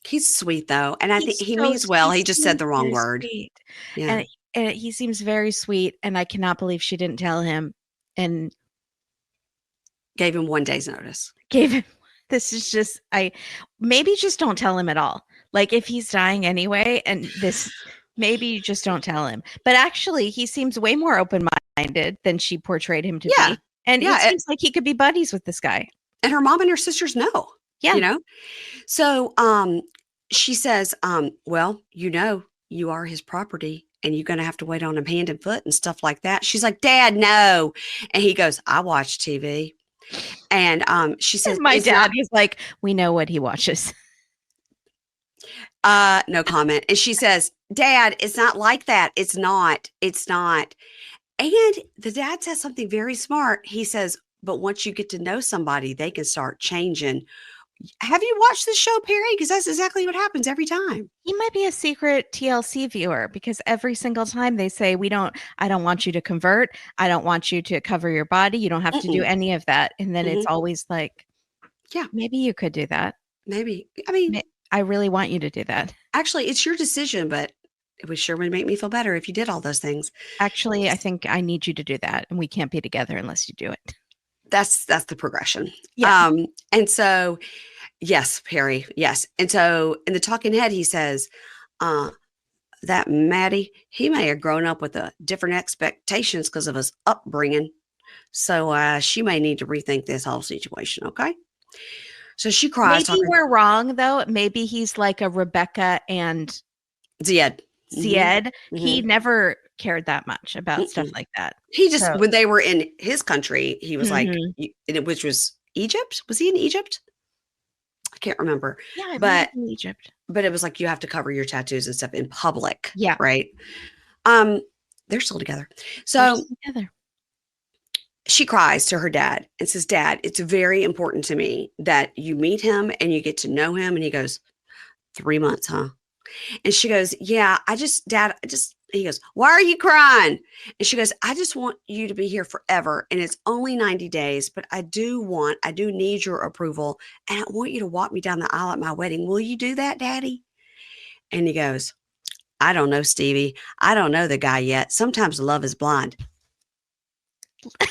[SPEAKER 1] He's sweet though, and I think he means well. He just said the wrong word.
[SPEAKER 2] Sweet.
[SPEAKER 1] Yeah.
[SPEAKER 2] And he seems very sweet, and I cannot believe she didn't tell him and
[SPEAKER 1] gave him 1 day's notice.
[SPEAKER 2] This is just maybe just don't tell him at all. Like if he's dying anyway, and maybe you just don't tell him. But actually, he seems way more open-minded than she portrayed him to be. And it seems like he could be buddies with this guy.
[SPEAKER 1] And her mom and her sisters know.
[SPEAKER 2] Yeah.
[SPEAKER 1] So she says, well, you are his property and you're going to have to wait on him hand and foot and stuff like that. She's like, Dad, no. And he goes, I watch TV. And she says,
[SPEAKER 2] my dad is like, we know what he watches.
[SPEAKER 1] No comment. And she says, Dad, it's not like that. It's not. And the dad says something very smart. He says, but once you get to know somebody, they can start changing. Have you watched this show, Perry? Because that's exactly what happens every time.
[SPEAKER 2] He might be a secret TLC viewer because every single time they say, I don't want you to convert. I don't want you to cover your body. You don't have to do any of that. And then it's always like, yeah, maybe you could do that.
[SPEAKER 1] Maybe. I mean,
[SPEAKER 2] I really want you to do that.
[SPEAKER 1] Actually, it's your decision, but it would sure would make me feel better if you did all those things.
[SPEAKER 2] Actually, I think I need you to do that. And we can't be together unless you do it.
[SPEAKER 1] That's the progression.
[SPEAKER 2] Yeah.
[SPEAKER 1] And so, yes, Perry, yes. And so in the talking head, he says, that Maddie, he may have grown up with different expectations because of his upbringing. So she may need to rethink this whole situation. Okay. So she cries.
[SPEAKER 2] Maybe we're wrong though. Maybe he's like a Rebecca and
[SPEAKER 1] Zied.
[SPEAKER 2] He never cared that much about stuff like that.
[SPEAKER 1] He just, when they were in his country, he was like, which was Egypt. Was he in Egypt? I can't remember.
[SPEAKER 2] Yeah,
[SPEAKER 1] but
[SPEAKER 2] in Egypt.
[SPEAKER 1] But it was like you have to cover your tattoos and stuff in public.
[SPEAKER 2] Yeah.
[SPEAKER 1] Right. They're still together. So she cries to her dad and says, Dad, it's very important to me that you meet him and you get to know him. And he goes, 3 months, huh? And she goes, yeah, he goes, why are you crying? And she goes, I just want you to be here forever. And it's only 90 days, but I do need your approval. And I want you to walk me down the aisle at my wedding. Will you do that, Daddy? And he goes, I don't know, Stevie. I don't know the guy yet. Sometimes love is blind.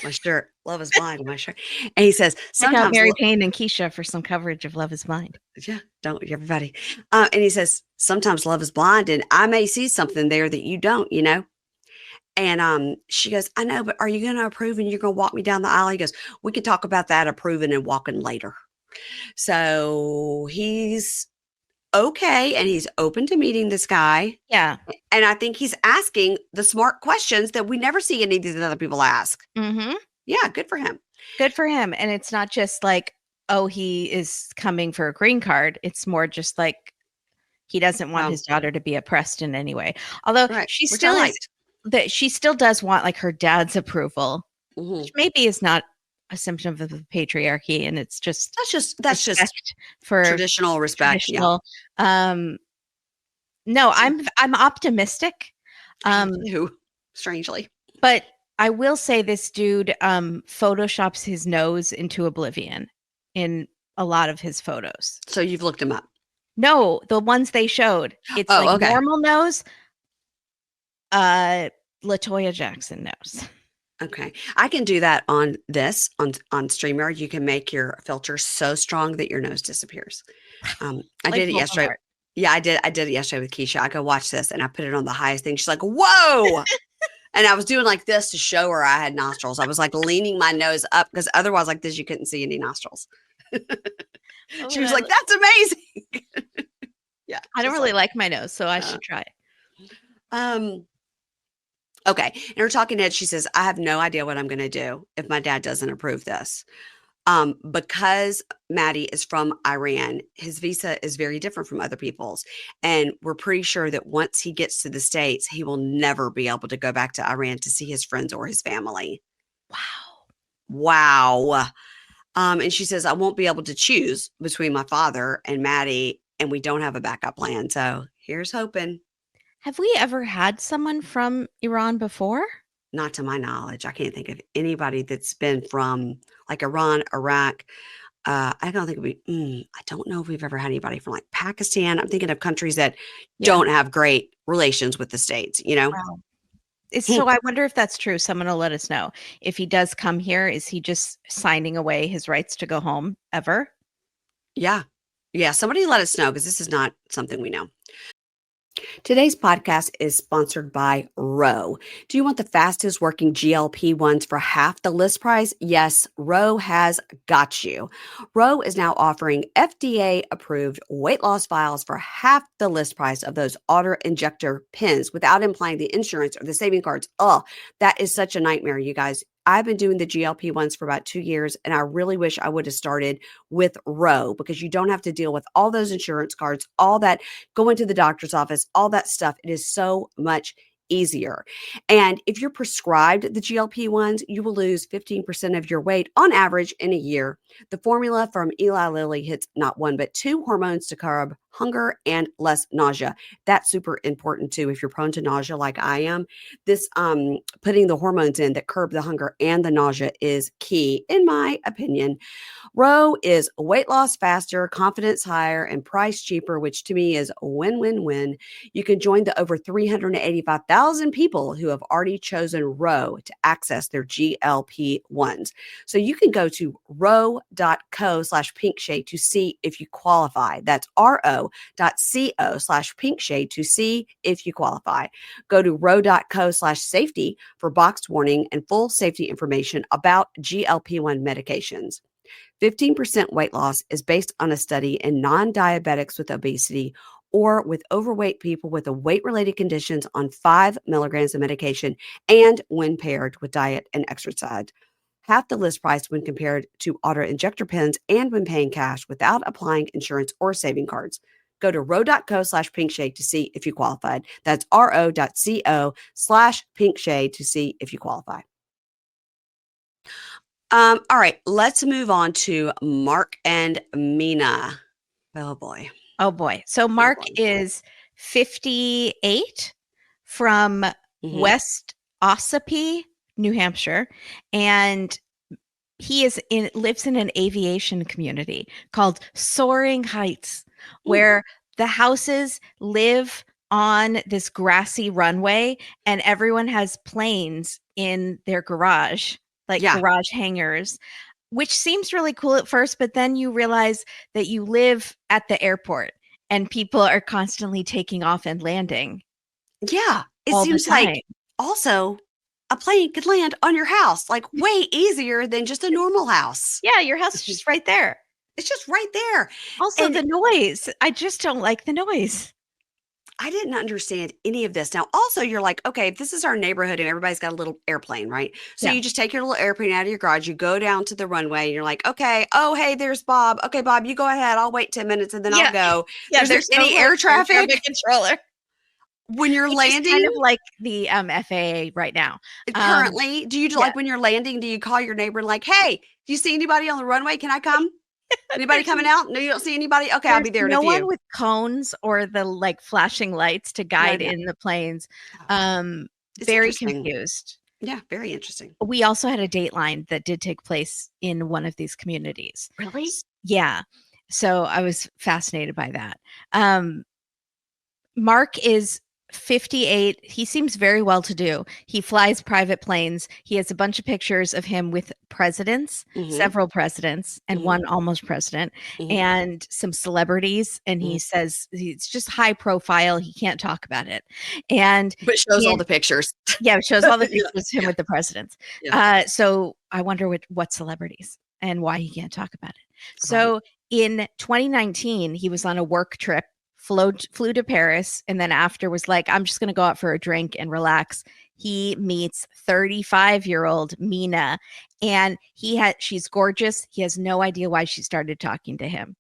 [SPEAKER 1] My shirt. Love is Blind. My shirt. And he says,
[SPEAKER 2] Check out
[SPEAKER 1] sometimes,
[SPEAKER 2] Mary Payne and Keisha for some coverage of Love is Blind.
[SPEAKER 1] yeah, don't everybody. And he says, sometimes love is blind, and I may see something there that you don't, you know? And she goes, I know, but are you going to approve and you're going to walk me down the aisle? He goes, we can talk about that approving and walking later. So he's okay. And he's open to meeting this guy.
[SPEAKER 2] Yeah.
[SPEAKER 1] And I think he's asking the smart questions that we never see any of these other people ask.
[SPEAKER 2] Mm-hmm.
[SPEAKER 1] Yeah, good for him.
[SPEAKER 2] Good for him. And it's not just like, oh, he is coming for a green card. It's more just like he doesn't want his daughter to be oppressed in any way. Although
[SPEAKER 1] Right,
[SPEAKER 2] she
[SPEAKER 1] which I
[SPEAKER 2] still is
[SPEAKER 1] liked.
[SPEAKER 2] that she still does want like her dad's approval,
[SPEAKER 1] Mhm.
[SPEAKER 2] which maybe is not a symptom of the patriarchy, and it's just
[SPEAKER 1] That's just
[SPEAKER 2] respect for
[SPEAKER 1] traditional respect. Yeah,
[SPEAKER 2] traditional. No, I'm optimistic.
[SPEAKER 1] I am too. Strangely,
[SPEAKER 2] But I will say this dude photoshops his nose into oblivion in a lot of his photos.
[SPEAKER 1] so you've looked him up.
[SPEAKER 2] No, the ones they showed, it's like
[SPEAKER 1] Oh, okay.
[SPEAKER 2] normal nose, LaToya Jackson nose.
[SPEAKER 1] Okay. I can do that on this on StreamYard. You can make your filter so strong that your nose disappears. I
[SPEAKER 2] Like
[SPEAKER 1] did it yesterday.
[SPEAKER 2] Voldemort.
[SPEAKER 1] Yeah, I did it yesterday with Keisha. I go watch this and I put it on the highest thing. She's like, "Whoa!" And I was doing like this to show her I had nostrils. I was like leaning my nose up because otherwise, like this, you couldn't see any nostrils.
[SPEAKER 2] Oh,
[SPEAKER 1] She was like, "That's amazing." Yeah,
[SPEAKER 2] I don't
[SPEAKER 1] just
[SPEAKER 2] really
[SPEAKER 1] like
[SPEAKER 2] like my nose, so I should try it.
[SPEAKER 1] um. Okay. In her talking head, she says, I have no idea what I'm going to do if my dad doesn't approve this. Because Maddie is from Iran, his visa is very different from other people's. And we're pretty sure that once he gets to the States, he will never be able to go back to Iran to see his friends or his family.
[SPEAKER 2] Wow.
[SPEAKER 1] Wow. And she says, I won't be able to choose between my father and Maddie, and we don't have a backup plan. So here's hoping.
[SPEAKER 2] Have we ever had someone from Iran before?
[SPEAKER 1] Not to my knowledge. I can't think of anybody that's been from like Iran, Iraq. I don't think I don't know if we've ever had anybody from like Pakistan. I'm thinking of countries that
[SPEAKER 2] Yeah.
[SPEAKER 1] don't have great relations with the States, you know?
[SPEAKER 2] Wow. So I wonder if that's true. Someone will let us know. If he does come here, is he just signing away his rights to go home ever?
[SPEAKER 1] Yeah. Yeah. Somebody let us know because this is not something we know. Today's podcast is sponsored by Roe. Do you want the fastest working GLP-1s for half the list price? Yes, Roe has got you. Roe is now offering FDA approved weight loss vials for half the list price of those auto injector pens without implying the insurance or the saving cards. Oh, that is such a nightmare, you guys. I've been doing the GLP-1s for about 2 years, and I really wish I would have started with Roe because you don't have to deal with all those insurance cards, all that going to the doctor's office, all that stuff. It is so much easier. And if you're prescribed the GLP-1s, you will lose 15% of your weight on average in a year. The formula from Eli Lilly hits not one, but two hormones to curb hunger and less nausea. That's super important too. If you're prone to nausea like I am, this putting the hormones in that curb the hunger and the nausea is key, in my opinion. Row is weight loss faster, confidence higher, and price cheaper, which to me is a win win win. You can join the over 385,000 people who have already chosen Row to access their GLP 1s. So you can go to row.co/pinkshade to see if you qualify. That's ro.co/pinkshade to see if you qualify. Go to row.co/safety for boxed warning and full safety information about GLP-1 medications. 15% weight loss is based on a study in non-diabetics with obesity or with overweight people with a weight-related conditions on 5 milligrams of medication and when paired with diet and exercise. Half the list price when compared to auto-injector pens and when paying cash without applying insurance or saving cards. Go to ro.co/pinkshade to see if you qualified. That's ro.co/pinkshade to see if you qualify. All right, let's move on to Mark and Mina. Oh boy.
[SPEAKER 2] Oh boy. So
[SPEAKER 1] Oh
[SPEAKER 2] Mark
[SPEAKER 1] boy.
[SPEAKER 2] is 58 from
[SPEAKER 1] Mhm.
[SPEAKER 2] West Ossipee, New Hampshire, and he lives in an aviation community called Soaring Heights,
[SPEAKER 1] Ooh.
[SPEAKER 2] where the houses live on this grassy runway and everyone has planes in their garage, like
[SPEAKER 1] Yeah.
[SPEAKER 2] garage hangers, which seems really cool at first, but then you realize that you live at the airport and people are constantly taking off and landing
[SPEAKER 1] Yeah. It
[SPEAKER 2] all the
[SPEAKER 1] seems like
[SPEAKER 2] time.
[SPEAKER 1] also a plane could land on your house like way easier than just a normal house.
[SPEAKER 2] Yeah, your house is just right there.
[SPEAKER 1] It's just right there.
[SPEAKER 2] Also,
[SPEAKER 1] And
[SPEAKER 2] the noise. I just don't like the noise.
[SPEAKER 1] I didn't understand any of this. Now, also, you're like, okay, this is our neighborhood and everybody's got a little airplane, right? So
[SPEAKER 2] Yeah.
[SPEAKER 1] you just take your little airplane out of your garage, you go down to the runway, and you're like, okay, oh, hey, there's Bob. Okay, Bob, you go ahead. I'll wait 10 minutes and then I'll
[SPEAKER 2] Yeah.
[SPEAKER 1] go.
[SPEAKER 2] Yeah,
[SPEAKER 1] There's
[SPEAKER 2] there's no
[SPEAKER 1] any
[SPEAKER 2] like
[SPEAKER 1] air
[SPEAKER 2] air traffic
[SPEAKER 1] traffic
[SPEAKER 2] controller,
[SPEAKER 1] when you're
[SPEAKER 2] which is kind
[SPEAKER 1] landing.
[SPEAKER 2] of like the FAA right now.
[SPEAKER 1] Currently, do you
[SPEAKER 2] Yeah.
[SPEAKER 1] like when you're landing, do you call your neighbor and like, hey, do you see anybody on the runway? Can I come? Anybody
[SPEAKER 2] There's
[SPEAKER 1] coming out? No, you don't see anybody? Okay, I'll
[SPEAKER 2] there's
[SPEAKER 1] be there in a
[SPEAKER 2] no one
[SPEAKER 1] few.
[SPEAKER 2] with cones or the like flashing lights to
[SPEAKER 1] No,
[SPEAKER 2] guide
[SPEAKER 1] no.
[SPEAKER 2] in the planes.
[SPEAKER 1] Oh, it's
[SPEAKER 2] Very
[SPEAKER 1] interesting.
[SPEAKER 2] confused.
[SPEAKER 1] Yeah, very interesting.
[SPEAKER 2] We also had a Dateline that did take place in one of these communities.
[SPEAKER 1] Really?
[SPEAKER 2] Yeah. So I was fascinated by that. Um, Mark is 58. He seems very well to do. He flies private planes. He has a bunch of pictures of him with presidents,
[SPEAKER 1] Mm-hmm.
[SPEAKER 2] several presidents, and
[SPEAKER 1] Mm-hmm.
[SPEAKER 2] one almost president,
[SPEAKER 1] Mm-hmm.
[SPEAKER 2] and some celebrities. And
[SPEAKER 1] Mm-hmm.
[SPEAKER 2] he says it's just high profile. He can't talk about it. And
[SPEAKER 1] But shows all
[SPEAKER 2] in,
[SPEAKER 1] the pictures.
[SPEAKER 2] yeah, it shows all the
[SPEAKER 1] Yeah,
[SPEAKER 2] pictures of him
[SPEAKER 1] yeah,
[SPEAKER 2] with the presidents.
[SPEAKER 1] yeah.
[SPEAKER 2] So I wonder what celebrities and why he can't talk about it.
[SPEAKER 1] Right.
[SPEAKER 2] So in 2019, he was on a work trip, flew to Paris, and then after was like, I'm just going to go out for a drink and relax. He meets 35-year-old Mina, and she's gorgeous. He has no idea why she started talking to him.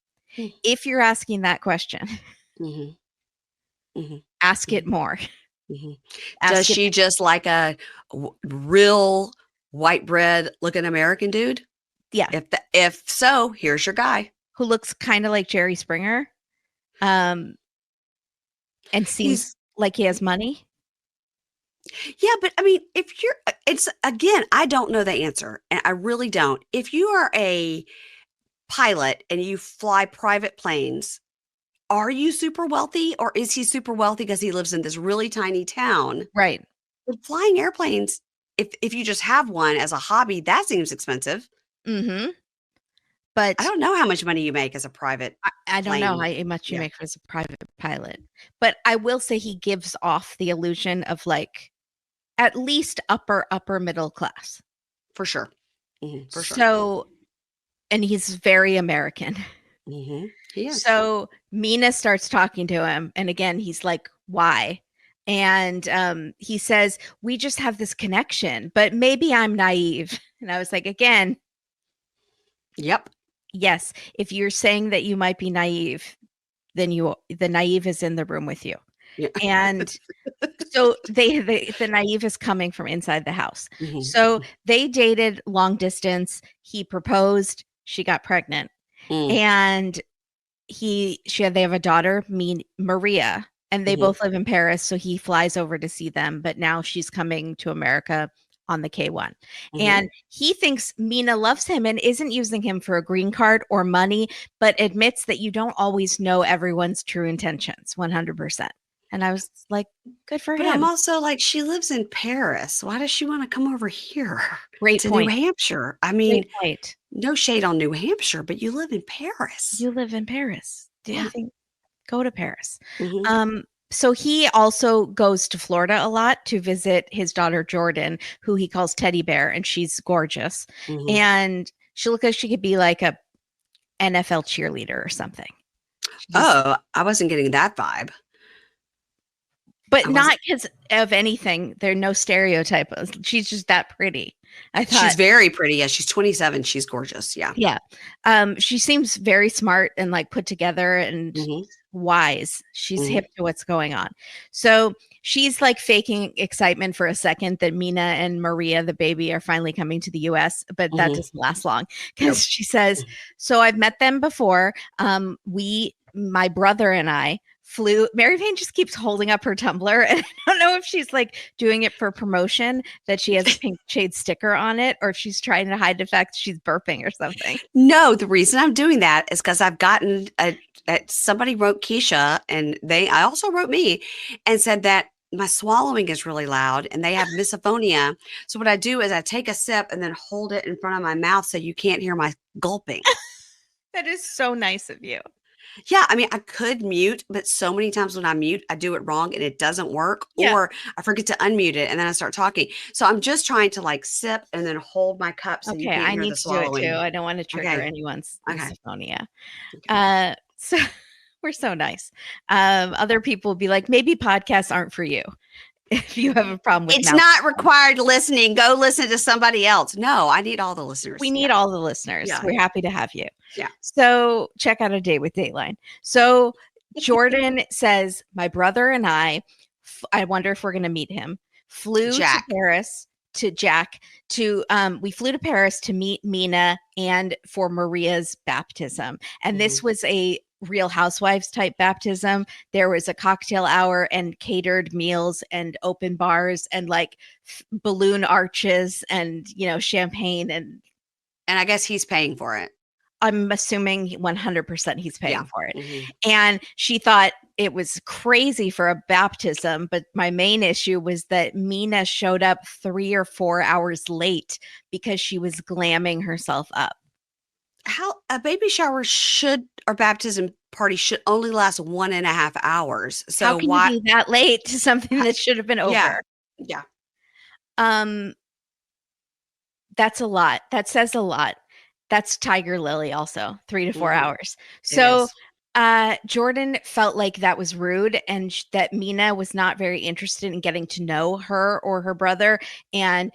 [SPEAKER 2] If you're asking that question,
[SPEAKER 1] Mm-hmm. Mm-hmm.
[SPEAKER 2] ask it
[SPEAKER 1] Mm-hmm.
[SPEAKER 2] more.
[SPEAKER 1] Mm-hmm. Does
[SPEAKER 2] Ask it.
[SPEAKER 1] she just like a real white bread looking American dude?
[SPEAKER 2] Yeah,
[SPEAKER 1] If so, here's your guy.
[SPEAKER 2] who looks kind of like Jerry Springer, and seems
[SPEAKER 1] He's
[SPEAKER 2] like he has money.
[SPEAKER 1] Yeah, but I mean, if you're, it's again, I don't know the answer, and I really don't. If you are a pilot and you fly private planes, are you super wealthy, or is he super wealthy because he lives in this really tiny town?
[SPEAKER 2] Right.
[SPEAKER 1] But flying airplanes, if you just have one as a hobby, that seems expensive.
[SPEAKER 2] Mm-hmm.
[SPEAKER 1] I
[SPEAKER 2] But
[SPEAKER 1] don't know how much money you make as a private
[SPEAKER 2] I don't know
[SPEAKER 1] plane.
[SPEAKER 2] how much you
[SPEAKER 1] Yeah,
[SPEAKER 2] make as a private pilot. But I will say he gives off the illusion of like at least upper middle class.
[SPEAKER 1] for sure. For sure.
[SPEAKER 2] So, and he's very American.
[SPEAKER 1] He is.
[SPEAKER 2] So Mina starts talking to him, and again, he's like, "Why?" And he says, "We just have this connection, but maybe I'm naive." And I was like, "Again,
[SPEAKER 1] Yep.
[SPEAKER 2] yes. If you're saying that you might be naive, then the naive is in the room with you."
[SPEAKER 1] Yeah.
[SPEAKER 2] And so the naive is coming from inside the house.
[SPEAKER 1] Mhm.
[SPEAKER 2] So they dated long distance. He proposed. She got pregnant,
[SPEAKER 1] Mm.
[SPEAKER 2] and they have a daughter, Maria, and they
[SPEAKER 1] Mhm.
[SPEAKER 2] both live in Paris. So he flies over to see them, but now she's coming to America on the K1.
[SPEAKER 1] Mhm.
[SPEAKER 2] And he thinks Mina loves him and isn't using him for a green card or money, but admits that you don't always know everyone's true intentions 100%. And I was like, good for
[SPEAKER 1] But I'm
[SPEAKER 2] him.
[SPEAKER 1] also like, she lives in Paris. Why does she want to come over here
[SPEAKER 2] Great
[SPEAKER 1] to New
[SPEAKER 2] point.
[SPEAKER 1] Hampshire? I
[SPEAKER 2] Great
[SPEAKER 1] mean,
[SPEAKER 2] point.
[SPEAKER 1] no shade on New Hampshire, but you live in Paris.
[SPEAKER 2] You live in Paris. Do you
[SPEAKER 1] Yeah.
[SPEAKER 2] think go to Paris?
[SPEAKER 1] Mhm.
[SPEAKER 2] So he also goes to Florida a lot to visit his daughter Jordan, who he calls Teddy Bear, and she's gorgeous.
[SPEAKER 1] Mhm.
[SPEAKER 2] And she looks like she could be like a NFL cheerleader or something. She's
[SPEAKER 1] Oh, I wasn't getting that vibe.
[SPEAKER 2] But
[SPEAKER 1] I wasn't
[SPEAKER 2] not because of anything. There are no stereotype. She's just that pretty. I
[SPEAKER 1] She's
[SPEAKER 2] thought,
[SPEAKER 1] very pretty. Yeah, she's 27. She's gorgeous. Yeah.
[SPEAKER 2] yeah. She seems very smart and like put together and
[SPEAKER 1] Mhm.
[SPEAKER 2] wise. She's
[SPEAKER 1] Mhm.
[SPEAKER 2] hip to what's going on. So she's like faking excitement for a second that Mina and Maria, the baby, are finally coming to the US, but that
[SPEAKER 1] Mhm.
[SPEAKER 2] doesn't last long
[SPEAKER 1] Nope.
[SPEAKER 2] because she says, so I've met them before. My brother and I flew. Mary Payne just keeps holding up her tumbler. And I don't know if she's like doing it for promotion that she has a pink shade sticker on it, or if she's trying to hide the fact she's burping or something.
[SPEAKER 1] No, the reason I'm doing that is because I've gotten somebody wrote Keisha, and I also wrote me and said that my swallowing is really loud and they have misophonia. So what I do is I take a sip and then hold it in front of my mouth so you can't hear my gulping.
[SPEAKER 2] That is so nice of you.
[SPEAKER 1] Yeah, I mean, I could mute, but so many times when I mute, I do it wrong and it doesn't work,
[SPEAKER 2] Yeah.
[SPEAKER 1] or I forget to unmute it and then I start talking. So I'm just trying to like sip and then hold my cup so you
[SPEAKER 2] Okay,
[SPEAKER 1] can't
[SPEAKER 2] I
[SPEAKER 1] hear
[SPEAKER 2] need
[SPEAKER 1] the
[SPEAKER 2] to do it too.
[SPEAKER 1] swallowing.
[SPEAKER 2] I don't want to trigger
[SPEAKER 1] Okay.
[SPEAKER 2] anyone's
[SPEAKER 1] Okay.
[SPEAKER 2] misophonia.
[SPEAKER 1] Okay.
[SPEAKER 2] So we're so nice. Other people will be like, maybe podcasts aren't for you if you have a problem with
[SPEAKER 1] It's
[SPEAKER 2] mouth.
[SPEAKER 1] not required listening. Go listen to somebody else. No, I need all the
[SPEAKER 2] We
[SPEAKER 1] listeners.
[SPEAKER 2] need
[SPEAKER 1] Yeah.
[SPEAKER 2] all the listeners.
[SPEAKER 1] Yeah.
[SPEAKER 2] We're happy to have you.
[SPEAKER 1] Yeah.
[SPEAKER 2] So check out A Day with Dateline. So Jordan says, my brother and I wonder if we're going to meet him, flew to
[SPEAKER 1] Jack.
[SPEAKER 2] Paris to Jack to we flew to Paris to meet Mina and for Maria's baptism. And
[SPEAKER 1] Mhm.
[SPEAKER 2] this was a Real Housewives type baptism. There was a cocktail hour and catered meals and open bars and like balloon arches and champagne, and
[SPEAKER 1] And I guess he's paying for it.
[SPEAKER 2] I'm assuming 100% he's paying
[SPEAKER 1] Yeah.
[SPEAKER 2] for it.
[SPEAKER 1] Mhm.
[SPEAKER 2] And she thought it was crazy for a baptism, but my main issue was that Mina showed up 3 or 4 hours late because she was glamming herself up.
[SPEAKER 1] How a baby shower should or baptism party should only last 1.5 hours.
[SPEAKER 2] How
[SPEAKER 1] So
[SPEAKER 2] can you
[SPEAKER 1] why?
[SPEAKER 2] be that late to something
[SPEAKER 1] ha-
[SPEAKER 2] that should have been
[SPEAKER 1] Yeah.
[SPEAKER 2] over?
[SPEAKER 1] Yeah.
[SPEAKER 2] Um, that's a lot. That says a lot. That's Tiger Lily also, 3 to 4
[SPEAKER 1] Mhm.
[SPEAKER 2] hours.
[SPEAKER 1] It
[SPEAKER 2] So,
[SPEAKER 1] is.
[SPEAKER 2] Jordan felt like that was rude and that Mina was not very interested in getting to know her or her brother, and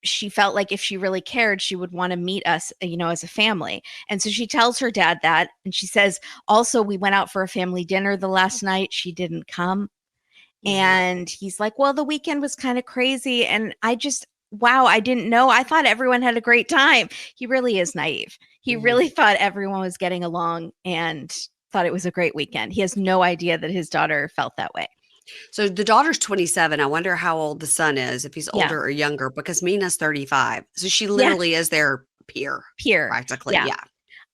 [SPEAKER 2] she felt like if she really cared, she would want to meet us, as a family. And so she tells her dad that, and she says, also, we went out for a family dinner the last night. She didn't come.
[SPEAKER 1] Mhm.
[SPEAKER 2] And he's like, well, the weekend was kind of crazy. And wow, I didn't know. I thought everyone had a great time. He really is naive. He
[SPEAKER 1] Mhm.
[SPEAKER 2] really thought everyone was getting along and thought it was a great weekend. He has no idea that his daughter felt that way.
[SPEAKER 1] So the daughter's 27. I wonder how old the son is, if he's
[SPEAKER 2] Yeah.
[SPEAKER 1] older or younger, because Mina's 35. So she
[SPEAKER 2] Yeah.
[SPEAKER 1] literally is their peer,
[SPEAKER 2] Peer.
[SPEAKER 1] practically.
[SPEAKER 2] Yeah.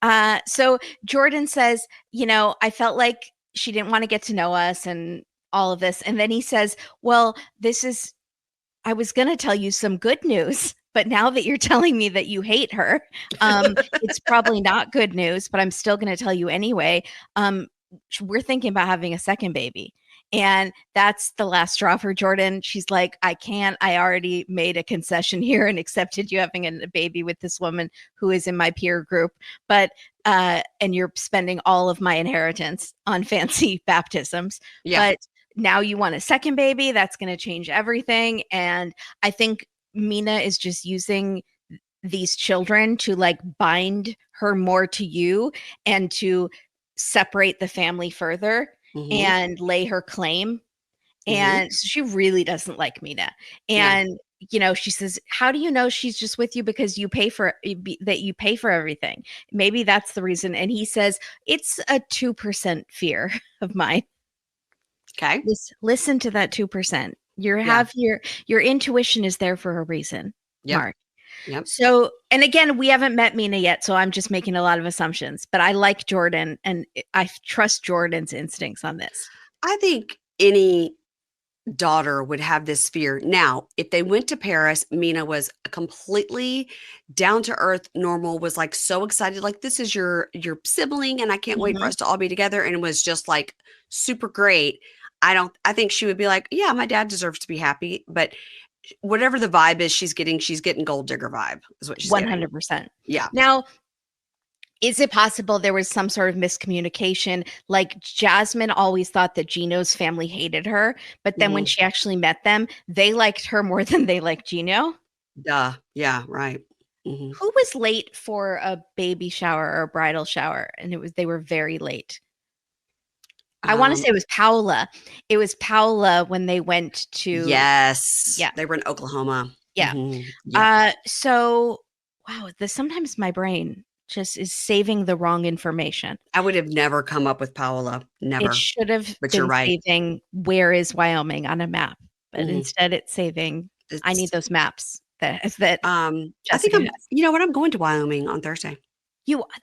[SPEAKER 1] Yeah.
[SPEAKER 2] So Jordan says, I felt like she didn't want to get to know us and all of this. And then he says, well, I was going to tell you some good news, but now that you're telling me that you hate her, it's probably not good news, but I'm still going to tell you anyway. We're thinking about having a second baby. And that's the last straw for Jordan. She's like, I can't. I already made a concession here and accepted you having a baby with this woman who is in my peer group. But, and you're spending all of my inheritance on fancy baptisms.
[SPEAKER 1] Yeah.
[SPEAKER 2] But now you want a second baby. That's going to change everything. And I think Mina is just using these children to like bind her more to you and to separate the family further
[SPEAKER 1] Hmm.
[SPEAKER 2] and lay her claim.
[SPEAKER 1] Hmm.
[SPEAKER 2] And so she really doesn't like Mina.
[SPEAKER 1] Yeah.
[SPEAKER 2] And she says, how do you know she's just with you because you pay for that you pay for everything? Maybe that's the reason. And he says, it's a 2% fear of mine.
[SPEAKER 1] Okay.
[SPEAKER 2] Listen to that 2%.
[SPEAKER 1] Yeah.
[SPEAKER 2] Your intuition is there for a reason,
[SPEAKER 1] Yep.
[SPEAKER 2] Mark.
[SPEAKER 1] Yep.
[SPEAKER 2] So, and again, we haven't met Mina yet, so I'm just making a lot of assumptions, but I like Jordan and I trust Jordan's instincts on this.
[SPEAKER 1] I think any daughter would have this fear. Now, if they went to Paris, Mina was completely down to earth, normal, was like so excited, like this is your sibling, and I can't wait for
[SPEAKER 2] Mhm.
[SPEAKER 1] us to all be together, and was just like super great. I think she would be like, yeah, my dad deserves to be happy, but whatever the vibe is she's getting gold digger vibe is what she's getting.
[SPEAKER 2] 100%.
[SPEAKER 1] Yeah.
[SPEAKER 2] Now, is it possible there was some sort of miscommunication? Like Jasmine always thought that Gino's family hated her, but then when
[SPEAKER 1] Hmm.
[SPEAKER 2] she actually met them, they liked her more than they liked Gino.
[SPEAKER 1] Duh. Yeah. Right. Hmm.
[SPEAKER 2] Who was late for a baby shower or a bridal shower? And they were very late. I want to
[SPEAKER 1] Um,
[SPEAKER 2] say it was Paola. It was Paola when they went to,
[SPEAKER 1] yes,
[SPEAKER 2] yeah,
[SPEAKER 1] they were in Oklahoma.
[SPEAKER 2] yeah.
[SPEAKER 1] Hmm. Yeah.
[SPEAKER 2] So wow, sometimes my brain just is saving the wrong information.
[SPEAKER 1] I would have never come up with Paola,
[SPEAKER 2] It
[SPEAKER 1] never.
[SPEAKER 2] should have
[SPEAKER 1] But you're
[SPEAKER 2] been
[SPEAKER 1] right.
[SPEAKER 2] saving where is Wyoming on a map, but
[SPEAKER 1] Mhm.
[SPEAKER 2] instead it's saving. I need
[SPEAKER 1] It's,
[SPEAKER 2] those maps that
[SPEAKER 1] I think
[SPEAKER 2] Jessica has.
[SPEAKER 1] you know what? I'm going to Wyoming on Thursday.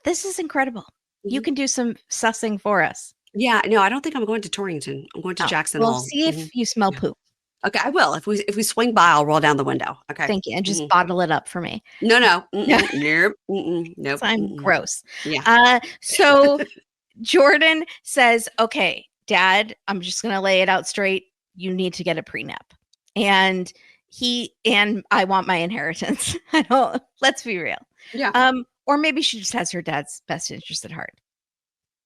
[SPEAKER 2] This is incredible. You
[SPEAKER 1] Mhm.
[SPEAKER 2] can do some sussing for us.
[SPEAKER 1] Yeah, no, I don't think I'm going to Torrington. I'm going to
[SPEAKER 2] Oh,
[SPEAKER 1] Jackson
[SPEAKER 2] well,
[SPEAKER 1] Hole.
[SPEAKER 2] see if
[SPEAKER 1] Mhm.
[SPEAKER 2] you smell
[SPEAKER 1] Yeah.
[SPEAKER 2] poop.
[SPEAKER 1] Okay, I will. If we swing by, I'll roll down the window. Okay.
[SPEAKER 2] Thank you. And just
[SPEAKER 1] Mhm.
[SPEAKER 2] bottle it up for me.
[SPEAKER 1] No, no.
[SPEAKER 2] No,
[SPEAKER 1] Nope. Nope.
[SPEAKER 2] I'm gross.
[SPEAKER 1] Yeah.
[SPEAKER 2] So Jordan says, okay, Dad, I'm just going to lay it out straight. You need to get a prenup. And I want my inheritance. I don't, let's be real.
[SPEAKER 1] Yeah.
[SPEAKER 2] Or maybe she just has her dad's best interest at heart.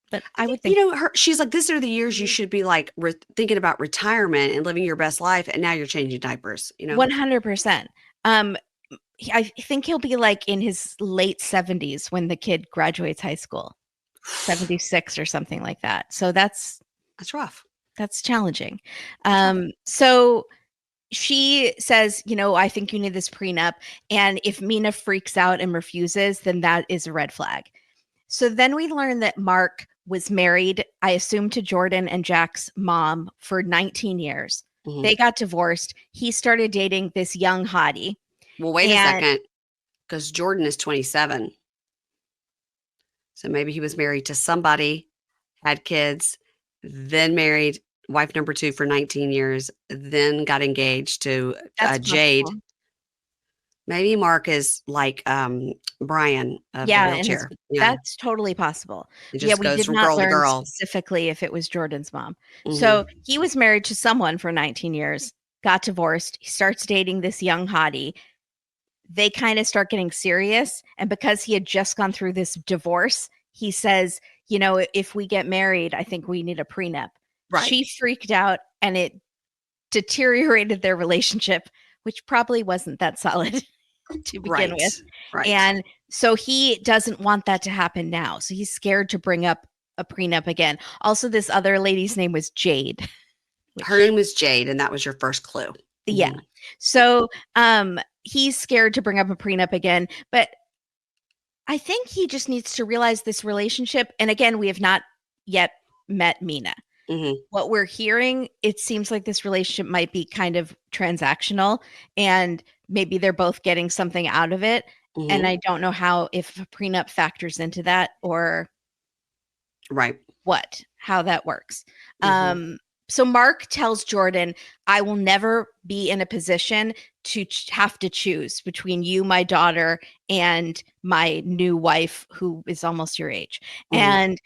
[SPEAKER 2] But
[SPEAKER 1] I
[SPEAKER 2] I
[SPEAKER 1] think,
[SPEAKER 2] would think
[SPEAKER 1] she's like, these are the years you should be like thinking about retirement and living your best life. And now you're changing diapers.
[SPEAKER 2] 100%. I think he'll be like in his late 70s when the kid graduates high school, 76 or something like that. So that's
[SPEAKER 1] rough.
[SPEAKER 2] challenging.
[SPEAKER 1] That's rough.
[SPEAKER 2] So she says, I think you need this prenup. And if Mina freaks out and refuses, then that is a red flag. So then we learn that Mark was married, I assume, to Jordan and Jack's mom for 19 years.
[SPEAKER 1] Mhm.
[SPEAKER 2] They got divorced. He started dating this young hottie.
[SPEAKER 1] Well, wait a second, because Jordan is 27. So maybe he was married to somebody, had kids, then married wife number 2 for 19 years, then got engaged to
[SPEAKER 2] That's
[SPEAKER 1] Jade.
[SPEAKER 2] possible.
[SPEAKER 1] Maybe Mark is like Brian of the
[SPEAKER 2] Yeah, and
[SPEAKER 1] wheelchair. Yeah.
[SPEAKER 2] that's totally possible.
[SPEAKER 1] It
[SPEAKER 2] Yeah,
[SPEAKER 1] just
[SPEAKER 2] we
[SPEAKER 1] goes
[SPEAKER 2] did
[SPEAKER 1] from
[SPEAKER 2] not
[SPEAKER 1] girl to
[SPEAKER 2] learn
[SPEAKER 1] girl.
[SPEAKER 2] specifically if it was Jordan's mom. So
[SPEAKER 1] Mhm.
[SPEAKER 2] he was married to someone for 19 years, got divorced. He starts dating this young hottie. They kind of start getting serious. And because he had just gone through this divorce, he says, if we get married, I think we need a prenup.
[SPEAKER 1] Right.
[SPEAKER 2] She freaked out and it deteriorated their relationship, which probably wasn't that solid to begin with.
[SPEAKER 1] Right.
[SPEAKER 2] And so he doesn't want that to happen now. So he's scared to bring up a prenup again. Also, this other lady's name was Jade.
[SPEAKER 1] Her name was Jade, and that was your first clue.
[SPEAKER 2] Yeah.
[SPEAKER 1] Mhm.
[SPEAKER 2] So he's scared to bring up a prenup again. But I think he just needs to realize this relationship. And again, we have not yet met Mina.
[SPEAKER 1] Mhm.
[SPEAKER 2] What we're hearing, it seems like this relationship might be kind of transactional and maybe they're both getting something out of it. And
[SPEAKER 1] Mhm.
[SPEAKER 2] I don't know if a prenup factors into that or
[SPEAKER 1] Right.
[SPEAKER 2] how that works.
[SPEAKER 1] Mhm.
[SPEAKER 2] So Mark tells Jordan, I will never be in a position to have to choose between you, my daughter, and my new wife, who is almost your age.
[SPEAKER 1] Mhm.
[SPEAKER 2] And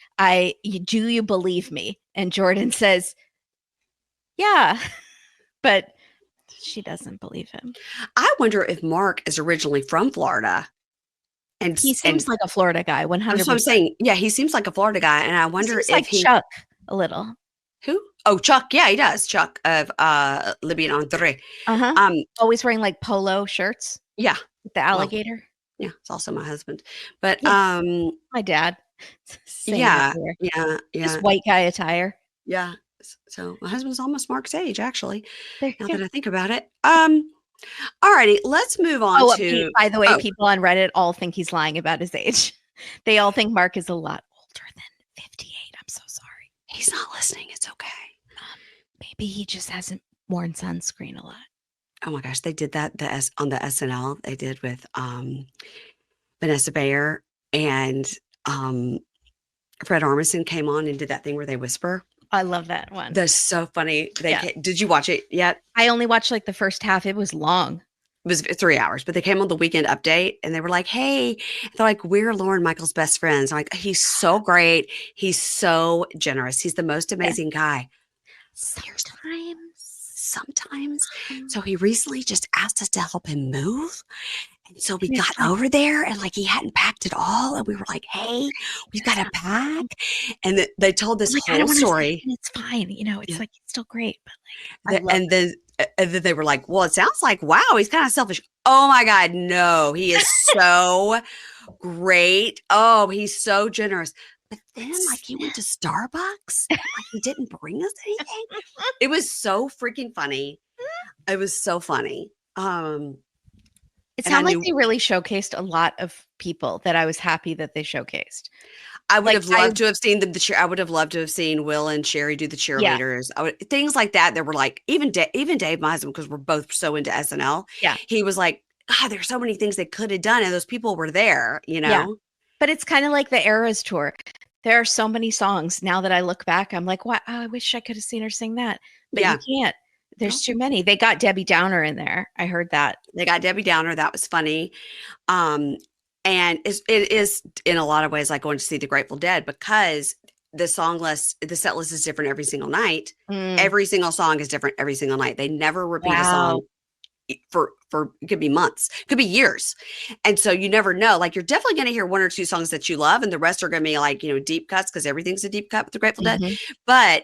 [SPEAKER 2] do you believe me? And Jordan says, yeah, but she doesn't believe him.
[SPEAKER 1] I wonder if Mark is originally from Florida.
[SPEAKER 2] He seems like a Florida guy,
[SPEAKER 1] that's
[SPEAKER 2] 100%.
[SPEAKER 1] what I'm saying. Yeah, he seems like a Florida guy, and I
[SPEAKER 2] He
[SPEAKER 1] wonder
[SPEAKER 2] seems
[SPEAKER 1] if
[SPEAKER 2] like
[SPEAKER 1] he
[SPEAKER 2] Chuck a little.
[SPEAKER 1] who? Oh, Chuck. Yeah, he does. Chuck of Libby and Andre.
[SPEAKER 2] Uh-huh.
[SPEAKER 1] Um,
[SPEAKER 2] Always wearing like polo shirts
[SPEAKER 1] yeah.
[SPEAKER 2] with the
[SPEAKER 1] Well,
[SPEAKER 2] alligator.
[SPEAKER 1] yeah, it's also my husband. But
[SPEAKER 2] Yeah, my dad. Same
[SPEAKER 1] yeah,
[SPEAKER 2] everywhere.
[SPEAKER 1] yeah,
[SPEAKER 2] Just
[SPEAKER 1] yeah,
[SPEAKER 2] white guy attire.
[SPEAKER 1] yeah. So my husband's almost Mark's age, actually,
[SPEAKER 2] There
[SPEAKER 1] now
[SPEAKER 2] you
[SPEAKER 1] that
[SPEAKER 2] go.
[SPEAKER 1] I think about it. All righty, let's move on
[SPEAKER 2] Oh,
[SPEAKER 1] to
[SPEAKER 2] by the way,
[SPEAKER 1] oh,
[SPEAKER 2] people on Reddit all think he's lying about his age. They all think Mark is a lot older than 58. I'm so sorry.
[SPEAKER 1] he's not listening. It's okay.
[SPEAKER 2] Maybe he just hasn't worn sunscreen a lot.
[SPEAKER 1] Oh my gosh, they did that on the SNL. They did with Vanessa Bayer and um Fred Armisen came on and did that thing where they whisper.
[SPEAKER 2] I love that one.
[SPEAKER 1] That's so funny.
[SPEAKER 2] Yeah.
[SPEAKER 1] Did you watch it yet?
[SPEAKER 2] I only watched like the first half. It was long.
[SPEAKER 1] It was 3 hours, but they came on the weekend update and they were like, hey, they're like, we're Lauren Michael's best friends. I'm like, he's so great. He's so generous. He's the most amazing guy. Sometimes. So he recently just asked us to help him move. And so we got over there and like he hadn't packed at all. And we were like, hey, we've got to pack. And they told this whole story.
[SPEAKER 2] It's fine. It's like, it's still great. But like,
[SPEAKER 1] And then they were like, well, it sounds like, wow, he's kind of selfish. Oh my God, no, he is so great. Oh, he's so generous. But then, like, he went to Starbucks. Like, he didn't bring us anything. It was so freaking funny. It was so funny.
[SPEAKER 2] It sounded like they really showcased a lot of people that I was happy that they showcased.
[SPEAKER 1] I would have loved to have seen them. I would have loved to have seen Will and Sherry do the cheerleaders. Things like that. That were like even Dave, my husband, because we're both so into SNL.
[SPEAKER 2] Yeah,
[SPEAKER 1] he was like, God, there's so many things they could have done, and those people were there.
[SPEAKER 2] Yeah, but it's kind of like the Eras tour. There are so many songs now that I look back. I'm like, wow, I wish I could have seen her sing that, but you can't. There's too many. They got Debbie Downer in there. I heard that.
[SPEAKER 1] They got Debbie Downer. That was funny. Um, and it is in a lot of ways like going to see the Grateful Dead because the set list is different every single night.
[SPEAKER 2] Mm,
[SPEAKER 1] Every single song is different every single night. They never repeat a
[SPEAKER 2] wow.
[SPEAKER 1] song for it could be months, could be years. And so you never know. Like you're definitely going to hear one or two songs that you love, and the rest are going to be like, deep cuts because everything's a deep cut with the Grateful Dead.
[SPEAKER 2] Hmm.
[SPEAKER 1] But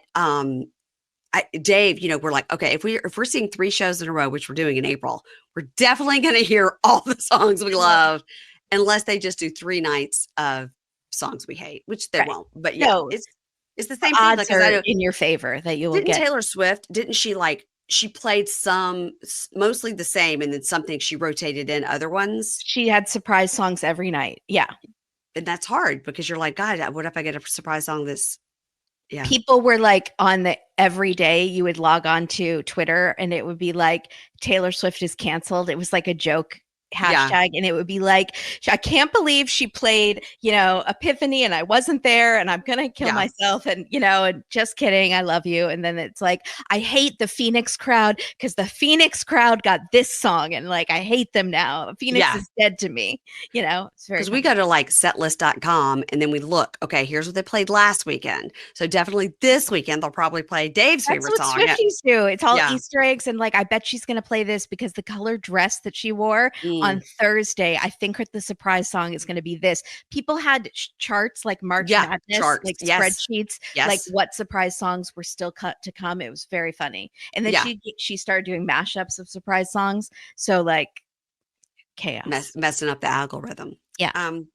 [SPEAKER 1] Dave, we're like, okay, if we're seeing 3 shows in a row, which we're doing in April, we're definitely going to hear all the songs we love, unless they just do 3 nights of songs we hate, which they
[SPEAKER 2] Right.
[SPEAKER 1] won't. But yeah,
[SPEAKER 2] No,
[SPEAKER 1] it's the
[SPEAKER 2] the
[SPEAKER 1] same thing.
[SPEAKER 2] odds
[SPEAKER 1] Like, because I
[SPEAKER 2] are
[SPEAKER 1] know,
[SPEAKER 2] in your favor that you will
[SPEAKER 1] didn't
[SPEAKER 2] get.
[SPEAKER 1] Taylor Swift, didn't she she played mostly the same, and then something she rotated in other ones,
[SPEAKER 2] She had surprise songs every night. Yeah.
[SPEAKER 1] and that's hard because you're like, God, what if I get a surprise song this? Yeah,
[SPEAKER 2] People were like on the every day you would log on to Twitter and it would be like Taylor Swift is canceled. It was like a joke
[SPEAKER 1] yeah,
[SPEAKER 2] hashtag and it would be like I can't believe she played Epiphany and I wasn't there and I'm gonna kill
[SPEAKER 1] yeah,
[SPEAKER 2] myself and just kidding, I love you. And then it's like I hate the Phoenix crowd because the Phoenix crowd got this song and like I hate them now. Phoenix
[SPEAKER 1] yeah.
[SPEAKER 2] is dead to me. It's very
[SPEAKER 1] Because we
[SPEAKER 2] funny.
[SPEAKER 1] go to like setlist.com and then we look, okay, here's what they played last weekend. So definitely this weekend, they'll probably play Dave's
[SPEAKER 2] That's
[SPEAKER 1] favorite
[SPEAKER 2] what
[SPEAKER 1] song. Yeah.
[SPEAKER 2] Swifties do. It's all
[SPEAKER 1] Yeah.
[SPEAKER 2] Easter eggs. And like, I bet she's going to play this because the color dress that she wore on
[SPEAKER 1] Mm.
[SPEAKER 2] Thursday, I think the surprise song is going to be this. People had charts like March
[SPEAKER 1] Yeah.
[SPEAKER 2] Madness,
[SPEAKER 1] Charts.
[SPEAKER 2] like
[SPEAKER 1] Yes.
[SPEAKER 2] spreadsheets, like
[SPEAKER 1] Yes.
[SPEAKER 2] what surprise songs were still cut to come. It was very funny. And then
[SPEAKER 1] Yeah.
[SPEAKER 2] she started doing mashups of surprise songs. So like chaos.
[SPEAKER 1] Messing up the algorithm.
[SPEAKER 2] Yeah.
[SPEAKER 1] Um,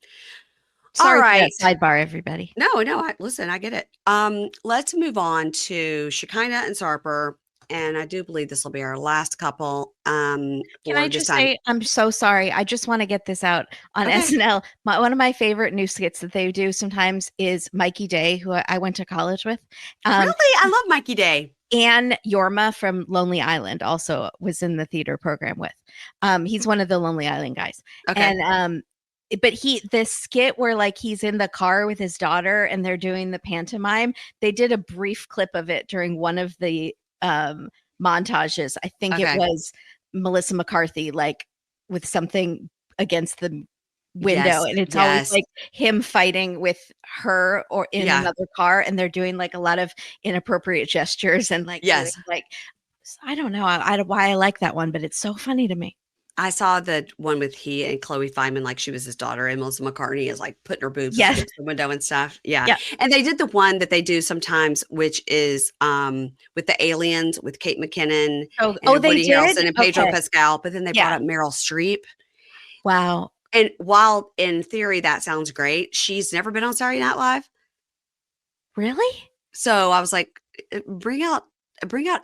[SPEAKER 1] all
[SPEAKER 2] Sorry for that
[SPEAKER 1] right.
[SPEAKER 2] sidebar, everybody.
[SPEAKER 1] No, listen, I get it. Let's move on to Shekinah and Sarper. And I do believe this will be our last couple
[SPEAKER 2] Can I
[SPEAKER 1] for this
[SPEAKER 2] just
[SPEAKER 1] time.
[SPEAKER 2] say, I'm so sorry. I just want to get this out on
[SPEAKER 1] Okay.
[SPEAKER 2] SNL. One of my favorite new skits that they do sometimes is Mikey Day, who I went to college with.
[SPEAKER 1] Really? I love Mikey Day.
[SPEAKER 2] Ann Yorma from Lonely Island also was in the theater program with. He's one of the Lonely Island guys.
[SPEAKER 1] Okay.
[SPEAKER 2] And but this skit where like he's in the car with his daughter and they're doing the pantomime, they did a brief clip of it during one of the montages. I think it
[SPEAKER 1] Okay.
[SPEAKER 2] was Melissa McCarthy, like with something against the window,
[SPEAKER 1] Yes.
[SPEAKER 2] and it's always
[SPEAKER 1] Yes.
[SPEAKER 2] like him fighting with her or in
[SPEAKER 1] Yeah.
[SPEAKER 2] another car, and they're doing like a lot of inappropriate gestures and like doing,
[SPEAKER 1] Yes.
[SPEAKER 2] like I don't know why I like that one, but it's so funny to me.
[SPEAKER 1] I saw the one with he and Chloe Feynman, like she was his daughter, and Melissa McCartney is like putting her boobs up
[SPEAKER 2] Yes.
[SPEAKER 1] against the window and stuff. Yeah.
[SPEAKER 2] Yeah.
[SPEAKER 1] And they did the one that they do sometimes, which is with the aliens with Kate McKinnon
[SPEAKER 2] Oh,
[SPEAKER 1] and
[SPEAKER 2] they
[SPEAKER 1] Woody
[SPEAKER 2] did?
[SPEAKER 1] Harrelson and Pedro
[SPEAKER 2] Okay.
[SPEAKER 1] Pascal, but then they
[SPEAKER 2] Yeah.
[SPEAKER 1] brought up Meryl Streep.
[SPEAKER 2] Wow.
[SPEAKER 1] And while in theory that sounds great, she's never been on Saturday Night Live.
[SPEAKER 2] Really?
[SPEAKER 1] So I was like, bring out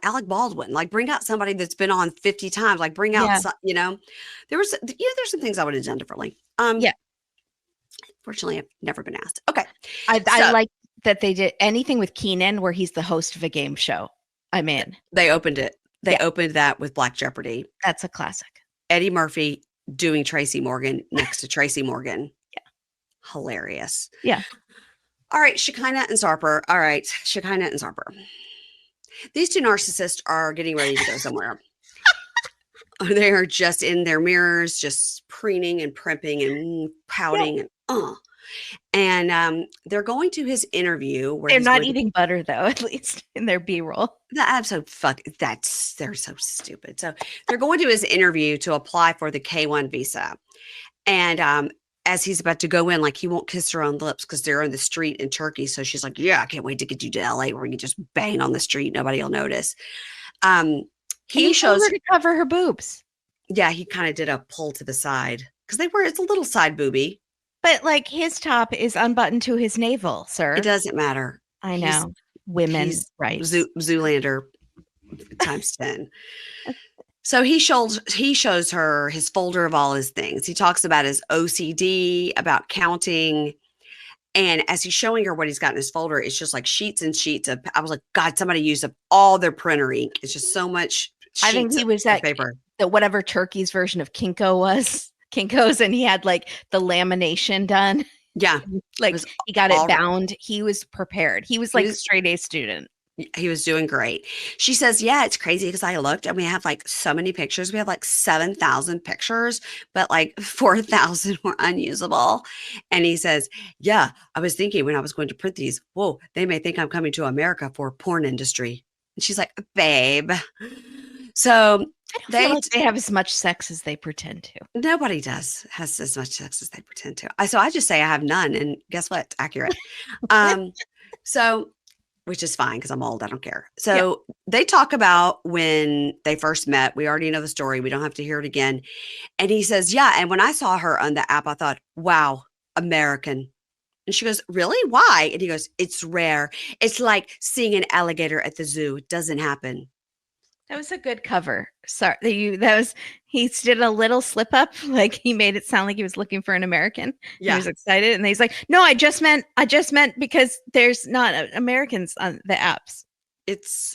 [SPEAKER 1] Alec Baldwin, like bring out somebody that's been on 50 times, like bring out,
[SPEAKER 2] Yeah.
[SPEAKER 1] there's some things I would have done differently.
[SPEAKER 2] Yeah.
[SPEAKER 1] Fortunately, I've never been asked. Okay.
[SPEAKER 2] I
[SPEAKER 1] So
[SPEAKER 2] like that they did anything with Keenan where he's the host of a game show. I'm in.
[SPEAKER 1] they opened it. They
[SPEAKER 2] Yeah.
[SPEAKER 1] opened that with Black Jeopardy.
[SPEAKER 2] That's a classic.
[SPEAKER 1] Eddie Murphy doing Tracy Morgan next to Tracy Morgan.
[SPEAKER 2] Yeah.
[SPEAKER 1] Hilarious.
[SPEAKER 2] Yeah.
[SPEAKER 1] All right. Shekinah and Sarper. All right. Shekinah and Sarper. These two narcissists are getting ready to go somewhere. They are just in their mirrors, just preening and primping and pouting and they're going to his interview where
[SPEAKER 2] They're
[SPEAKER 1] he's
[SPEAKER 2] not
[SPEAKER 1] going
[SPEAKER 2] eating butter though, at least in their B-roll.
[SPEAKER 1] they're so stupid. So they're going to his interview to apply for the K1 visa. And as he's about to go in, like he won't kiss her on the lips because they're on the street in Turkey. So she's like, yeah, I can't wait to get you to LA where you can just bang on the street. Nobody will notice. He shows
[SPEAKER 2] her to cover her boobs.
[SPEAKER 1] Yeah, he kind of did a pull to the side because it's a little side boobie.
[SPEAKER 2] But like his top is unbuttoned to his navel, sir.
[SPEAKER 1] It doesn't matter.
[SPEAKER 2] I know. Women's rights.
[SPEAKER 1] Zoolander times 10. So he shows her his folder of all his things. He talks about his OCD, about counting. And as he's showing her what he's got in his folder, it's just like sheets and sheets of, I was like, God, somebody used up all their printer ink. It's just so much
[SPEAKER 2] I think he was at
[SPEAKER 1] paper.
[SPEAKER 2] Whatever Turkey's version of Kinko's, and he had like the lamination done.
[SPEAKER 1] Yeah.
[SPEAKER 2] Like he got it bound. He was prepared. He was like a straight A student.
[SPEAKER 1] He was doing great. She says, yeah, it's crazy because I looked and we have like so many pictures. We have like 7,000 pictures, but like 4,000 were unusable. And he says, yeah, I was thinking when I was going to print these, whoa, they may think I'm coming to America for porn industry. And she's like, babe. So
[SPEAKER 2] I don't feel
[SPEAKER 1] they,
[SPEAKER 2] like they have as much sex as they pretend to.
[SPEAKER 1] nobody has as much sex as they pretend to. So I just say I have none. And guess what? It's accurate. Um, so which is fine because I'm old. I don't care.
[SPEAKER 2] Yeah.
[SPEAKER 1] So they talk about when they first met. We already know the story. We don't have to hear it again. And he says, yeah. And when I saw her on the app, I thought, wow, American. And she goes, really? Why? And he goes, it's rare. It's like seeing an alligator at the zoo. It doesn't happen.
[SPEAKER 2] That was a good cover. Sorry, he did a little slip up, like he made it sound like he was looking for an American. He
[SPEAKER 1] Yeah.
[SPEAKER 2] was excited, and he's like, "No, I just meant because there's not Americans on the apps."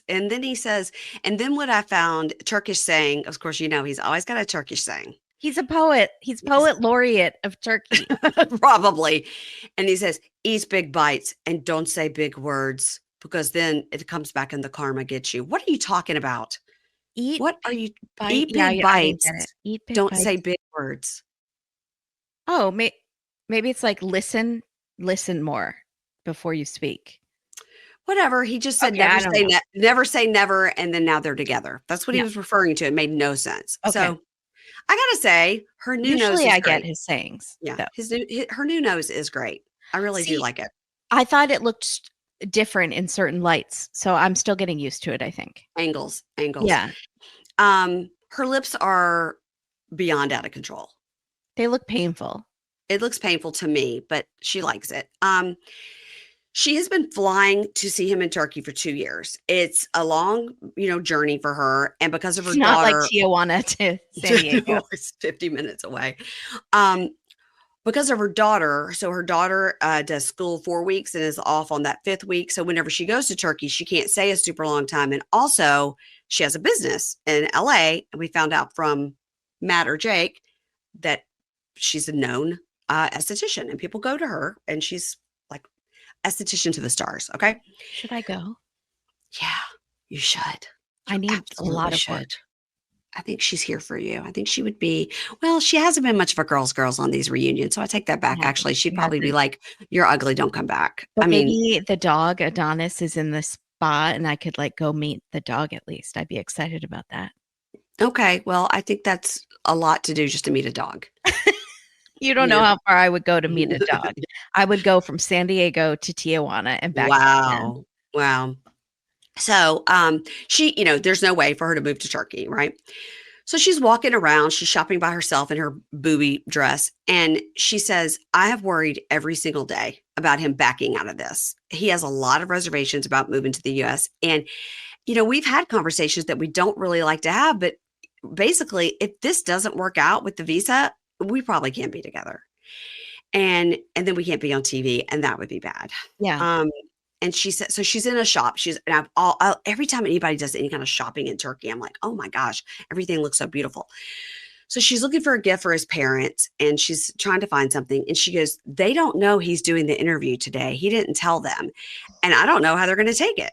[SPEAKER 1] And then he says, and then what I found Turkish saying, of course, he's always got a Turkish saying.
[SPEAKER 2] He's a poet. He's poet laureate of Turkey.
[SPEAKER 1] Probably. And he says, eat big bites and don't say big words because then it comes back and the karma gets you. What are you talking about?
[SPEAKER 2] Eat
[SPEAKER 1] What are you
[SPEAKER 2] bite.
[SPEAKER 1] eat
[SPEAKER 2] Yeah,
[SPEAKER 1] big
[SPEAKER 2] I didn't
[SPEAKER 1] bites?
[SPEAKER 2] get it. Eat big
[SPEAKER 1] Don't say
[SPEAKER 2] bites.
[SPEAKER 1] big words.
[SPEAKER 2] Oh, maybe it's like listen more before you speak.
[SPEAKER 1] Whatever. He just said
[SPEAKER 2] Okay, I don't know.
[SPEAKER 1] never say never, and then now they're together. That's what he
[SPEAKER 2] Yeah.
[SPEAKER 1] was referring to. It made no sense.
[SPEAKER 2] Okay.
[SPEAKER 1] So I gotta say, her new nose
[SPEAKER 2] Usually
[SPEAKER 1] is
[SPEAKER 2] I get
[SPEAKER 1] great.
[SPEAKER 2] his sayings,
[SPEAKER 1] Yeah,
[SPEAKER 2] though.
[SPEAKER 1] her new nose is great. I really do
[SPEAKER 2] See,
[SPEAKER 1] like it.
[SPEAKER 2] I thought it looked different in certain lights, so I'm still getting used to it, I think.
[SPEAKER 1] Angles.
[SPEAKER 2] Yeah,
[SPEAKER 1] Her lips are beyond out of control.
[SPEAKER 2] they look painful.
[SPEAKER 1] It looks painful to me, but she likes it. She has been flying to see him in Turkey for 2 years. It's a long, journey for her, and because of her
[SPEAKER 2] It's not like
[SPEAKER 1] daughter,
[SPEAKER 2] Tijuana to San Diego.
[SPEAKER 1] it's 50 minutes away. Um, because of her daughter, so her daughter does school 4 weeks and is off on that 5th week. So whenever she goes to Turkey, she can't stay a super long time. And also, she has a business in LA, and we found out from Matt or Jake that she's a known esthetician, and people go to her, and she's like esthetician to the stars. Okay.
[SPEAKER 2] Should I go?
[SPEAKER 1] Yeah, you should.
[SPEAKER 2] I
[SPEAKER 1] You
[SPEAKER 2] need a
[SPEAKER 1] absolutely
[SPEAKER 2] lot of work.
[SPEAKER 1] should. I think she's here for you. I think she would be, well, she hasn't been much of a girls on these reunions. So I take that back.
[SPEAKER 2] Yeah,
[SPEAKER 1] Actually, she'd
[SPEAKER 2] she
[SPEAKER 1] probably be
[SPEAKER 2] hasn't.
[SPEAKER 1] like, you're ugly. Don't come back. I
[SPEAKER 2] But
[SPEAKER 1] mean,
[SPEAKER 2] maybe the dog Adonis is in the spa, and I could like go meet the dog at least. I'd be excited about that.
[SPEAKER 1] okay. Well, I think that's a lot to do just to meet a dog.
[SPEAKER 2] You don't
[SPEAKER 1] You
[SPEAKER 2] know
[SPEAKER 1] know?
[SPEAKER 2] how far I would go to meet a dog. I would go from San Diego to Tijuana and back again.
[SPEAKER 1] Wow. Wow. So she, there's no way for her to move to Turkey, right? So she's walking around, she's shopping by herself in her booby dress. And she says, I have worried every single day about him backing out of this. He has a lot of reservations about moving to the US. And, we've had conversations that we don't really like to have, but basically, if this doesn't work out with the visa, we probably can't be together. And then we can't be on TV, and that would be bad.
[SPEAKER 2] Yeah.
[SPEAKER 1] Um, and she said, so she's in a shop. And every time anybody does any kind of shopping in Turkey, I'm like, oh my gosh, everything looks so beautiful. So she's looking for a gift for his parents, and she's trying to find something. And she goes, they don't know he's doing the interview today. He didn't tell them. And I don't know how they're going to take it.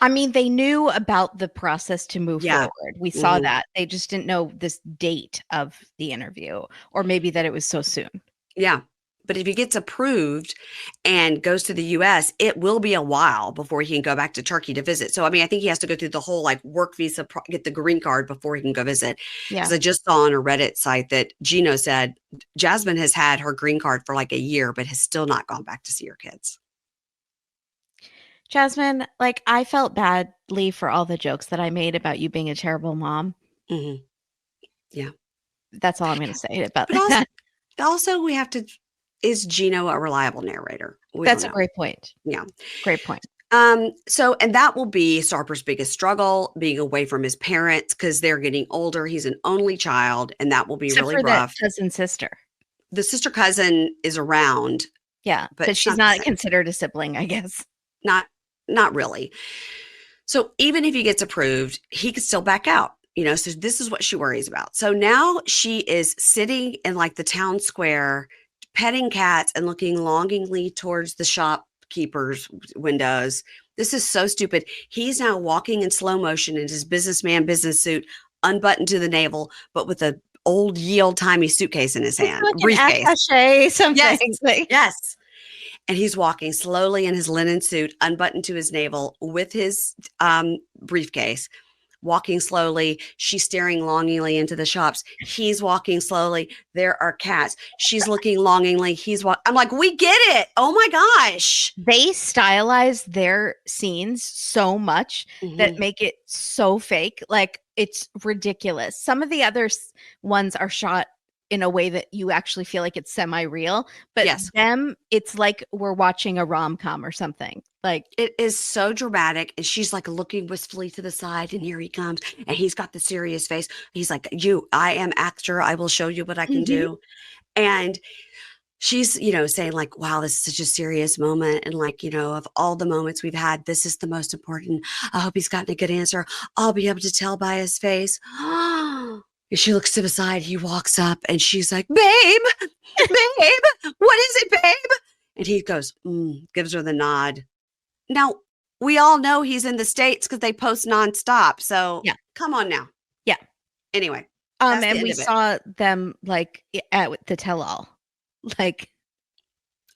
[SPEAKER 2] I mean, they knew about the process to move
[SPEAKER 1] Yeah.
[SPEAKER 2] forward. We saw
[SPEAKER 1] Mhm.
[SPEAKER 2] that. They just didn't know this date of the interview, or maybe that it was so soon.
[SPEAKER 1] Yeah. But if he gets approved and goes to the US, it will be a while before he can go back to Turkey to visit. So, I mean, I think he has to go through the whole like work visa, get the green card before he can go visit.
[SPEAKER 2] Yeah.
[SPEAKER 1] Because I just saw on a Reddit site that Gino said Jasmine has had her green card for like a year, but has still not gone back to see her kids.
[SPEAKER 2] Jasmine, like I felt badly for all the jokes that I made about you being a terrible mom.
[SPEAKER 1] Mm-hmm. Yeah.
[SPEAKER 2] That's all I'm going to say about
[SPEAKER 1] But
[SPEAKER 2] that.
[SPEAKER 1] also we have to, is Gino a reliable narrator?
[SPEAKER 2] That's a great point.
[SPEAKER 1] Yeah.
[SPEAKER 2] Great point.
[SPEAKER 1] So, and that will be Sarper's biggest struggle, being away from his parents because they're getting older. He's an only child, and that will be
[SPEAKER 2] Except
[SPEAKER 1] really
[SPEAKER 2] for
[SPEAKER 1] rough.
[SPEAKER 2] that cousin sister.
[SPEAKER 1] The sister cousin is around.
[SPEAKER 2] Yeah, but she's not considered a sibling, I guess.
[SPEAKER 1] Not really. So even if he gets approved, he could still back out. So this is what she worries about. So now she is sitting in like the town square, petting cats and looking longingly towards the shopkeepers' windows. This is so stupid. He's now walking in slow motion in his businessman business suit, unbuttoned to the navel, but with a old ye old timey suitcase in his
[SPEAKER 2] It's
[SPEAKER 1] hand,
[SPEAKER 2] like an
[SPEAKER 1] briefcase.
[SPEAKER 2] attaché
[SPEAKER 1] Yes,
[SPEAKER 2] something. Like,
[SPEAKER 1] yes. And he's walking slowly in his linen suit, unbuttoned to his navel, with his briefcase, walking slowly. She's staring longingly into the shops. He's walking slowly. There are cats. She's looking longingly. I'm like, we get it. Oh my gosh.
[SPEAKER 2] they stylize their scenes so much that
[SPEAKER 1] Mhm.
[SPEAKER 2] make it so fake. Like it's ridiculous. Some of the ones are shot in a way that you actually feel like it's semi-real, but
[SPEAKER 1] Yes.
[SPEAKER 2] them, it's like we're watching a rom-com or something. Like
[SPEAKER 1] It is so dramatic. And she's like looking wistfully to the side, and here he comes. And he's got the serious face. He's like, I am actor. I will show you what I can
[SPEAKER 2] mhm,
[SPEAKER 1] do. And she's, saying like, wow, this is such a serious moment. And like, of all the moments we've had, this is the most important. I hope he's gotten a good answer. I'll be able to tell by his face. And she looks to the side. He walks up and she's like, babe, babe, what is it, babe? And he goes, gives her the nod. Now, we all know he's in the States because they post nonstop. So
[SPEAKER 2] yeah,
[SPEAKER 1] come on now.
[SPEAKER 2] yeah.
[SPEAKER 1] Anyway, that's the
[SPEAKER 2] And
[SPEAKER 1] end
[SPEAKER 2] we
[SPEAKER 1] of it.
[SPEAKER 2] saw them like at the tell-all, like,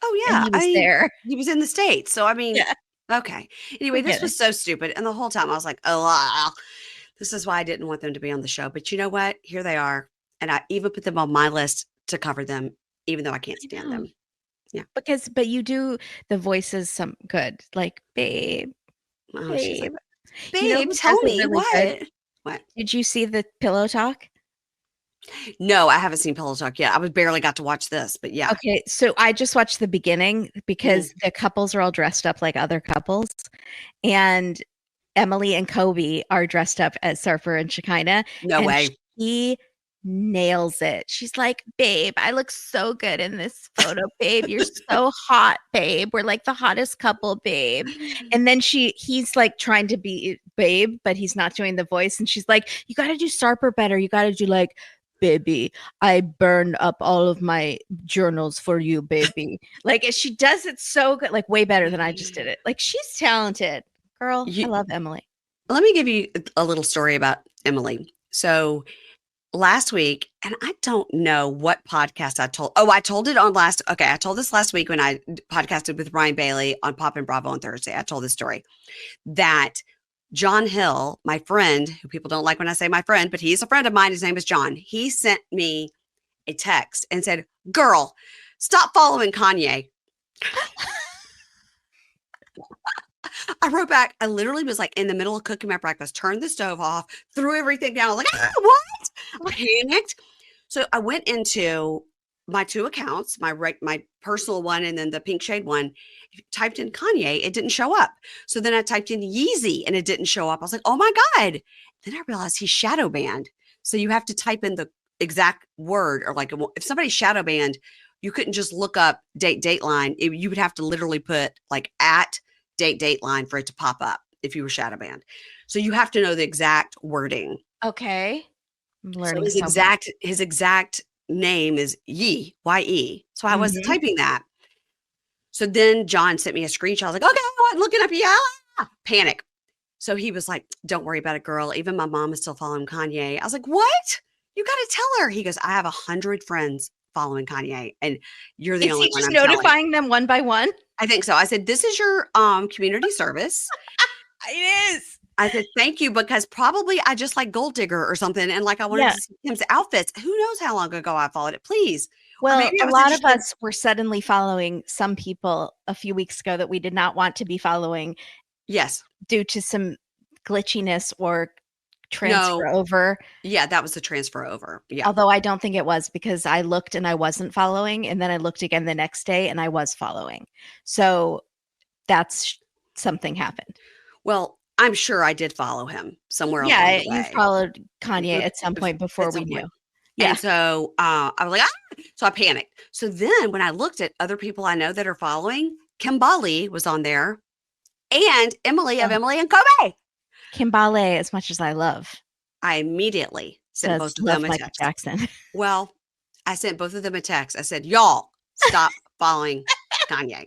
[SPEAKER 1] Oh,
[SPEAKER 2] and
[SPEAKER 1] yeah.
[SPEAKER 2] he
[SPEAKER 1] I
[SPEAKER 2] was
[SPEAKER 1] mean,
[SPEAKER 2] there.
[SPEAKER 1] he was in the States. So, I mean,
[SPEAKER 2] Yeah,
[SPEAKER 1] okay. Anyway,
[SPEAKER 2] we
[SPEAKER 1] this
[SPEAKER 2] get it.
[SPEAKER 1] was so stupid. And the whole time I was like, oh, wow. This is why I didn't want them to be on the show. But you know what? Here they are. And I even put them on my list to cover them, even though I can't
[SPEAKER 2] I
[SPEAKER 1] stand
[SPEAKER 2] know.
[SPEAKER 1] them. Yeah.
[SPEAKER 2] But you do the voices some good, like babe,
[SPEAKER 1] Oh, she's like,
[SPEAKER 2] babe. You know
[SPEAKER 1] babe,
[SPEAKER 2] who
[SPEAKER 1] tell
[SPEAKER 2] does it
[SPEAKER 1] me
[SPEAKER 2] really good?
[SPEAKER 1] what? What?
[SPEAKER 2] Did you see the Pillow Talk?
[SPEAKER 1] No, I haven't seen Pillow Talk yet. I was barely got to watch this, but yeah.
[SPEAKER 2] Okay, so I just watched the beginning
[SPEAKER 1] Mhm.
[SPEAKER 2] because the couples are all dressed up like other couples, and Emily and Kobe are dressed up as Surfer and Shekinah,
[SPEAKER 1] No
[SPEAKER 2] and
[SPEAKER 1] way.
[SPEAKER 2] she nails it. She's like, "Babe, I look so good in this photo, babe. You're so hot, babe. We're like the hottest couple, babe." And then he's like trying to be babe, but he's not doing the voice, and she's like, "You got to do Sarper better. You got to do like, baby, I burned up all of my journals for you, baby." Like she does it so good, like way better than I just did it. Like she's talented. Girl, I
[SPEAKER 1] You,
[SPEAKER 2] love Emily.
[SPEAKER 1] let me give you a little story about Emily. So last week, and I don't know what podcast I told. Oh, I told it on last. Okay, I told this last week when I podcasted with Ryan Bailey on Pop and Bravo on Thursday. I told this story that John Hill, my friend, who people don't like when I say my friend, but he's a friend of mine. His name is John. He sent me a text and said, "Girl, stop following Kanye." I wrote back. I literally was like in the middle of cooking my breakfast, turned the stove off, threw everything down. I was like, what? I panicked. So I went into my two accounts, my personal one and then the pink shade one, typed in Kanye, it didn't show up. So then I typed in Yeezy and it didn't show up. I was like, oh my God. Then I realized he's shadow banned. So you have to type in the exact word, or like if somebody's shadow banned, you couldn't just look up Dateline. You would have to literally put like at Dateline for it to pop up if you were shadow banned. So you have to know the exact wording.
[SPEAKER 2] Okay. I'm
[SPEAKER 1] So
[SPEAKER 2] learning so much.
[SPEAKER 1] his exact name is Ye. So I was
[SPEAKER 2] Mhm.
[SPEAKER 1] typing that. So then John sent me a screenshot. I was like, okay, I'm looking up yeah. Panic. So he was like, don't worry about it, girl. Even my mom is still following Kanye. I was like, what? You got to tell her. He goes, I have 100 friends following Kanye, and you're the
[SPEAKER 2] Is
[SPEAKER 1] only
[SPEAKER 2] he
[SPEAKER 1] one
[SPEAKER 2] just
[SPEAKER 1] I'm telling.
[SPEAKER 2] notifying them one by one?
[SPEAKER 1] I think so. I said, this is your community service.
[SPEAKER 2] It is.
[SPEAKER 1] I said, thank you, because probably I just like Gold Digger or something. And like I wanted
[SPEAKER 2] Yeah.
[SPEAKER 1] to see Kim's outfits. Who knows how long ago I followed it, please. Or
[SPEAKER 2] Well,
[SPEAKER 1] maybe I
[SPEAKER 2] a
[SPEAKER 1] was
[SPEAKER 2] lot of
[SPEAKER 1] interested.
[SPEAKER 2] us were suddenly following some people a few weeks ago that we did not want to be following
[SPEAKER 1] Yes.
[SPEAKER 2] due to some glitchiness or transfer
[SPEAKER 1] No.
[SPEAKER 2] over.
[SPEAKER 1] Yeah, that was the transfer over. Yeah.
[SPEAKER 2] Although I don't think it was, because I looked and I wasn't following, and then I looked again the next day and I was following. So that's something happened.
[SPEAKER 1] Well, I'm sure I did follow him somewhere along
[SPEAKER 2] Yeah,
[SPEAKER 1] the
[SPEAKER 2] you
[SPEAKER 1] way.
[SPEAKER 2] followed Kanye at some point before
[SPEAKER 1] At
[SPEAKER 2] we
[SPEAKER 1] some
[SPEAKER 2] knew.
[SPEAKER 1] point.
[SPEAKER 2] Yeah.
[SPEAKER 1] And so I was like, so I panicked. So then when I looked at other people I know that are following, Kimberly was on there, and Emily of
[SPEAKER 2] Oh,
[SPEAKER 1] Emily and Kobe.
[SPEAKER 2] Kimbale, as much as I love,
[SPEAKER 1] I immediately sent
[SPEAKER 2] does
[SPEAKER 1] both of
[SPEAKER 2] love
[SPEAKER 1] them a
[SPEAKER 2] Michael
[SPEAKER 1] text.
[SPEAKER 2] Jackson.
[SPEAKER 1] Well, I sent both of them a text. I said, y'all stop following Kanye.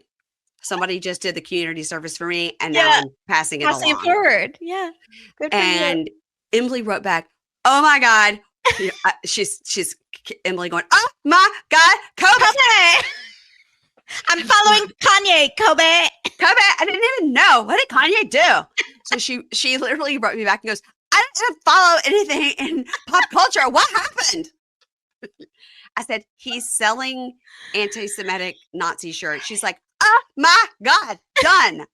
[SPEAKER 1] Somebody just did the community service for me, and now
[SPEAKER 2] Yeah.
[SPEAKER 1] I'm passing it
[SPEAKER 2] Passing it
[SPEAKER 1] along.
[SPEAKER 2] forward. Yeah. Good for you.
[SPEAKER 1] And Emily wrote back, "Oh my God." She's Emily going, "Oh my God, Kobe.
[SPEAKER 2] Kobe. I'm following Kanye, Kobe.
[SPEAKER 1] Kobe, I didn't even know. What did Kanye do?" So she literally wrote me back and goes, "I don't even follow anything in pop culture. What happened?" I said, "He's selling anti-Semitic Nazi shirts." She's like, "Oh my God, done."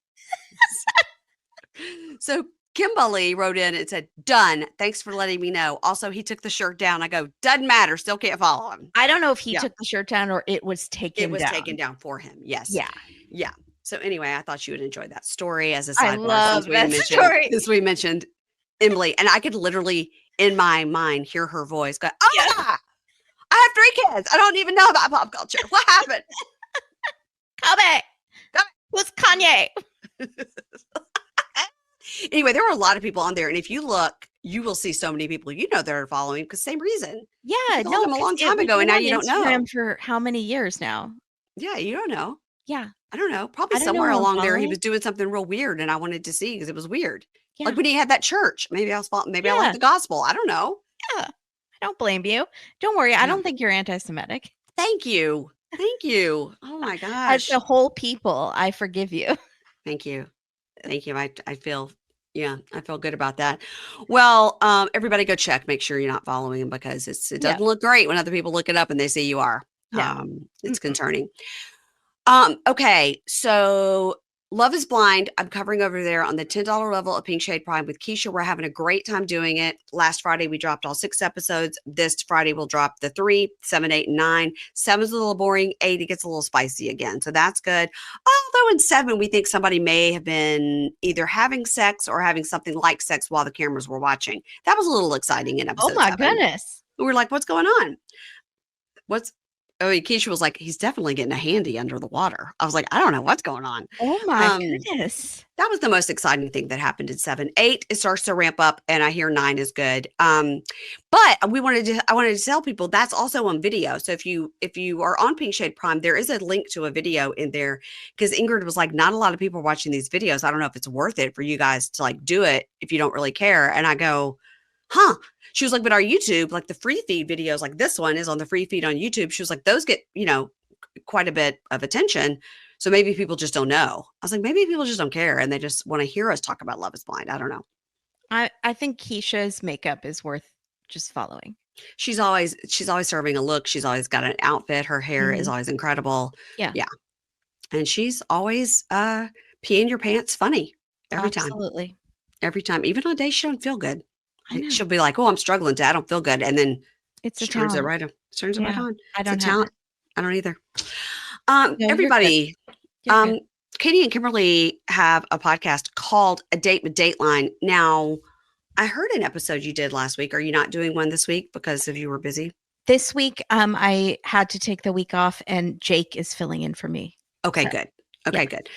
[SPEAKER 1] So Kimberly wrote in and said, "Done. Thanks for letting me know. Also, he took the shirt down." I go, "Doesn't matter. Still can't follow him."
[SPEAKER 2] I don't know if he
[SPEAKER 1] Yeah.
[SPEAKER 2] took the shirt down or it was
[SPEAKER 1] It
[SPEAKER 2] taken
[SPEAKER 1] was
[SPEAKER 2] down.
[SPEAKER 1] taken down for him. Yes.
[SPEAKER 2] Yeah.
[SPEAKER 1] Yeah. So anyway, I thought you would enjoy that story as a
[SPEAKER 2] I
[SPEAKER 1] sidebar
[SPEAKER 2] love that story.
[SPEAKER 1] since we mentioned Emily, and I could literally in my mind hear her voice go, "Oh
[SPEAKER 2] Yeah.
[SPEAKER 1] my God, I have 3 kids. I don't even know about pop culture. What happened?"
[SPEAKER 2] Kobe.
[SPEAKER 1] Kobe.
[SPEAKER 2] Who's Kanye?
[SPEAKER 1] Anyway, there were a lot of people on there, and if you look, you will see so many people that are following because same reason.
[SPEAKER 2] Yeah,
[SPEAKER 1] You followed him a long time
[SPEAKER 2] we've
[SPEAKER 1] ago, and
[SPEAKER 2] been
[SPEAKER 1] now
[SPEAKER 2] on
[SPEAKER 1] you don't know.
[SPEAKER 2] Instagram for how many years now?
[SPEAKER 1] Yeah, you don't know.
[SPEAKER 2] Yeah.
[SPEAKER 1] I don't know. Probably
[SPEAKER 2] I don't know
[SPEAKER 1] somewhere
[SPEAKER 2] who I'm
[SPEAKER 1] along there he
[SPEAKER 2] following.
[SPEAKER 1] was doing something real weird, and I wanted to see because it was weird.
[SPEAKER 2] Yeah.
[SPEAKER 1] Like when he had that church. Maybe I was maybe I
[SPEAKER 2] Yeah.
[SPEAKER 1] like the gospel. I don't know.
[SPEAKER 2] Yeah. I don't blame you. Don't worry. I
[SPEAKER 1] Yeah.
[SPEAKER 2] don't think you're anti-Semitic.
[SPEAKER 1] Thank you. Thank you. Oh my
[SPEAKER 2] As
[SPEAKER 1] gosh.
[SPEAKER 2] the whole people, I forgive you.
[SPEAKER 1] Thank you. Thank you. I feel I feel good about that. Well, everybody go check. Make sure you're not following him because it
[SPEAKER 2] Yeah.
[SPEAKER 1] doesn't look great when other people look it up and they see you are.
[SPEAKER 2] Yeah.
[SPEAKER 1] It's
[SPEAKER 2] Mm-mm.
[SPEAKER 1] concerning. Okay, so Love is Blind. I'm covering over there on the $10 level of Pink Shade Prime with Keisha. We're having a great time doing it. Last Friday, we dropped all 6 episodes. This Friday, we'll drop the 3, 7, 8, and 9. 7's a little boring. 8, it gets a little spicy again. So that's good. Although in 7, we think somebody may have been either having sex or having something like sex while the cameras were watching. That was a little exciting in
[SPEAKER 2] Oh
[SPEAKER 1] episode
[SPEAKER 2] my
[SPEAKER 1] 7.
[SPEAKER 2] goodness.
[SPEAKER 1] We were like, what's going on? Keisha was like, he's definitely getting a handy under the water. I was like, I don't know what's going on.
[SPEAKER 2] Oh my goodness.
[SPEAKER 1] That was the most exciting thing that happened in 7. 8, it starts to ramp up, and I hear 9 is good. But I wanted to tell people that's also on video. So if you are on Pink Shade Prime, there is a link to a video in there because Ingrid was like, not a lot of people are watching these videos. I don't know if it's worth it for you guys to like do it if you don't really care. And I go, huh. She was like, but our YouTube, like the free feed videos, like this one is on the free feed on YouTube. She was like, those get, quite a bit of attention. So maybe people just don't know. I was like, maybe people just don't care and they just want to hear us talk about Love is Blind. I don't know.
[SPEAKER 2] I think Keisha's makeup is worth just following.
[SPEAKER 1] She's always serving a look. She's always got an outfit. Her hair is
[SPEAKER 2] Mhm.
[SPEAKER 1] always incredible.
[SPEAKER 2] Yeah.
[SPEAKER 1] Yeah. And she's always peeing your pants funny every time.
[SPEAKER 2] Absolutely.
[SPEAKER 1] Every time. Even on days she don't feel good.
[SPEAKER 2] I know.
[SPEAKER 1] She'll be like, "Oh, I'm struggling today. I don't feel good." And then
[SPEAKER 2] It's a
[SPEAKER 1] she turns it
[SPEAKER 2] talent.
[SPEAKER 1] right on. Turns it right
[SPEAKER 2] Yeah.
[SPEAKER 1] on.
[SPEAKER 2] I
[SPEAKER 1] It's a
[SPEAKER 2] don't have
[SPEAKER 1] talent.
[SPEAKER 2] it.
[SPEAKER 1] I don't either.
[SPEAKER 2] No, you're good.
[SPEAKER 1] Everybody,
[SPEAKER 2] You're good.
[SPEAKER 1] Katie and Kimberly have a podcast called A Date with Dateline. Now, I heard an episode you did last week. Are you not doing one this week because you were busy?
[SPEAKER 2] This week, I had to take the week off, and Jake is filling in for me.
[SPEAKER 1] Okay,
[SPEAKER 2] So,
[SPEAKER 1] good. Okay,
[SPEAKER 2] yeah.
[SPEAKER 1] good.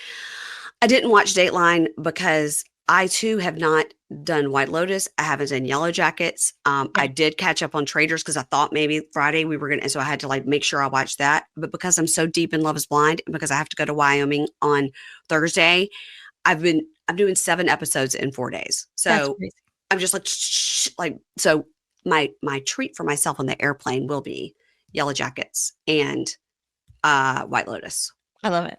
[SPEAKER 1] I didn't watch Dateline because I too have not done White Lotus. I haven't done Yellow Jackets. I did catch up on Traders because I thought maybe Friday we were and so I had to like make sure I watched that. But because I'm so deep in Love is Blind and because I have to go to Wyoming on Thursday, I'm doing 7 episodes in 4 days.
[SPEAKER 2] That's
[SPEAKER 1] So
[SPEAKER 2] crazy.
[SPEAKER 1] I'm just like so my treat for myself on the airplane will be Yellow Jackets and White Lotus.
[SPEAKER 2] I love it.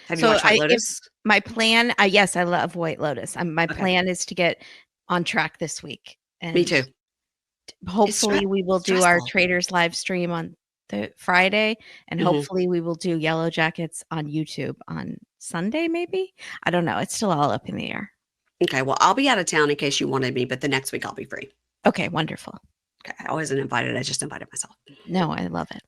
[SPEAKER 1] Have you watched White Lotus?
[SPEAKER 2] My plan, yes, I love White Lotus. My plan is to get on track this week. And
[SPEAKER 1] Me too.
[SPEAKER 2] hopefully we will do our
[SPEAKER 1] stressful.
[SPEAKER 2] Traders live stream on the Friday, and
[SPEAKER 1] Mhm.
[SPEAKER 2] hopefully we will do Yellow Jackets on YouTube on Sunday, maybe. I don't know. It's still all up in the air.
[SPEAKER 1] Okay, well, I'll be out of town in case you wanted me, but the next week I'll be free.
[SPEAKER 2] Okay, wonderful.
[SPEAKER 1] Okay, I wasn't invited. I just invited myself.
[SPEAKER 2] No, I love it.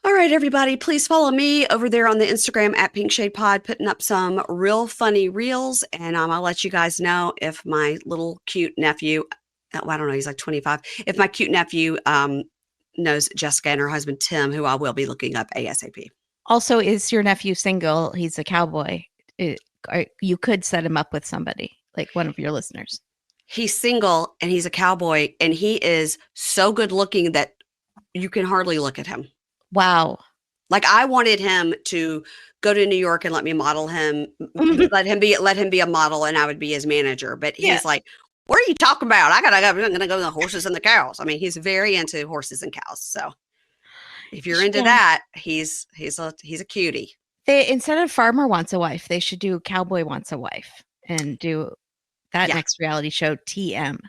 [SPEAKER 1] All right, everybody, please follow me over there on the Instagram at Pink Shade Pod, putting up some real funny reels, and I'll let you guys know if my little cute nephew, I don't know, he's like 25, if my cute nephew knows Jessica and her husband Tim, who I will be looking up ASAP.
[SPEAKER 2] Also, is your nephew single? He's a cowboy. You could set him up with somebody, like one of your listeners.
[SPEAKER 1] He's single, and he's a cowboy, and he is so good looking that you can hardly look at him.
[SPEAKER 2] Wow.
[SPEAKER 1] Like I wanted him to go to New York and let me model him, let him be a model, and I would be his manager. But
[SPEAKER 2] Yeah.
[SPEAKER 1] he's like, "What are you talking about? I'm gonna go to the horses and the cows." I mean, he's very into horses and cows. So if you're into
[SPEAKER 2] Yeah.
[SPEAKER 1] that, he's a cutie.
[SPEAKER 2] They instead of Farmer Wants a Wife, they should do Cowboy Wants a Wife and do that
[SPEAKER 1] Yeah,
[SPEAKER 2] next reality show, TM.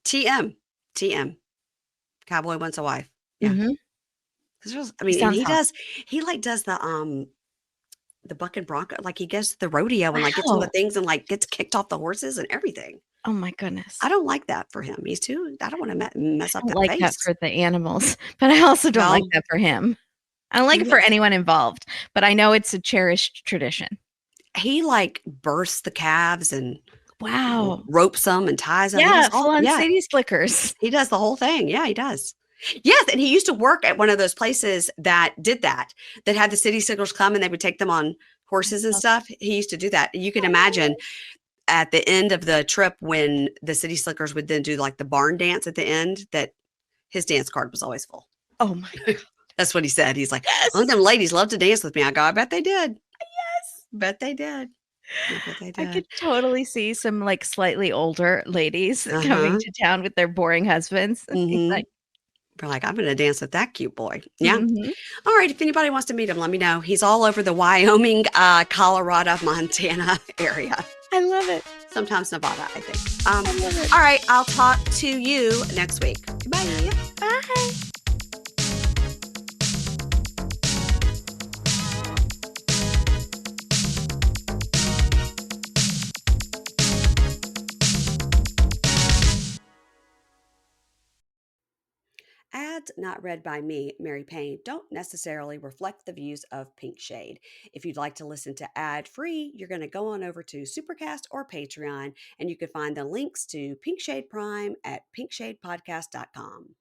[SPEAKER 1] TM, TM. Cowboy wants a wife. Yeah,
[SPEAKER 2] Mhm.
[SPEAKER 1] I
[SPEAKER 2] He
[SPEAKER 1] mean, and
[SPEAKER 2] sounds hot.
[SPEAKER 1] he like does the buck and bronco, like he goes to the rodeo and like gets on the
[SPEAKER 2] Wow.
[SPEAKER 1] things and like gets kicked off the horses and everything.
[SPEAKER 2] Oh my
[SPEAKER 1] I
[SPEAKER 2] goodness.
[SPEAKER 1] don't like that for him. I don't want to mess
[SPEAKER 2] I
[SPEAKER 1] up
[SPEAKER 2] don't
[SPEAKER 1] that
[SPEAKER 2] like that
[SPEAKER 1] face.
[SPEAKER 2] for the animals, but I also don't like
[SPEAKER 1] Well,
[SPEAKER 2] that for him. I don't like it
[SPEAKER 1] he
[SPEAKER 2] for anyone involved, but I know it's a cherished tradition.
[SPEAKER 1] he like bursts the calves and
[SPEAKER 2] Wow.
[SPEAKER 1] ropes them and ties them. He does
[SPEAKER 2] Yeah,
[SPEAKER 1] all,
[SPEAKER 2] full on
[SPEAKER 1] yeah,
[SPEAKER 2] Sadie Slickers.
[SPEAKER 1] he does the whole thing. Yeah, he does. Yes, and he used to work at one of those places that did that, that had the city slickers come and they would take them on horses and stuff. He used to do that. You can imagine at the end of the trip when the city slickers would then do like the barn dance at the end, that his dance card was always full.
[SPEAKER 2] Oh my
[SPEAKER 1] That's what he said. He's like, "Oh,
[SPEAKER 2] yes.
[SPEAKER 1] them ladies love to dance with me." I go, "I bet they did. Bet they did. I bet they
[SPEAKER 2] I could
[SPEAKER 1] did."
[SPEAKER 2] totally see some, like, slightly older ladies coming
[SPEAKER 1] Uh-huh.
[SPEAKER 2] to town with their boring husbands.
[SPEAKER 1] Mhm.
[SPEAKER 2] Like
[SPEAKER 1] We're like, "I'm gonna dance with that cute boy." Yeah.
[SPEAKER 2] mhm.
[SPEAKER 1] All right, if anybody wants to meet him, let me know. He's all over the Wyoming, Colorado, Montana area.
[SPEAKER 2] I love it.
[SPEAKER 1] Sometimes Nevada, I think.
[SPEAKER 2] I love it.
[SPEAKER 1] All right, I'll talk to you next week. Bye.
[SPEAKER 2] Bye.
[SPEAKER 1] Ads not read by me, Mary Payne, don't necessarily reflect the views of Pink Shade. If you'd like to listen to ad free, you're going to go on over to Supercast or Patreon, and you can find the links to Pink Shade Prime at pinkshadepodcast.com.